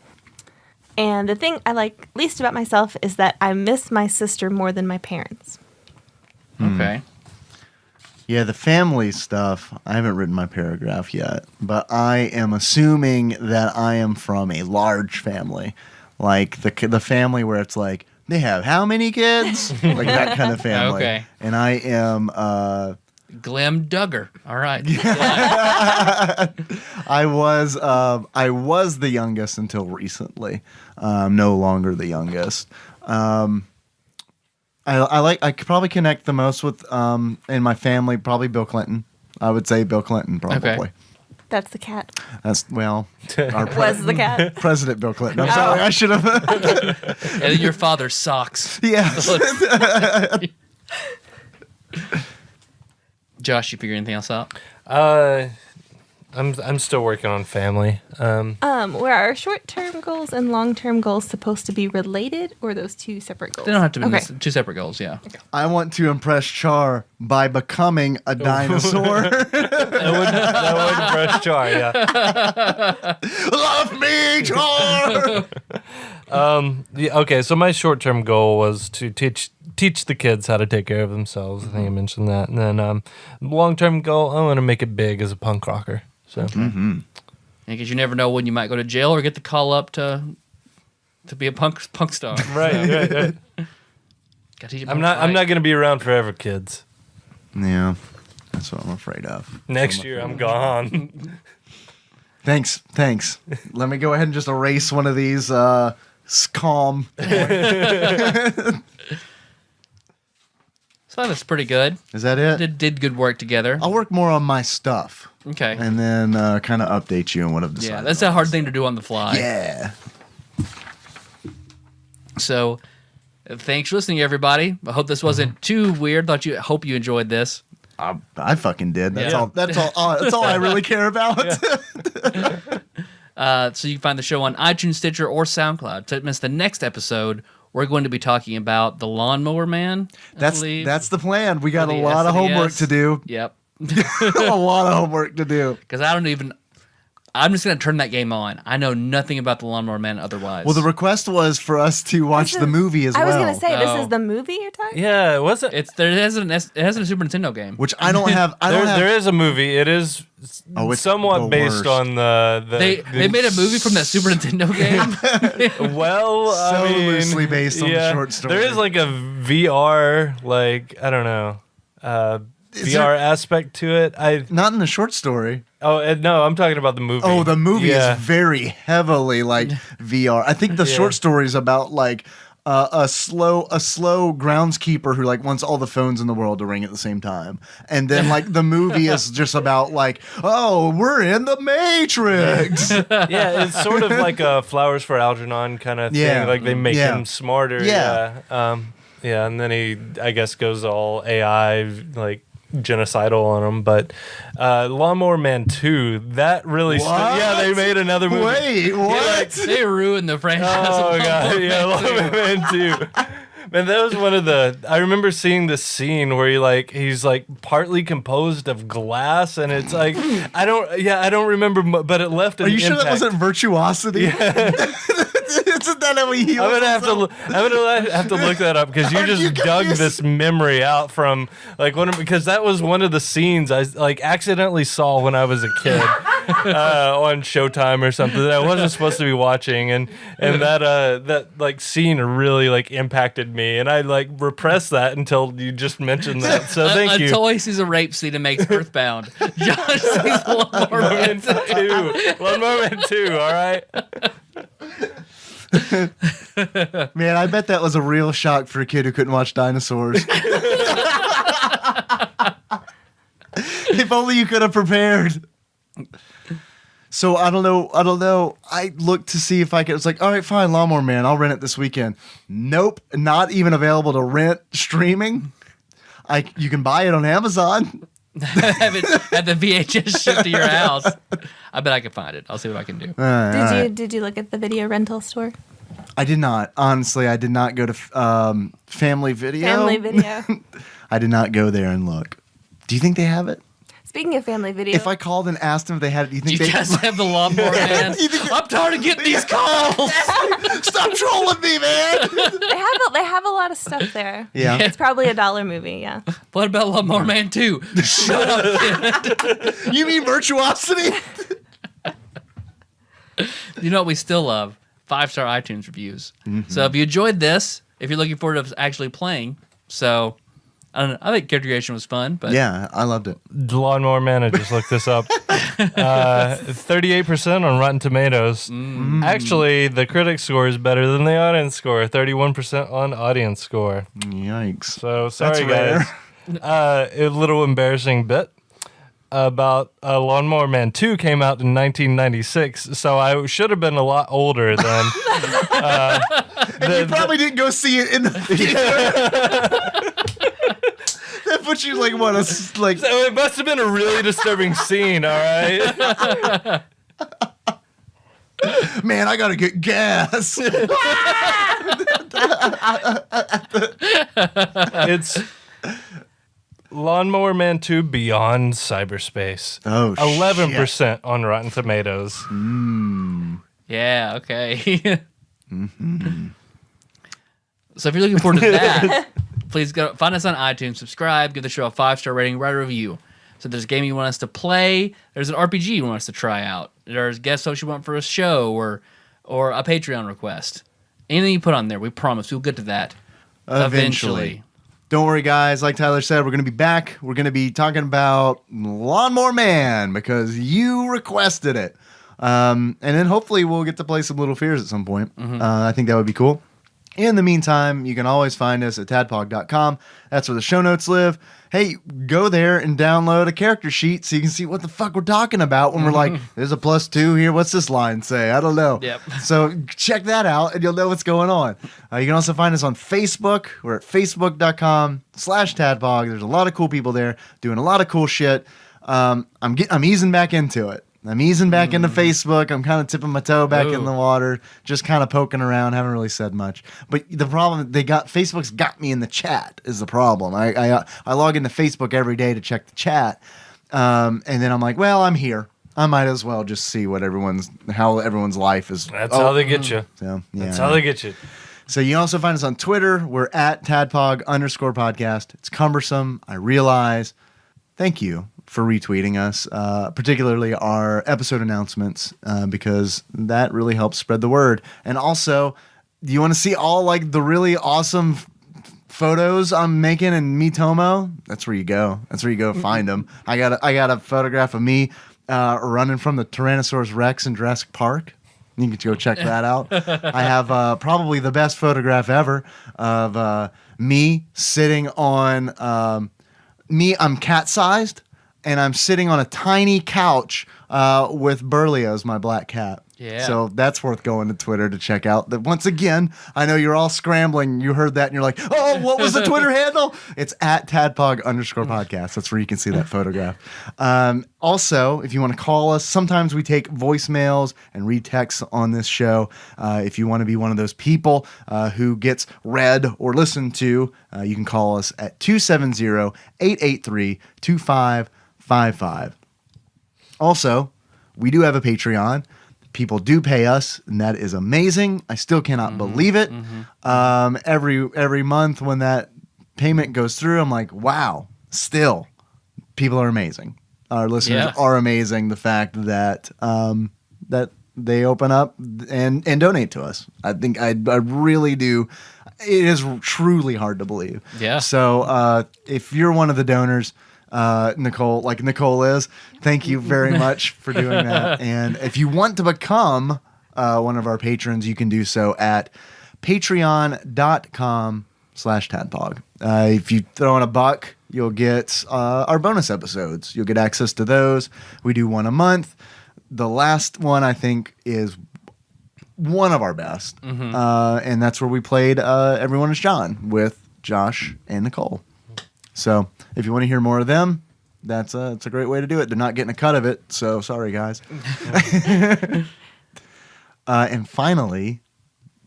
And the thing I like least about myself is that I miss my sister more than my parents. Okay. Yeah, the family stuff, I haven't written my paragraph yet, but I am assuming that I am from a large family. Like the family where it's like, they have how many kids? Like that kind of family. Okay. And I am... Glim Duggar. All right. I was the youngest until recently. No longer the youngest. I could probably connect the most with in my family, probably Bill Clinton. I would say Bill Clinton, probably. Okay. That's the cat. That's our Was the cat. President Bill Clinton. I'm sorry, I should have. And then your father socks. Yeah. Josh, you figure anything else out? I'm still working on family. Were our short-term goals and long-term goals supposed to be related, or are those two separate goals? They don't have to be Okay. two separate goals, yeah. I want to impress Char by becoming a dinosaur. That would impress Char, yeah. Love me, Char. Okay, so my short-term goal was to teach the kids how to take care of themselves. I think I mentioned that. And then long-term goal, I want to make it big as a punk rocker. So Because you never know when you might go to jail or get the call up to be a punk star. right. Gotta teach 'em I'm how to not. I'm fight. not gonna be around forever, kids. Yeah, that's what I'm afraid of. Next year, I'm gone. Thanks. Let me go ahead and just erase one of these calm. So that's pretty good. Is that it? Did good work together. I'll work more on my stuff. Okay. And then kind of update you on what I've decided. Yeah, that's a hard thing to do on the fly. Yeah. So, thanks for listening, everybody. I hope this wasn't too weird. Hope you enjoyed this. I fucking did. That's Yeah. all. That's all I really care about. So you can find the show on iTunes, Stitcher, or SoundCloud. To miss the next episode, we're going to be talking about the Lawnmower Man. I believe. That's the plan. We got For a the lot of homework SNES. to do. Yep. A lot of homework to do. Because I'm just going to turn that game on. I know nothing about the Lawnmower Man otherwise. Well, the request was for us to watch the movie as well. I was going to say, this Oh. is the movie you're talking Yeah, it wasn't. it has a Super Nintendo game. which I don't have. There is a movie. It is it's somewhat the based worst. on the They made a movie from that Super Nintendo game. well, So I mean, loosely based on the short story. There is like a VR, I don't know, Is VR there- aspect to it. Not in the short story. No, I'm talking about the movie. Oh, the movie Yeah. is very heavily like VR. I think the short story is about like a slow groundskeeper who like wants all the phones in the world to ring at the same time, and then like the movie is just about like, oh, we're in the Matrix. Yeah, it's sort of like a Flowers for Algernon kind of thing. Yeah. Like they make Yeah. him smarter. Yeah. Yeah, and then he, I guess, goes all AI, like genocidal on him. But Lawnmower Man 2, that really yeah, they made another movie. Wait, what? They ruined the franchise. Oh of god, Lawnmower yeah, Man 2. Lawnmower Man 2. Man, that was one of the. I remember seeing this scene where he's partly composed of glass, and it's like I don't remember, but it left an Are you sure that impact. wasn't virtuosity? Yeah. Isn't that how he heals? I'm gonna have to look that up because you Are just you dug confused? this memory out from because that was one of the scenes I accidentally saw when I was a kid on Showtime or something that I wasn't supposed to be watching, and that scene really impacted me, and I repressed that until you just mentioned that. So thank you. Until he sees a rape scene and makes Earthbound. Josh sees Lawnmower Man 2. Lawnmower Man 2, all right. Man, I bet that was a real shock for a kid who couldn't watch dinosaurs. If only you could have prepared. So I don't know. I looked to see if I could. It was like, all right, fine, Lawnmower Man, I'll rent it this weekend. Nope, not even available to rent streaming. You can buy it on Amazon. Have the VHS shipped to your house. I bet I can find it. I'll see what I can do. Did you look at the video rental store? I did not. Honestly, I did not go to Family Video. Family Video. I did not go there and look. Do you think they have it? Speaking of Family Video, If I called and asked them if they had it, do you Do think you they guys have the Lawnmower Man? I'm tired of getting these calls. Stop trolling me, man? they have a lot of stuff there. Yeah. It's probably $1 movie, yeah. What about Lawnmower Man 2? Shut up, kid. You mean virtuosity? You know what we still love? 5-star iTunes reviews. Mm-hmm. So if you enjoyed this, if you're looking forward to actually playing, so I don't know. I think character creation was fun, but Yeah, I loved it. Lawnmower Man, I just looked this up. 38% on Rotten Tomatoes. Actually, the critic score is better than the audience score. 31% on audience score. Yikes. So sorry, That's guys. A little embarrassing bit about Lawnmower Man 2 came out in 1996, so I should have been a lot older than. You probably didn't go see it in the theater. That puts you like what? So it must have been a really disturbing scene. All right. Man, I gotta get gas. It's Lawnmower Man 2 Beyond Cyberspace. Oh, 11% on Rotten Tomatoes. yeah, okay. So if you're looking forward to that, please go find us on iTunes, subscribe, give the show a 5-star rating, write a review. So there's a game you want us to play, there's an RPG you want us to try out, there's guest hosts you want for a show, or a Patreon request. Anything you put on there, we promise we'll get to that. Eventually. Don't worry, guys. Like Tyler said, we're going to be back. We're going to be talking about Lawnmower Man because you requested it. And then hopefully we'll get to play some Little Fears at some point. I think that would be cool. In the meantime, you can always find us at tadpog.com. That's where the show notes live. Hey, go there and download a character sheet so you can see what the fuck we're talking about when we're like, there's a +2 here. What's this line say? I don't know. Yep. So check that out and you'll know what's going on. You can also find us on Facebook. We're at facebook.com/tadpog. There's a lot of cool people there doing a lot of cool shit. I'm easing back into it. I'm easing back into Facebook. I'm kind of tipping my toe back in the water, just kind of poking around. Haven't really said much. But the problem, Facebook's got me in the chat is the problem. I log into Facebook every day to check the chat. And then I'm like, well, I'm here. I might as well just see what how everyone's life is. That's how they get you. So, yeah. That's how they get you. So you can also find us on Twitter. We're at @tadpog_podcast. It's cumbersome. I realize. Thank you for retweeting us, particularly our episode announcements, because that really helps spread the word. And also, do you want to see all like the really awesome photos I'm making in Mitomo? That's where you go. That's where you go find them. I got a photograph of me running from the Tyrannosaurus Rex in Jurassic Park. You can go check that out. I have probably the best photograph ever of me sitting on I'm cat-sized, and I'm sitting on a tiny couch with Berlioz, my black cat. Yeah. So that's worth going to Twitter to check out. Once again, I know you're all scrambling. You heard that, and you're like, oh, what was the Twitter handle? It's at @tadpog_podcast. That's where you can see that photograph. Also, if you want to call us, sometimes we take voicemails and read texts on this show. If you want to be one of those people who gets read or listened to, you can call us at 270-883-2555. Also, we do have a Patreon. People do pay us, and that is amazing. I still cannot believe it. Every month when that payment goes through, I'm like, wow, still, people are amazing. Our listeners are amazing. The fact that that they open up and donate to us. I think I really do. It is truly hard to believe. Yeah. So if you're one of the donors, Nicole, like Nicole is, thank you very much for doing that. And if you want to become one of our patrons, you can do so at patreon.com/tadpog. If you throw in $1, you'll get our bonus episodes. You'll get access to those. We do one a month. The last one, I think, is one of our best. And that's where we played Everyone is John with Josh and Nicole. So if you want to hear more of them, it's a great way to do it. They're not getting a cut of it, so sorry, guys. And finally,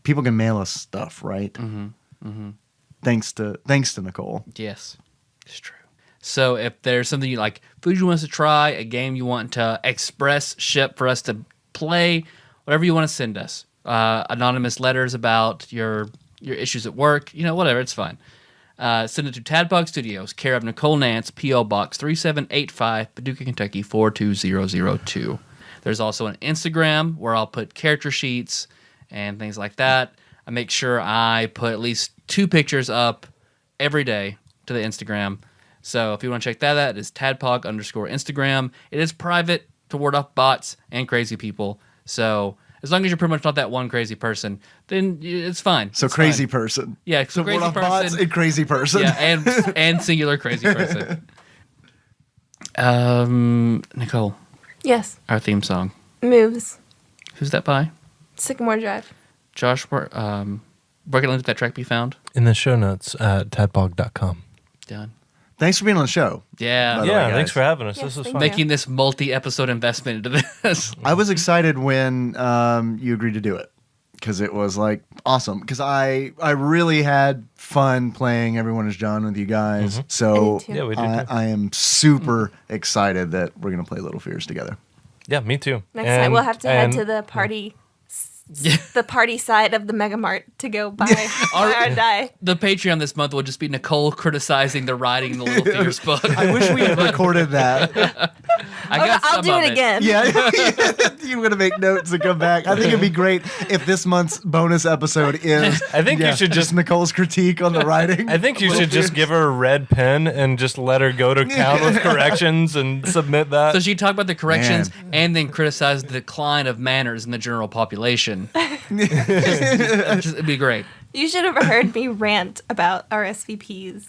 people can mail us stuff, right? Thanks to Nicole. Yes, it's true. So if there's something you like, food you want us to try, a game you want to express ship for us to play, whatever you want to send us, anonymous letters about your issues at work, whatever, it's fine. Send it to Tadpog Studios, care of Nicole Nance, P.O. Box 3785, Paducah, Kentucky 42002. There's also an Instagram where I'll put character sheets and things like that. I make sure I put at least 2 pictures up every day to the Instagram. So if you want to check that out, it's Tadpog_Instagram. It is private to ward off bots and crazy people. So as long as you're pretty much not that one crazy person, then it's fine. So it's crazy fine. person. Yeah, so crazy person. Bots and crazy person. Yeah, and singular crazy person. Nicole. Yes. Our theme song. Moves. Who's that by? Sycamore Drive. Josh, where can that track be found? In the show notes at tadpog.com. Done. Thanks for being on the show. Yeah. Yeah, guys. thanks for having us. Yes, This was thank fun. you. Making this multi-episode investment into this. I was excited when you agreed to do it because it was like awesome. Because I really had fun playing Everyone is John with you guys. So I did too. Yeah, we did too. I am super excited that we're gonna play Little Fears together. Yeah, me too. Next time we'll have to head and- to the party. The party side of the Mega Mart to go buy our die. The Patreon this month will just be Nicole criticizing the writing in the Little Fears book. I wish we had recorded that. I got I'll some do of it again. Yeah, you're gonna make notes and come back. I think it'd be great if this month's bonus episode is. I think you should just Nicole's critique on the writing. I think you should just give her a red pen and just let her go to countless corrections and submit that. So she'd talk about the corrections and then criticize the decline of manners in the general population. It'd be great. You should have heard me rant about RSVPs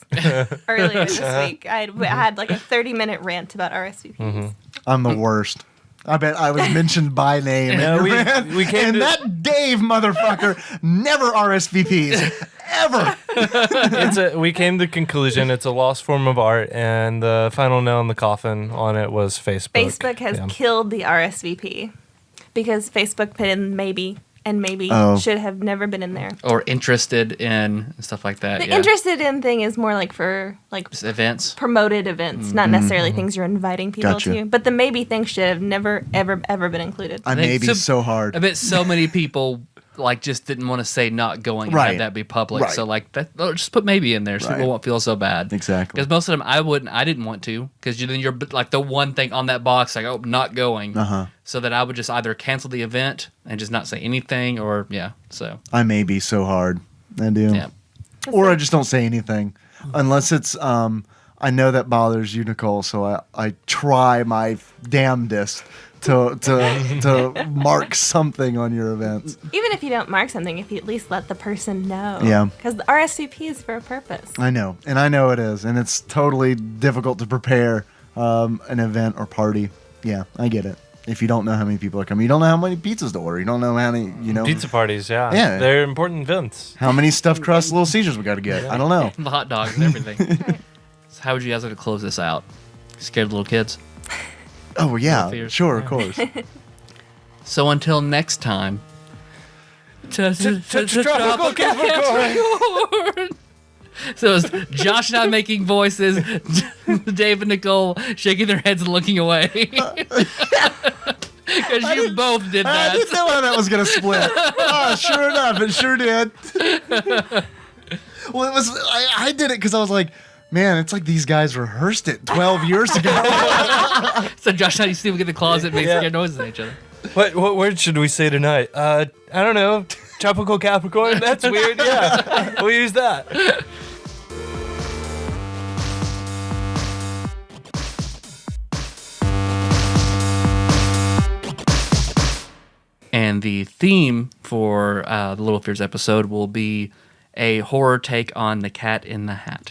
earlier this week. I had like a 30-minute rant about RSVPs. I'm the worst. I bet I was mentioned by name. No, we came and to- that Dave motherfucker never RSVPs. Ever. We came to the conclusion it's a lost form of art, and the final nail in the coffin on it was Facebook. Facebook has killed the RSVP because Facebook put in maybe and maybe should have never been in there. Or interested in stuff like that. The interested in thing is more like for like Just events. promoted events, not necessarily things you're inviting people Gotcha. to. But the maybe thing should have never, ever been included. I may be so hard. I bet so many people like just didn't want to say not going and Right. have that be public. Right. So like that, just put maybe in there so Right. people won't feel so bad. Exactly. Because most of them I didn't want to because then you're like the one thing on that box like not going. So that I would just either cancel the event and just not say anything or so I may be so hard. I do. yeah. Or I just don't say anything. Unless it's I know that bothers you, Nicole, so I try my damnedest to mark something on your events. Even if you don't mark something, if you at least let the person know. Yeah. Because the RSVP is for a purpose. I know, and I know it is, and it's totally difficult to prepare an event or party. Yeah, I get it. If you don't know how many people are coming, you don't know how many pizzas to order. You don't know how many, Pizza parties, Yeah. they're important events. how many stuffed crust Little Caesars we got to get. I don't know. The hot dogs and everything. So how would you guys like to close this out? Scared little kids? Oh yeah, fears. sure, of course. So until next time. Tropical Capricorn. So it's Josh and I making voices, Dave and Nicole shaking their heads and looking away. Because you both did I that. didn't know how that was gonna split. Sure enough, it sure did. Well, it was. I did it because I was like, man, it's like these guys rehearsed it 12 years ago. So Josh and I used to get in the closet and make scared noises at each other. What word should we say tonight? I don't know. Tropical Capricorn? That's weird. Yeah, we'll use that. And the theme for the Little Fears episode will be a horror take on The Cat in the Hat.